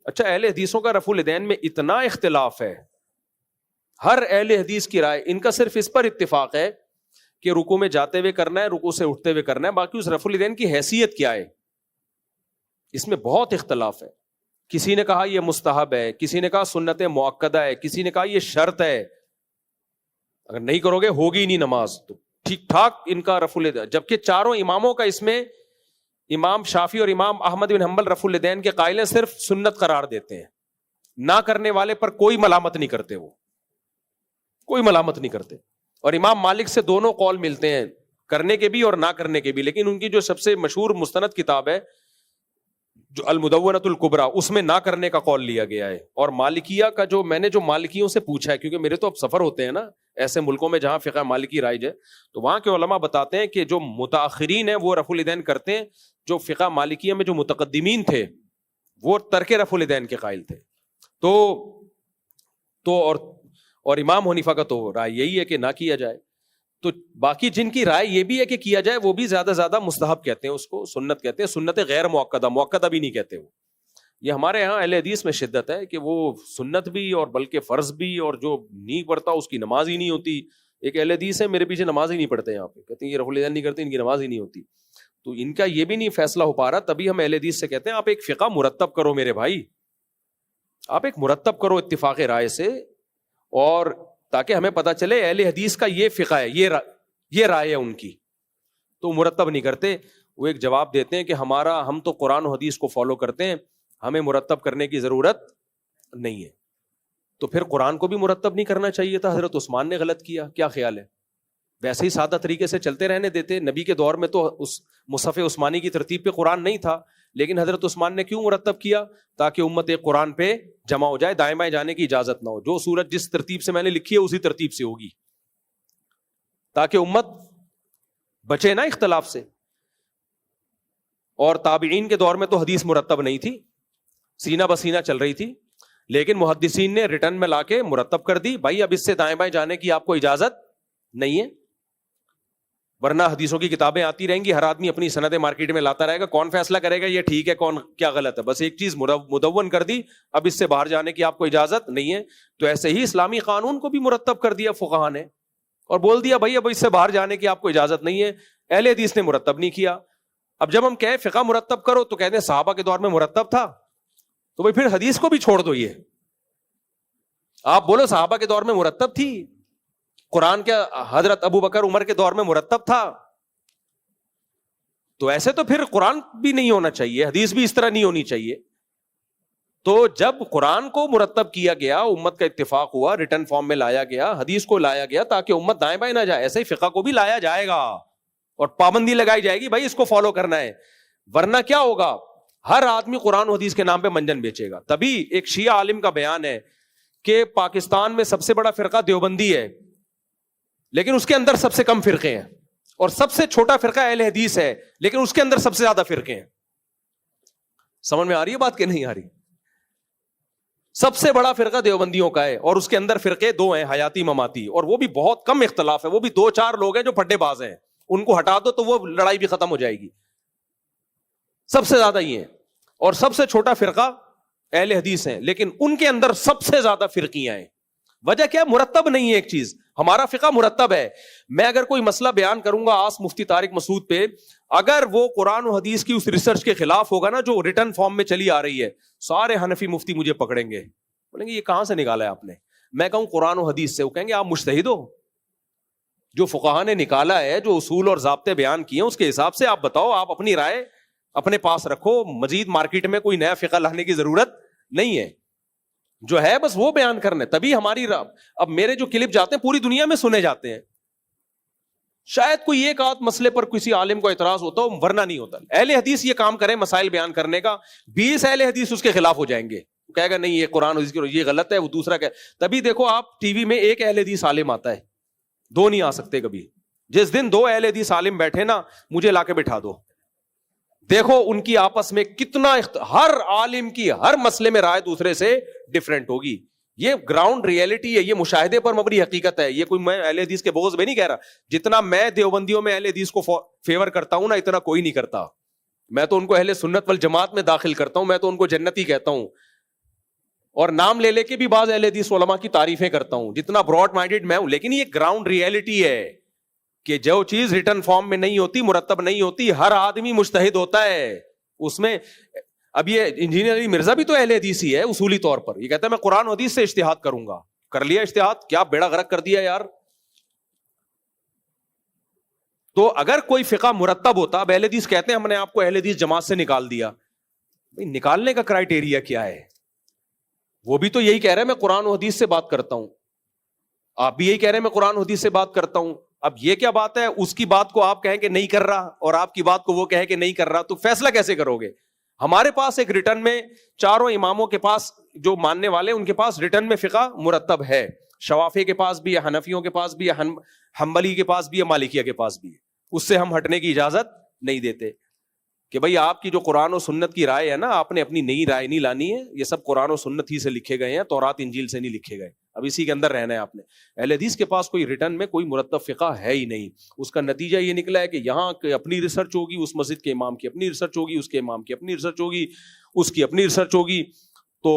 B: اچھا اہل حدیثوں کا رفع الیدین میں اتنا اختلاف ہے، ہر اہل حدیث کی رائے، ان کا صرف اس پر اتفاق ہے کہ رکوع میں جاتے ہوئے کرنا ہے، رکوع سے اٹھتے ہوئے کرنا ہے، باقی اس رفع الیدین کی حیثیت کیا ہے اس میں بہت اختلاف ہے. کسی نے کہا یہ مستحب ہے، کسی نے کہا سنت مؤکدہ ہے، کسی نے کہا یہ شرط ہے، اگر نہیں کرو گے ہوگی نہیں نماز. تو ٹھیک ٹھاک ان کا رفع الیدین، جبکہ چاروں اماموں کا اس میں امام شافعی اور امام احمد بن حنبل رفع الیدین کے قائل ہیں، صرف سنت قرار دیتے ہیں، نہ کرنے والے پر کوئی ملامت نہیں کرتے، وہ کوئی ملامت نہیں کرتے. اور امام مالک سے دونوں قول ملتے ہیں، کرنے کے بھی اور نہ کرنے کے بھی، لیکن ان کی جو سب سے مشہور مستند کتاب ہے جو المدونۃ الکبریٰ، اس میں نہ کرنے کا قول لیا گیا ہے. اور مالکیہ کا جو میں نے جو مالکیوں سے پوچھا ہے، کیونکہ میرے تو اب سفر ہوتے ہیں نا ایسے ملکوں میں جہاں فقہ مالکی رائج ہے، تو وہاں کے علماء بتاتے ہیں کہ جو متاخرین ہیں وہ رفع الیدین کرتے ہیں، جو فقہ مالکیہ میں جو متقدمین تھے وہ ترک رفع الیدین کے قائل تھے. اور امام حنیفہ کا تو رائے یہی ہے کہ نہ کیا جائے. تو باقی جن کی رائے یہ بھی ہے کہ کیا جائے، وہ بھی زیادہ زیادہ مستحب کہتے ہیں، اس کو سنت کہتے ہیں، سنت غیر موقدہ بھی نہیں کہتے. وہ یہ ہمارے ہاں اہل حدیث میں شدت ہے کہ وہ سنت بھی اور بلکہ فرض بھی، اور جو نہیں پڑھتا اس کی نماز ہی نہیں ہوتی. ایک اہل حدیث ہے میرے پیچھے نماز ہی نہیں پڑھتے یہاں پہ، کہتے ہیں یہ رفع الیدین نہیں کرتے، ان کی نماز ہی نہیں ہوتی. تو ان کا یہ بھی نہیں فیصلہ ہو پا رہا، تبھی ہم اہل حدیث سے کہتے ہیں آپ ایک فقہ مرتب کرو میرے بھائی، آپ ایک مرتب کرو اتفاق رائے سے، اور تاکہ ہمیں پتہ چلے اہل حدیث کا یہ فقہ ہے، یہ رائے ہے ان کی. تو مرتب نہیں کرتے. وہ ایک جواب دیتے ہیں کہ ہم تو قرآن و حدیث کو فالو کرتے ہیں، ہمیں مرتب کرنے کی ضرورت نہیں ہے. تو پھر قرآن کو بھی مرتب نہیں کرنا چاہیے تھا، حضرت عثمان نے غلط کیا، کیا خیال ہے؟ ویسے ہی سادہ طریقے سے چلتے رہنے دیتے. نبی کے دور میں تو اس مصحف عثمانی کی ترتیب پہ قرآن نہیں تھا، لیکن حضرت عثمان نے کیوں مرتب کیا؟ تاکہ امت ایک قرآن پہ جمع ہو جائے، دائیں بائیں جانے کی اجازت نہ ہو، جو سورت جس ترتیب سے میں نے لکھی ہے اسی ترتیب سے ہوگی، تاکہ امت بچے نا اختلاف سے. اور تابعین کے دور میں تو حدیث مرتب نہیں تھی، سینہ بسینہ چل رہی تھی، لیکن محدثین نے ریٹرن میں لا کے مرتب کر دی، بھائی اب اس سے دائیں بائیں جانے کی آپ کو اجازت نہیں ہے. ورنہ حدیثوں کی کتابیں آتی رہیں گی، ہر آدمی اپنی سندیں مارکیٹ میں لاتا رہے گا، کون فیصلہ کرے گا یہ ٹھیک ہے کون کیا غلط ہے؟ بس ایک چیز مدون کر دی، اب اس سے باہر جانے کی آپ کو اجازت نہیں ہے. تو ایسے ہی اسلامی قانون کو بھی مرتب کر دیا فقہا نے، اور بول دیا بھائی اب اس سے باہر جانے کی آپ کو اجازت نہیں ہے. اہل حدیث نے مرتب نہیں کیا. اب جب ہم کہیں فقہ مرتب کرو تو کہتے ہیں صحابہ کے دور میں مرتب تھا، تو بھائی پھر حدیث کو بھی چھوڑ دو. یہ آپ بولو صحابہ کے دور میں مرتب تھی، قرآن کے حضرت ابو بکر عمر کے دور میں مرتب تھا، تو ایسے تو پھر قرآن بھی نہیں ہونا چاہیے، حدیث بھی اس طرح نہیں ہونی چاہیے. تو جب قرآن کو مرتب کیا گیا, امت کا اتفاق ہوا, ریٹن فارم میں لایا گیا, حدیث کو لایا گیا تاکہ امت دائیں بائیں نہ جائے, ایسے ہی فقہ کو بھی لایا جائے گا اور پابندی لگائی جائے گی, بھائی اس کو فالو کرنا ہے. ورنہ کیا ہوگا, ہر آدمی قرآن و حدیث کے نام پہ منجن بیچے گا. تبھی ایک شیعہ عالم کا بیان ہے کہ پاکستان میں سب سے بڑا فرقہ دیوبندی ہے, لیکن اس کے اندر سب سے کم فرقے ہیں, اور سب سے چھوٹا فرقہ اہل حدیث ہے, لیکن اس کے اندر سب سے زیادہ فرقے ہیں. سمجھ میں آ رہی ہے بات کہ نہیں آ رہی؟ سب سے بڑا فرقہ دیوبندیوں کا ہے, اور اس کے اندر فرقے دو ہیں, حیاتی مماتی, اور وہ بھی بہت کم اختلاف ہے, وہ بھی 2-4 لوگ ہیں جو پھڈے باز ہیں, ان کو ہٹا دو تو وہ لڑائی بھی ختم ہو جائے گی. سب سے زیادہ یہ ہے, اور سب سے چھوٹا فرقہ اہل حدیث ہیں, لیکن ان کے اندر سب سے زیادہ فرقیاں ہیں. وجہ کیا؟ مرتب نہیں ہے ایک چیز. ہمارا فقہ مرتب ہے. میں اگر کوئی مسئلہ بیان کروں گا آس مفتی طارق مسعود پہ, اگر وہ قرآن و حدیث کی اس ریسرچ کے خلاف ہوگا نا جو ریٹن فارم میں چلی آ رہی ہے, سارے حنفی مفتی مجھے پکڑیں گے, بولیں گے یہ کہاں سے نکالا ہے آپ نے. میں کہوں قرآن و حدیث سے, وہ کہیں گے آپ مجتہد ہو, جو فقہا نے نکالا ہے, جو اصول اور ضابطے بیان کیے ہیں اس کے حساب سے آپ بتاؤ, آپ اپنی رائے اپنے پاس رکھو, مزید مارکیٹ میں کوئی نیا فقہ لانے کی ضرورت نہیں ہے, جو ہے بس وہ بیان کرنا ہے. تبھی ہماری اب میرے جو کلپ جاتے ہیں پوری دنیا میں سنے جاتے ہیں, شاید کوئی ایک آدھ مسئلے پر کسی عالم کو اعتراض ہوتا ہو, ورنہ نہیں ہوتا. اہل حدیث یہ کام کرے مسائل بیان کرنے کا, 20 اہل حدیث اس کے خلاف ہو جائیں گے, کہے گا نہیں یہ قرآن حدیث کی یہ غلط ہے, وہ دوسرا کہ تبھی دیکھو آپ ٹی وی میں ایک اہل حدیث عالم آتا ہے, 2 نہیں آ سکتے کبھی. جس دن 2 اہل حدیث عالم بیٹھے نا, مجھے لا کے بٹھا دو, دیکھو ان کی آپس میں کتنا ہر عالم کی ہر مسئلے میں رائے دوسرے سے ڈفرینٹ ہوگی. یہ گراؤنڈ ریئلٹی ہے, یہ مشاہدے پر مبنی حقیقت ہے. یہ کوئی میں اہل حدیث کے بغض میں نہیں کہہ رہا, جتنا میں دیوبندیوں میں اہل حدیث کو فیور کرتا ہوں نا, اتنا کوئی نہیں کرتا. میں تو ان کو اہل سنت والجماعت میں داخل کرتا ہوں, میں تو ان کو جنتی کہتا ہوں, اور نام لے کے بھی بعض اہل حدیث علماء کی تعریفیں کرتا ہوں, جتنا براڈ مائنڈیڈ میں ہوں. لیکن یہ گراؤنڈ ریئلٹی ہے کہ جو چیز ریٹن فارم میں نہیں ہوتی, مرتب نہیں ہوتی, ہر آدمی مجتہد ہوتا ہے اس میں. اب یہ انجینئر علی مرزا بھی تو اہل حدیث ہی ہے اصولی طور پر, یہ کہتا ہے میں قرآن و حدیث سے اجتہاد کروں گا. کر لیا اجتہاد, کیا بیڑا غرق کر دیا یار. تو اگر کوئی فقہ مرتب ہوتا, اب اہل حدیث کہتے ہیں ہم نے آپ کو اہل حدیث جماعت سے نکال دیا, نکالنے کا کرائٹیریا کیا ہے؟ وہ بھی تو یہی کہہ رہے ہیں میں قرآن و حدیث سے بات کرتا ہوں, آپ بھی یہی کہہ رہے ہیں میں قرآن و حدیث سے بات کرتا ہوں. اب یہ کیا بات ہے, اس کی بات کو آپ کہیں کہ نہیں کر رہا, اور آپ کی بات کو وہ کہے کہ نہیں کر رہا, تو فیصلہ کیسے کرو گے؟ ہمارے پاس ایک ریٹن میں 4 اماموں کے پاس جو ماننے والے ان کے پاس ریٹن میں فقہ مرتب ہے. شوافی کے پاس بھی ہے, حنفیوں کے پاس بھی ہے, حنبلی کے پاس بھی ہے, مالکیہ کے پاس بھی ہے. اس سے ہم ہٹنے کی اجازت نہیں دیتے کہ بھئی آپ کی جو قرآن و سنت کی رائے ہے نا, آپ نے اپنی نئی رائے نہیں لانی ہے. یہ سب قرآن و سنت ہی سے لکھے گئے ہیں, تورات انجیل سے نہیں لکھے گئے. اب اسی کے اندر رہنا ہے آپ نے. اہل حدیث کے پاس کوئی ریٹن میں کوئی مرتب فقہ ہے ہی نہیں. اس کا نتیجہ یہ نکلا ہے کہ یہاں اپنی ریسرچ ہوگی, اس مسجد کے امام کی اپنی ریسرچ ہوگی, اس کے امام کی اپنی ریسرچ ہوگی, اس کی اپنی ریسرچ ہوگی, تو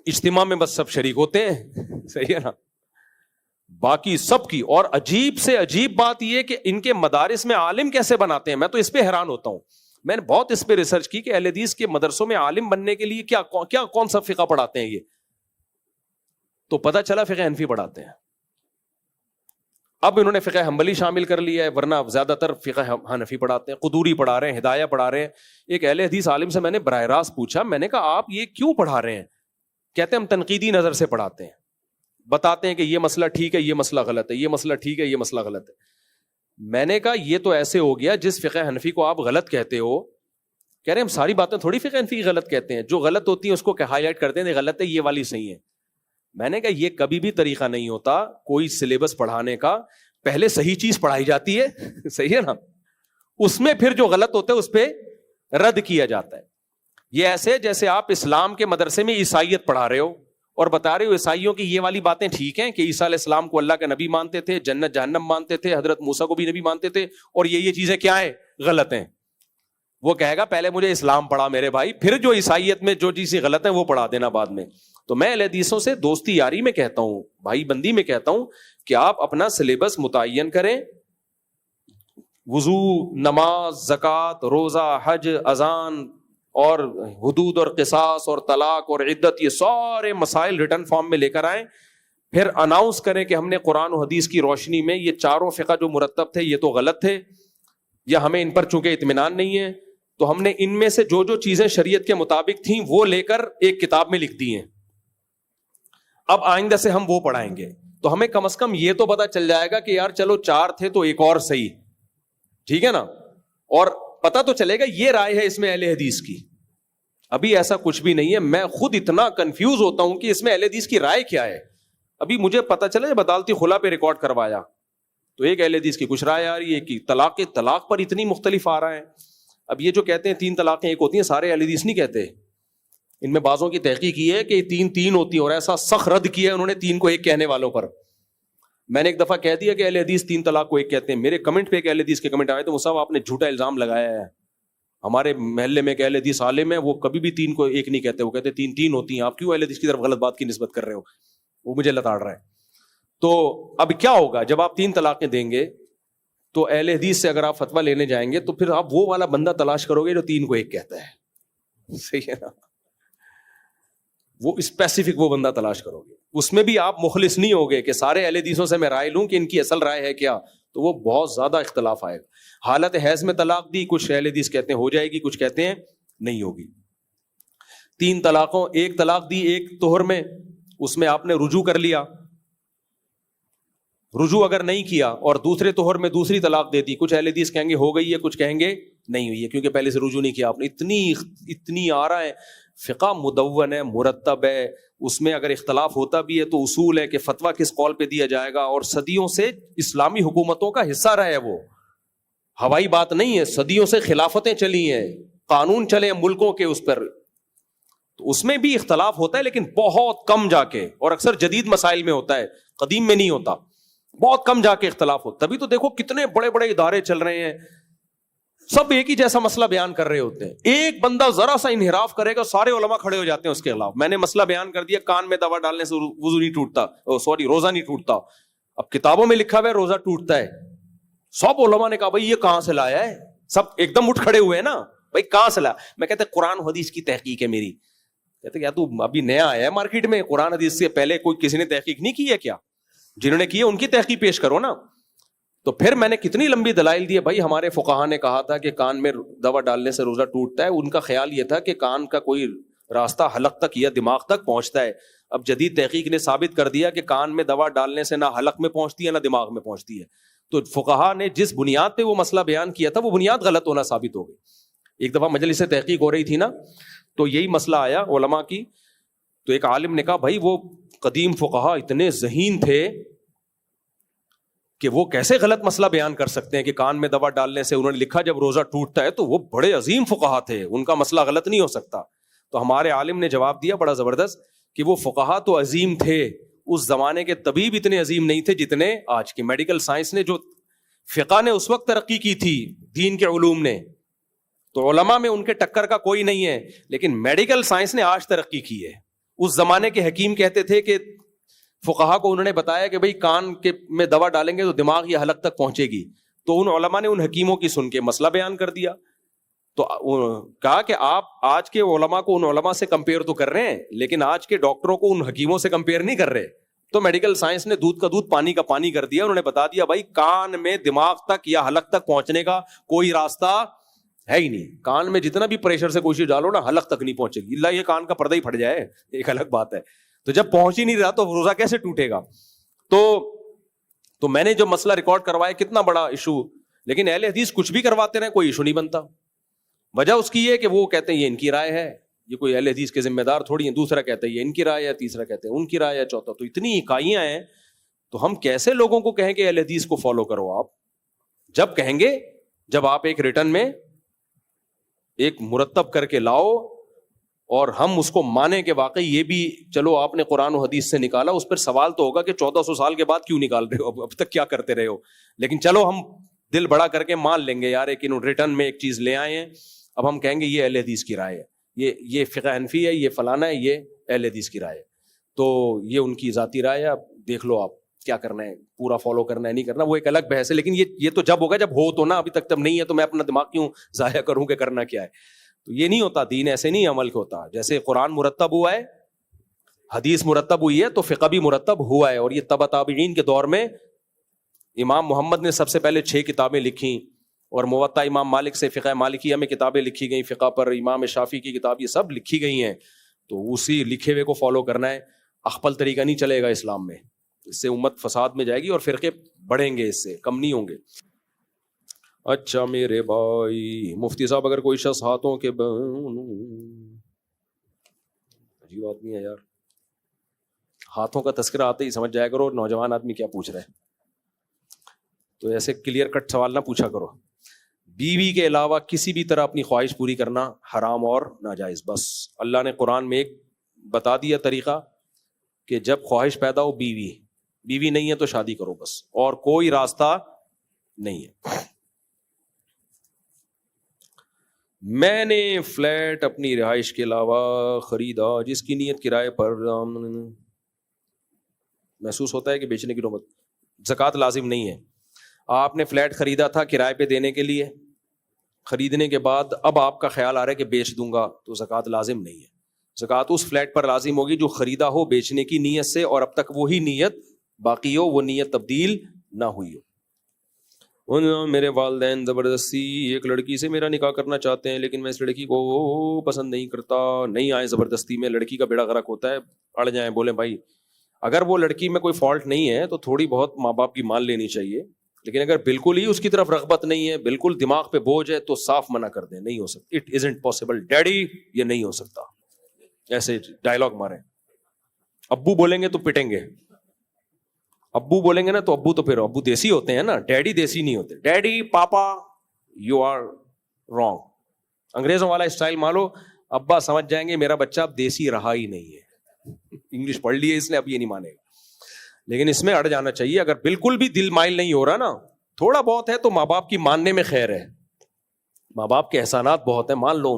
B: اجتماع میں بس سب شریک ہوتے ہیں. صحیح ہے نا, باقی سب کی. اور عجیب سے عجیب بات یہ کہ ان کے مدارس میں عالم کیسے بناتے ہیں, میں تو اس پہ حیران ہوتا ہوں. میں نے بہت اس پہ ریسرچ کی کہ اہل حدیث کے مدرسوں میں عالم بننے کے لیے کیا کون سا فقہ پڑھاتے ہیں. یہ تو پتہ چلا فقہ حنفی پڑھاتے ہیں. اب انہوں نے فقہ حنبلی شامل کر لیا ہے, ورنہ زیادہ تر فقہ حنفی پڑھاتے ہیں. قدوری پڑھا رہے ہیں, ہدایہ پڑھا رہے ہیں. ایک اہل حدیث عالم سے میں نے براہ راست پوچھا, میں نے کہا آپ یہ کیوں پڑھا رہے ہیں؟ کہتے ہیں ہم تنقیدی نظر سے پڑھاتے ہیں, بتاتے ہیں کہ یہ مسئلہ ٹھیک ہے, یہ مسئلہ غلط ہے, یہ مسئلہ ٹھیک ہے, یہ مسئلہ غلط ہے. میں نے کہا یہ تو ایسے ہو گیا جس فقہ حنفی کو آپ غلط کہتے ہو, کہہ رہے ہیں ہم ساری باتیں تھوڑی فقہ حنفی غلط کہتے ہیں, جو غلط ہوتی ہیں اس کو ہائی لائٹ کرتے ہیں غلط ہے, یہ والی صحیح ہے. میں نے کہا یہ کبھی بھی طریقہ نہیں ہوتا کوئی سلیبس پڑھانے کا, پہلے صحیح چیز پڑھائی جاتی ہے, صحیح ہے نا, اس میں پھر جو غلط ہوتا ہے اس پہ رد کیا جاتا ہے. یہ ایسے جیسے آپ اسلام کے مدرسے میں عیسائیت پڑھا رہے ہو اور بتا رہے ہو عیسائیوں کی یہ والی باتیں ٹھیک ہیں کہ عیسیٰ علیہ السلام کو اللہ کا نبی مانتے تھے, جنت جہنم مانتے تھے, حضرت موسیٰ کو بھی نبی مانتے تھے, اور یہ چیزیں کیا ہیں, غلط ہیں. وہ کہے گا پہلے مجھے اسلام پڑھا میرے بھائی, پھر جو عیسائیت میں جو چیزیں غلط ہیں وہ پڑھا دینا بعد میں. تو میں اہل حدیثوں سے دوستی یاری میں کہتا ہوں, بھائی بندی میں کہتا ہوں کہ آپ اپنا سلیبس متعین کریں. وضو, نماز, زکوٰۃ, روزہ, حج, اذان اور حدود اور قصاص اور طلاق اور عدت, یہ سارے مسائل ریٹن فارم میں لے کر آئیں. پھر اناؤنس کریں کہ ہم نے قرآن و حدیث کی روشنی میں یہ 4 فقہ جو مرتب تھے یہ تو غلط تھے, یا ہمیں ان پر چونکہ اطمینان نہیں ہے, تو ہم نے ان میں سے جو جو چیزیں شریعت کے مطابق تھیں وہ لے کر ایک کتاب میں لکھ دی ہیں. اب آئندہ سے ہم وہ پڑھائیں گے, تو ہمیں کم از کم یہ تو پتا چل جائے گا کہ یار چلو 4 تھے تو ایک اور صحیح, ٹھیک ہے نا, اور پتا تو چلے گا یہ رائے ہے اس میں اہل حدیث کی. ابھی ایسا کچھ بھی نہیں ہے, میں خود اتنا کنفیوز ہوتا ہوں کہ اس میں اہل حدیث کی رائے کیا ہے. ابھی مجھے پتا چلا جب عدالتی خلا پہ ریکارڈ کروایا تو ایک اہل حدیث کی کچھ رائے آ رہی ہے کہ طلاق پر اتنی مختلف آ رہا ہے. اب یہ جو کہتے ہیں 3 طلاقیں ایک ہوتی ہیں, سارے اہل حدیث نہیں کہتے. ان میں بعضوں کی تحقیق کی ہے کہ 3 ہوتی ہیں, اور ایسا سخت رد کیا ہے انہوں نے 3 کو 1 کہنے والوں پر. میں نے ایک دفعہ کہہ دیا کہ اہل حدیث 3 طلاق کو 1 کہتے ہیں. میرے کمنٹ پہ ایک اہل حدیث کے کمنٹ آئے تو مصعب آپ نے جھوٹا الزام لگایا ہے, ہمارے محلے میں ایک اہل حدیث عالم ہے وہ کبھی بھی 3 کو 1 نہیں کہتے, وہ کہتے 3 ہوتی ہیں, آپ کیوں اہل حدیث کی طرف غلط بات کی نسبت کر رہے ہو. وہ مجھے لتاڑ رہا ہے. تو اب کیا ہوگا جب آپ 3 طلاقیں دیں گے تو اہل حدیث سے اگر آپ فتویٰ لینے جائیں گے تو پھر آپ وہ والا بندہ تلاش کرو گے جو 3 کو 1 کہتا ہے. صحیح ہے نا, وہ اسپیسیفک وہ بندہ تلاش کرو گے. اس میں بھی آپ مخلص نہیں ہوگے کہ سارے اہل حدیثوں سے میں رائے لوں کہ ان کی اصل رائے ہے کیا, تو وہ بہت زیادہ اختلاف آئے گا. حالت حیض میں طلاق دی, کچھ اہل حدیث کہتے ہیں ہو جائے گی, کچھ کہتے ہیں نہیں ہوگی. 3 طلاقوں, 1 طلاق دی ایک طہر میں, اس میں آپ نے رجوع کر لیا, رجوع اگر نہیں کیا اور دوسرے طہر میں دوسری طلاق دے دی, کچھ اہل حدیث کہیں گے ہو گئی ہے, کچھ کہیں گے نہیں ہوئی ہے کیونکہ پہلے سے رجوع نہیں کیا آپ نے. اتنی آ رہا ہے, فقہ مدون ہے, مرتب ہے, اس میں اگر اختلاف ہوتا بھی ہے تو اصول ہے کہ فتویٰ کس قول پہ دیا جائے گا. اور صدیوں سے اسلامی حکومتوں کا حصہ رہا ہے, وہ ہوائی بات نہیں ہے, صدیوں سے خلافتیں چلی ہیں, قانون چلے ہیں ملکوں کے اس پر. تو اس میں بھی اختلاف ہوتا ہے لیکن بہت کم جا کے, اور اکثر جدید مسائل میں ہوتا ہے, قدیم میں نہیں ہوتا, بہت کم جا کے اختلاف ہوتا. تبھی تو دیکھو کتنے بڑے بڑے ادارے چل رہے ہیں, سب ایک ہی جیسا مسئلہ بیان کر رہے ہوتے ہیں. ایک بندہ ذرا سا انحراف کرے گا سارے علماء کھڑے ہو جاتے ہیں اس کے خلاف. میں نے مسئلہ بیان کر دیا, کان میں دوا ڈالنے سے وضو نہیں ٹوٹتا, روزہ نہیں ٹوٹتا. اب کتابوں میں لکھا ہوا ہے روزہ ٹوٹتا ہے. سب علماء نے کہا بھائی یہ کہاں سے لایا ہے, سب ایک دم اٹھ کھڑے ہوئے ہیں نا, بھائی کہاں سے لایا. میں کہتے قرآن حدیث کی تحقیق ہے میری. کہتے کیا تو ابھی نیا آیا ہے مارکیٹ میں, قرآن حدیث سے پہلے کوئی کسی نے تحقیق نہیں کی ہے کیا؟ جنہوں نے کی ہے ان کی تحقیق پیش کرو نا. تو پھر میں نے کتنی لمبی دلائل دی, بھائی ہمارے فقہا نے کہا تھا کہ کان میں دوا ڈالنے سے روزہ ٹوٹتا ہے. ان کا خیال یہ تھا کہ کان کا کوئی راستہ حلق تک یا دماغ تک پہنچتا ہے. اب جدید تحقیق نے ثابت کر دیا کہ کان میں دوا ڈالنے سے نہ حلق میں پہنچتی ہے نہ دماغ میں پہنچتی ہے. تو فقہا نے جس بنیاد پہ وہ مسئلہ بیان کیا تھا وہ بنیاد غلط ہونا ثابت ہو گئی. ایک دفعہ مجلس سے تحقیق ہو رہی تھی نا, تو یہی مسئلہ آیا علماء کی. تو ایک عالم نے کہا بھائی وہ قدیم فقہا اتنے ذہین تھے کہ وہ کیسے غلط مسئلہ بیان کر سکتے ہیں کہ کان میں دوا ڈالنے سے, انہوں نے لکھا جب روزہ ٹوٹتا ہے, تو وہ بڑے عظیم فقہا تھے, ان کا مسئلہ غلط نہیں ہو سکتا. تو ہمارے عالم نے جواب دیا بڑا زبردست کہ وہ فقہا تو عظیم تھے, اس زمانے کے طبیب اتنے عظیم نہیں تھے جتنے آج کے. میڈیکل سائنس نے جو فقہ نے اس وقت ترقی کی تھی دین کے علوم نے, تو علماء میں ان کے ٹکر کا کوئی نہیں ہے, لیکن میڈیکل سائنس نے آج ترقی کی ہے. اس زمانے کے حکیم کہتے تھے کہ فقہا کو انہوں نے بتایا کہ بھئی کان کے میں دوا ڈالیں گے تو دماغ یا حلق تک پہنچے گی, تو ان علماء نے ان حکیموں کی سن کے مسئلہ بیان کر دیا. تو کہا کہ آپ آج کے علماء کو ان علماء سے کمپیئر تو کر رہے ہیں لیکن آج کے ڈاکٹروں کو ان حکیموں سے کمپیئر نہیں کر رہے. تو میڈیکل سائنس نے دودھ کا دودھ پانی کا پانی کر دیا. انہوں نے بتا دیا بھائی کان میں دماغ تک یا حلق تک پہنچنے کا کوئی راستہ ہے ہی نہیں. کان میں جتنا بھی پریشر سے کوشش ڈالو نا حلق تک نہیں پہنچے گی, اللہ یہ کان کا پردہ ہی پھٹ جائے ایک الگ بات ہے. تو جب پہنچ ہی نہیں رہا تو روزہ کیسے ٹوٹے گا؟ تو میں نے جو مسئلہ ریکارڈ کروایا کتنا بڑا ایشو, لیکن اہل حدیث کچھ بھی کرواتے رہے کوئی ایشو نہیں بنتا. وجہ اس کی یہ کہ وہ کہتے ہیں یہ ان کی رائے ہے, یہ کوئی اہل حدیث کے ذمہ دار تھوڑی ہیں. دوسرا کہتا ہے یہ ان کی رائے ہے, تیسرا کہتے ہیں ان کی رائے ہے, چوتھا. تو اتنی اکائیاں ہیں, تو ہم کیسے لوگوں کو کہیں کہ اہل حدیث کو فالو کرو؟ آپ جب کہیں گے جب آپ ایک ریٹن میں ایک مرتب کر کے لاؤ اور ہم اس کو مانیں کہ واقعی یہ بھی چلو آپ نے قرآن و حدیث سے نکالا. اس پر سوال تو ہوگا کہ 1400 سال کے بعد کیوں نکال رہے ہو, اب تک کیا کرتے رہے ہو. لیکن چلو ہم دل بڑا کر کے مان لیں گے یار ایک ریٹرن میں ایک چیز لے آئے ہیں, اب ہم کہیں گے یہ اہل حدیث کی رائے ہے, یہ فقہ حنفی ہے, یہ فلانا ہے, یہ اہل حدیث کی رائے ہے. تو یہ ان کی ذاتی رائے ہے, اب دیکھ لو آپ کیا کرنا ہے, پورا فالو کرنا ہے نہیں کرنا وہ ایک الگ بحث ہے. لیکن یہ تو جب ہوگا جب ہو تو نا, ابھی تک تب نہیں ہے تو میں اپنا دماغ کیوں ضائع کروں کہ کرنا کیا ہے. تو یہ نہیں ہوتا, دین ایسے نہیں عمل ہوتا. جیسے قرآن مرتب ہوا ہے, حدیث مرتب ہوئی ہے, تو فقہ بھی مرتب ہوا ہے. اور یہ تبع تابعین کے دور میں امام محمد نے سب سے پہلے 6 کتابیں لکھی, اور موطا امام مالک سے فقہ مالکیہ میں کتابیں لکھی گئی فقہ پر، امام شافعی کی کتاب، یہ سب لکھی گئی ہیں، تو اسی لکھے ہوئے کو فالو کرنا ہے. اخپل طریقہ نہیں چلے گا اسلام میں، اس سے امت فساد میں جائے گی اور فرقے بڑھیں گے، اس سے کم نہیں ہوں گے. اچھا میرے بھائی، مفتی صاحب اگر کوئی شخص ہاتھوں کے عجیب آدمی ہے یار، ہاتھوں کا تذکرہ آتے ہی سمجھ جایا کرو نوجوان آدمی کیا پوچھ رہے ہیں، تو ایسے کلیئر کٹ سوال نہ پوچھا کرو. بیوی کے علاوہ کسی بھی طرح اپنی خواہش پوری کرنا حرام اور ناجائز. بس اللہ نے قرآن میں ایک بتا دیا طریقہ کہ جب خواہش پیدا ہو بیوی نہیں ہے تو شادی کرو بس، اور کوئی راستہ نہیں ہے. میں نے فلیٹ اپنی رہائش کے علاوہ خریدا جس کی نیت کرائے پر محسوس ہوتا ہے کہ بیچنے کی نوبت، زکوٰۃ لازم نہیں ہے. آپ نے فلیٹ خریدا تھا کرائے پہ دینے کے لیے، خریدنے کے بعد اب آپ کا خیال آ رہا ہے کہ بیچ دوں گا، تو زکوٰۃ لازم نہیں ہے. زکوٰۃ اس فلیٹ پر لازم ہوگی جو خریدا ہو بیچنے کی نیت سے، اور اب تک وہی نیت باقی ہو، وہ نیت تبدیل نہ ہوئی ہو. میرے والدین زبردستی ایک لڑکی سے میرا نکاح کرنا چاہتے ہیں، لیکن میں اس لڑکی کو پسند نہیں کرتا. نہیں آئے زبردستی میں، لڑکی کا بیڑا غرق ہوتا ہے، اڑ جائیں. بولیں بھائی اگر وہ لڑکی میں کوئی فالٹ نہیں ہے تو تھوڑی بہت ماں باپ کی مان لینی چاہیے، لیکن اگر بالکل ہی اس کی طرف رغبت نہیں ہے، بالکل دماغ پہ بوجھ ہے، تو صاف منع کر دیں، نہیں ہو سکتا. اٹ ازنٹ پاسبل ڈیڈی، یہ نہیں ہو سکتا. ایسے ڈائلاگ ماریں. ابو بولیں گے تو پٹیں گے، ابو بولیں گے نا تو ابو، تو پھر ابو دیسی ہوتے ہیں نا، ڈیڈی دیسی نہیں ہوتے. Daddy papa you are wrong. انگریزوں والا اسٹائل مانو، ابا سمجھ جائیں گے میرا بچہ اب دیسی رہا ہی نہیں ہے، انگلش پڑھ لی ہے اس نے، اب یہ نہیں مانے گا. لیکن اس میں اڑ جانا چاہیے. اگر بالکل بھی دل مائل نہیں ہو رہا نا، تھوڑا بہت ہے تو ماں باپ کی ماننے میں خیر ہے. ماں باپ کے احسانات بہت ہیں، مان لو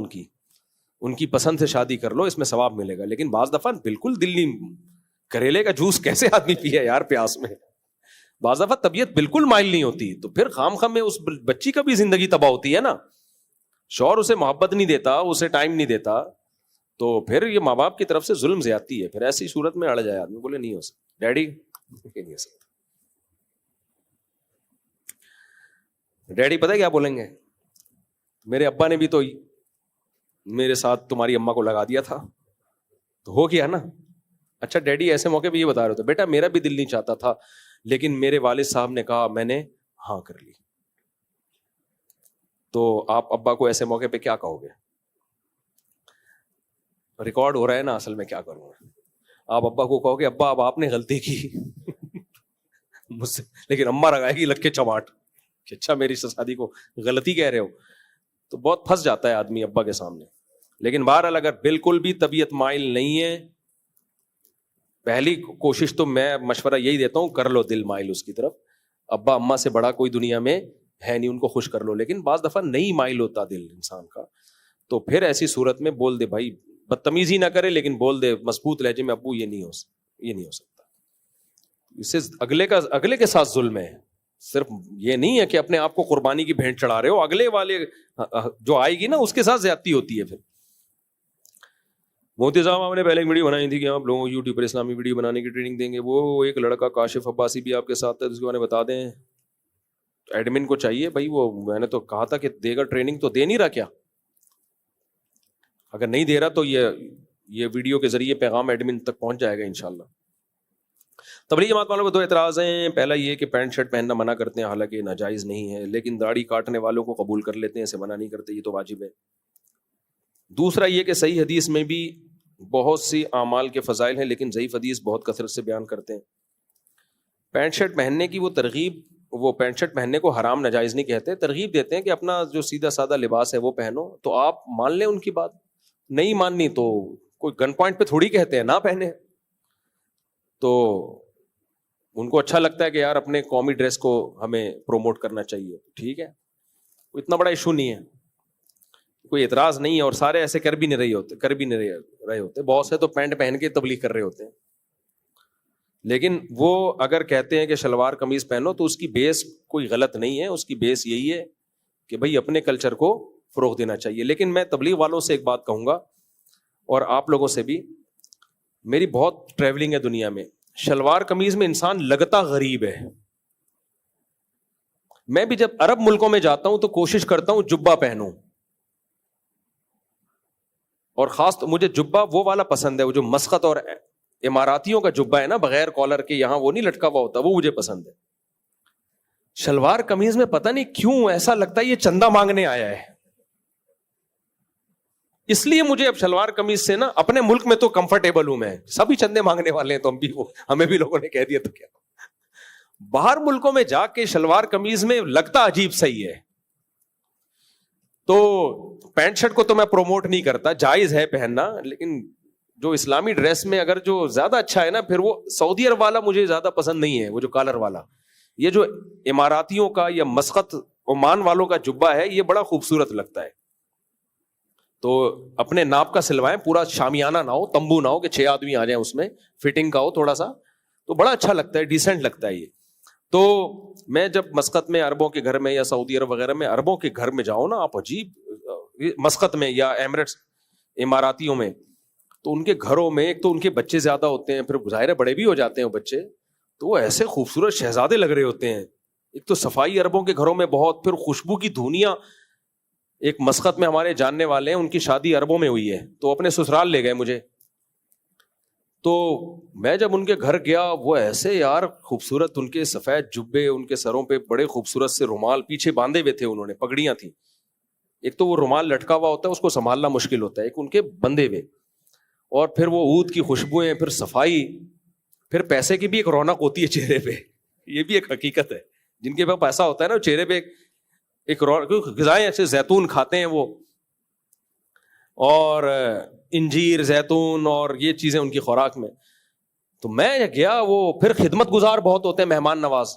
B: ان کی پسند سے شادی کر لو، اس میں ثواب ملے گا. لیکن بعض دفعہ بالکل دل نہیں، کریلے کا جوس کیسے آدمی پیا یار پیاس میں. بعض دفعہ طبیعت بالکل مائل نہیں ہوتی، تو پھر خام خام میں اس بچی کا بھی زندگی تباہ ہوتی ہے نا. شوہر اسے محبت نہیں دیتا، اسے ٹائم نہیں دیتا، تو پھر یہ ماں باپ کی طرف سے ظلم زیادتی ہے. پھر ایسی صورت میں اڑ جائے آدمی، بولے نہیں ہو سکتا ڈیڈی، نہیں ہو سکتا. ڈیڈی پتہ کیا بولیں گے؟ میرے ابا نے بھی تو میرے ساتھ تمہاری اماں کو لگا دیا تھا، تو ہو گیا نا. اچھا ڈیڈی ایسے موقع پہ یہ بتا رہے تھے، بیٹا میرا بھی دل نہیں چاہتا تھا، لیکن میرے والد صاحب نے کہا، میں نے ہاں کر لی. تو آپ ابا کو ایسے موقع پہ کیا کہو گے؟ ریکارڈ ہو رہا ہے نا، اصل میں کیا کروں گا. آپ ابا کو کہو گے ابا اب آپ نے غلطی کی مجھ سے، لیکن اماں لگائے گی لگ کے چماٹ کہ اچھا میری شادی کو غلطی کہہ رہے ہو. تو بہت پھنس جاتا ہے آدمی ابا کے سامنے. لیکن بہرحال اگر بالکل بھی طبیعت مائل نہیں ہے، پہلی کوشش تو میں مشورہ یہی دیتا ہوں، کر لو دل مائل اس کی طرف. ابا اماں سے بڑا کوئی دنیا میں ہے نہیں، ان کو خوش کر لو. لیکن بعض دفعہ نہیں مائل ہوتا دل انسان کا، تو پھر ایسی صورت میں بول دے بھائی، بدتمیزی نہ کرے لیکن بول دے مضبوط لہجے میں، ابو یہ نہیں ہو سکتا. اس سے اگلے کے ساتھ ظلم ہے. صرف یہ نہیں ہے کہ اپنے آپ کو قربانی کی بھینٹ چڑھا رہے ہو، اگلے والے جو آئے گی نا اس کے ساتھ زیادتی ہوتی ہے. پھر مفتی صاحب آپ نے پہلے ایک ویڈیو بنائی تھی کہ آپ لوگوں کو یوٹیوب پر اسلامی ویڈیو بنانے کی ٹریننگ دیں گے. وہ ایک لڑکا کاشف عباسی بھی آپ کے ساتھ ہے، اس کے بارے میں بتا دیں. ایڈمن کو چاہیے بھائی، وہ میں نے تو کہا تھا کہ دے گا ٹریننگ، تو دے نہیں رہا کیا؟ اگر نہیں دے رہا تو یہ ویڈیو کے ذریعے پیغام ایڈمن تک پہنچ جائے گا انشاءاللہ. تبلیغ جماعت والوں کو دو اعتراض ہیں. پہلا یہ کہ پینٹ شرٹ پہننا منع کرتے ہیں، حالانکہ ناجائز نہیں ہے، لیکن داڑھی کاٹنے والوں کو قبول کر لیتے ہیں، اسے منع نہیں کرتے، یہ تو واجب ہے. دوسرا یہ کہ صحیح حدیث میں بھی بہت سی اعمال کے فضائل ہیں، لیکن ضعیف حدیث بہت کثرت سے بیان کرتے ہیں. پینٹ شرٹ پہننے کی وہ ترغیب، وہ پینٹ شرٹ پہننے کو حرام ناجائز نہیں کہتے، ترغیب دیتے ہیں کہ اپنا جو سیدھا سادہ لباس ہے وہ پہنو. تو آپ مان لیں ان کی بات، نہیں ماننی تو کوئی گن پوائنٹ پہ تھوڑی کہتے ہیں نہ پہنے. تو ان کو اچھا لگتا ہے کہ یار اپنے قومی ڈریس کو ہمیں پروموٹ کرنا چاہیے، ٹھیک ہے، اتنا بڑا ایشو نہیں ہے، کوئی اعتراض نہیں ہے. اور سارے ایسے کر بھی نہیں رہے ہوتے. بہت سے تو پینٹ پہن کے تبلیغ کر رہے ہوتے ہیں. لیکن وہ اگر کہتے ہیں کہ شلوار قمیض پہنو تو اس کی بیس کوئی غلط نہیں ہے، اس کی بیس یہی ہے کہ بھائی اپنے کلچر کو فروغ دینا چاہیے. لیکن میں تبلیغ والوں سے ایک بات کہوں گا، اور آپ لوگوں سے بھی، میری بہت ٹریولنگ ہے دنیا میں، شلوار قمیض میں انسان لگتا غریب ہے، میں بھی جب عرب ملکوں میں جاتا ہوں تو کوشش کرتا ہوں جبہ پہنوں, اور خاص تو مجھے جبہ وہ والا پسند ہے, وہ جو مسقط اور اماراتیوں کا جبہ ہے نا بغیر کالر کے, یہاں وہ نہیں لٹکا ہوا ہوتا, وہ مجھے پسند ہے. شلوار قمیض میں پتہ نہیں کیوں ایسا لگتا ہے یہ چندہ مانگنے آیا ہے, اس لیے مجھے اب شلوار قمیض سے نا, اپنے ملک میں تو کمفرٹیبل ہوں میں, سبھی چندے مانگنے والے ہیں تو ہم بھی, وہ ہمیں بھی لوگوں نے کہہ دیا تو کیا. باہر ملکوں میں جا کے شلوار قمیض میں لگتا عجیب صحیح ہے. تو پینٹ شرٹ کو تو میں پروموٹ نہیں کرتا, جائز ہے پہننا, لیکن جو اسلامی ڈریس میں اگر جو زیادہ اچھا ہے نا, پھر وہ سعودی عرب والا مجھے زیادہ پسند نہیں ہے, وہ جو کالر والا. یہ جو اماراتیوں کا یا مسقط عمان والوں کا جبہ ہے یہ بڑا خوبصورت لگتا ہے. تو اپنے ناپ کا سلوائیں, پورا شامیانہ نہ ہو, تمبو نہ ہو کہ 6 آدمی آ جائیں, اس میں فٹنگ کا ہو تھوڑا سا, تو بڑا اچھا لگتا ہے, ڈیسنٹ لگتا ہے یہ. تو میں جب مسقط میں عربوں کے گھر میں یا سعودی عرب وغیرہ میں عربوں کے گھر میں جاؤں نا, آپ عجیب مسقط میں یا ایمریٹس اماراتیوں میں, تو ان کے گھروں میں ایک تو ان کے بچے زیادہ ہوتے ہیں, پھر ظاہر بڑے بھی ہو جاتے ہیں بچے, تو وہ ایسے خوبصورت شہزادے لگ رہے ہوتے ہیں. ایک تو صفائی عربوں کے گھروں میں بہت, پھر خوشبو کی دھونیاں. ایک مسقط میں ہمارے جاننے والے ہیں, ان کی شادی عربوں میں ہوئی ہے, تو اپنے سسرال لے گئے مجھے. تو میں جب ان کے گھر گیا, وہ ایسے یار خوبصورت, ان کے سفید جبے, ان کے سروں پہ بڑے خوبصورت سے رومال پیچھے باندھے ہوئے تھے انہوں نے, پگڑیاں تھیں. ایک تو وہ رومال لٹکا ہوا ہوتا ہے, اس کو سنبھالنا مشکل ہوتا ہے, ایک ان کے بندھے ہوئے, اور پھر وہ عود کی خوشبوئیں, پھر صفائی, پھر پیسے کی بھی ایک رونق ہوتی ہے چہرے پہ. یہ بھی ایک حقیقت ہے, جن کے پاس پیسہ ہوتا ہے نا, چہرے پہ ایک غذائیں ایسے زیتون کھاتے ہیں وہ, اور انجیر, زیتون اور یہ چیزیں ان کی خوراک میں. تو میں گیا, وہ پھر خدمت گزار بہت ہوتے ہیں, مہمان نواز.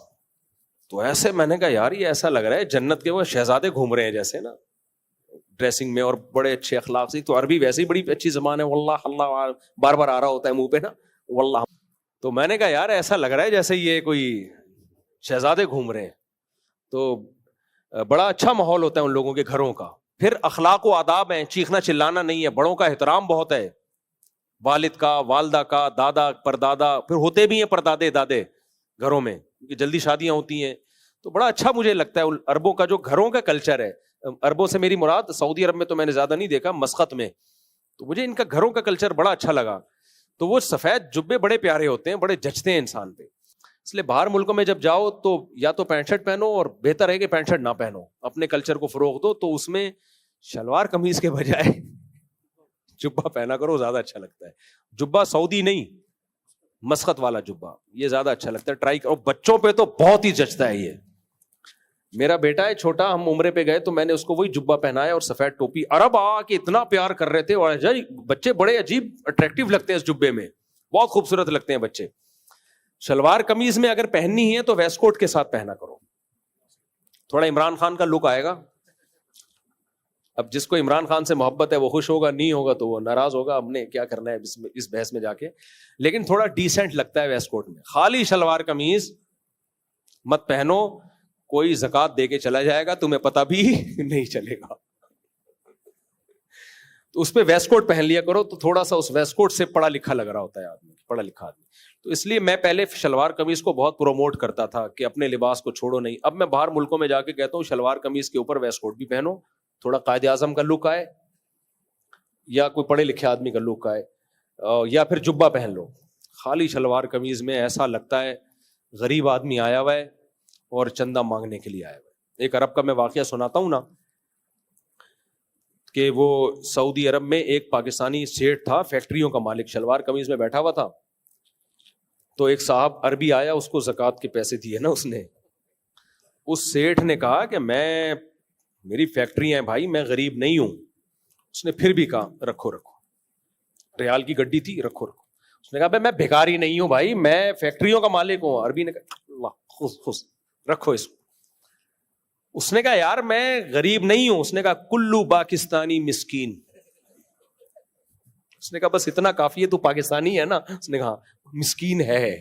B: تو ایسے میں نے کہا یار یہ ایسا لگ رہا ہے جنت کے وہ شہزادے گھوم رہے ہیں جیسے نا, ڈریسنگ میں, اور بڑے اچھے اخلاق سے. تو عربی ویسے ہی بڑی اچھی زبان ہے, واللہ اللہ بار بار آ رہا ہوتا ہے منہ پہ نا, واللہ. تو میں نے کہا یار ایسا لگ رہا ہے جیسے یہ کوئی شہزادے گھوم رہے ہیں. تو بڑا اچھا ماحول ہوتا ہے ان لوگوں کے گھروں کا. پھر اخلاق و آداب ہیں, چیخنا چلانا نہیں ہے, بڑوں کا احترام بہت ہے, والد کا, والدہ کا, دادا پردادا, پھر ہوتے بھی ہیں پردادے دادے گھروں میں, کیونکہ جلدی شادیاں ہوتی ہیں. تو بڑا اچھا مجھے لگتا ہے عربوں کا جو گھروں کا کلچر ہے. عربوں سے میری مراد سعودی عرب میں تو میں نے زیادہ نہیں دیکھا, مسقط میں, تو مجھے ان کا گھروں کا کلچر بڑا اچھا لگا. تو وہ سفید جبے بڑے پیارے ہوتے ہیں, بڑے جچتے ہیں انسان پہ. اس لیے باہر ملکوں میں جب جاؤ تو یا تو پینٹ شرٹ پہنو, اور بہتر ہے کہ پینٹ شرٹ نہ پہنو, اپنے کلچر کو فروغ دو. تو اس میں شلوار قمیض کے بجائے جبہ پہنا کرو, زیادہ اچھا لگتا ہے. جبہ سعودی نہیں, مسقط والا جبہ, یہ زیادہ اچھا لگتا ہے. ٹرائی کرو. بچوں پہ تو بہت ہی جچتا ہے یہ. میرا بیٹا ہے چھوٹا, ہم عمرے پہ گئے تو میں نے اس کو وہی جبہ پہنایا اور سفید ٹوپی. عرب آ کے اتنا پیار کر رہے تھے, اور بچے بڑے عجیب اٹریکٹیو لگتے ہیں اس جبے میں, بہت خوبصورت لگتے ہیں بچے. شلوار قمیض میں اگر پہننی ہے تو ویسٹ کوٹ کے ساتھ پہنا کرو, تھوڑا عمران خان کا لک آئے گا. اب جس کو عمران خان سے محبت ہے وہ خوش ہوگا, نہیں ہوگا تو وہ ناراض ہوگا. ہم نے کیا کرنا ہے اس بحث میں جا کے, لیکن تھوڑا ڈیسنٹ لگتا ہے ویسٹ کوٹ میں. خالی شلوار قمیض مت پہنو, کوئی زکات دے کے چلا جائے گا, تمہیں پتہ بھی نہیں چلے گا. تو اس پہ ویسٹ کوٹ پہن لیا کرو, تو تھوڑا سا اس ویسٹ کوٹ سے پڑھا لکھا لگ رہا ہوتا ہے آدمی, پڑھا لکھا آدمی. تو اس لیے میں پہلے شلوار قمیض کو بہت پروموٹ کرتا تھا کہ اپنے لباس کو چھوڑو نہیں. اب میں باہر ملکوں میں جا کے کہتا ہوں شلوار قمیض کے اوپر ویسٹ کوٹ بھی پہنو, تھوڑا قائد اعظم کا لک آئے, یا کوئی پڑھے لکھے آدمی کا لک آئے, یا پھر جبہ پہن لو. خالی شلوار قمیض میں ایسا لگتا ہے غریب آدمی آیا ہوا ہے اور چندہ مانگنے کے لیے آیا ہوا ہے. ایک عرب کا میں واقعہ سناتا ہوں نا, کہ وہ سعودی عرب میں ایک پاکستانی سیٹھ تھا, فیکٹریوں کا مالک, شلوار قمیض میں بیٹھا ہوا تھا. تو ایک صاحب عربی آیا, اس کو زکوٰۃ کے پیسے دیے نا اس نے. اس سیٹھ نے کہا کہ میری فیکٹری ہے بھائی, میں غریب نہیں ہوں. اس نے پھر بھی کہا رکھو, ریال کی گڈی تھی, رکھو. اس نے کہا میں بھکاری نہیں ہوں بھائی, میں فیکٹریوں کا مالک ہوں. عربی نے کہا خوش رکھو اس کو. اس نے کہا یار میں غریب نہیں ہوں. اس نے کہا کلو پاکستانی مسکین. اس نے کہا بس اتنا کافی ہے, تو پاکستانی ہے نا. اس نے کہا مسکین ہے,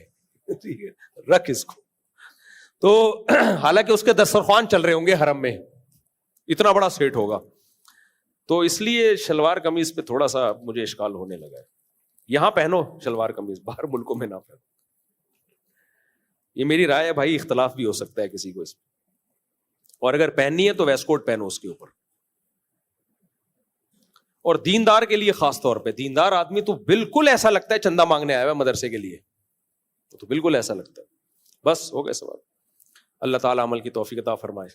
B: رکھ اس کو. تو حالانکہ اس کے دسترخوان چل رہے ہوں گے حرم میں, اتنا بڑا سیٹ ہوگا. تو اس لیے شلوار قمیض پہ تھوڑا سا مجھے اشکال ہونے لگا ہے. یہاں پہنو شلوار قمیض, باہر ملکوں میں نہ پہنو. یہ میری رائے ہے بھائی, اختلاف بھی ہو سکتا ہے کسی کو اس میں. اور اگر پہننی ہے تو ویسٹ کوٹ پہنو اس کے اوپر. اور دیندار کے لیے خاص طور پہ, دیندار آدمی تو بالکل ایسا لگتا ہے چندہ مانگنے آیا ہوا مدرسے کے لیے, تو بالکل ایسا لگتا ہے. بس ہو گئے سوال. اللہ تعالیٰ عمل کی توفیق عطا فرمائے.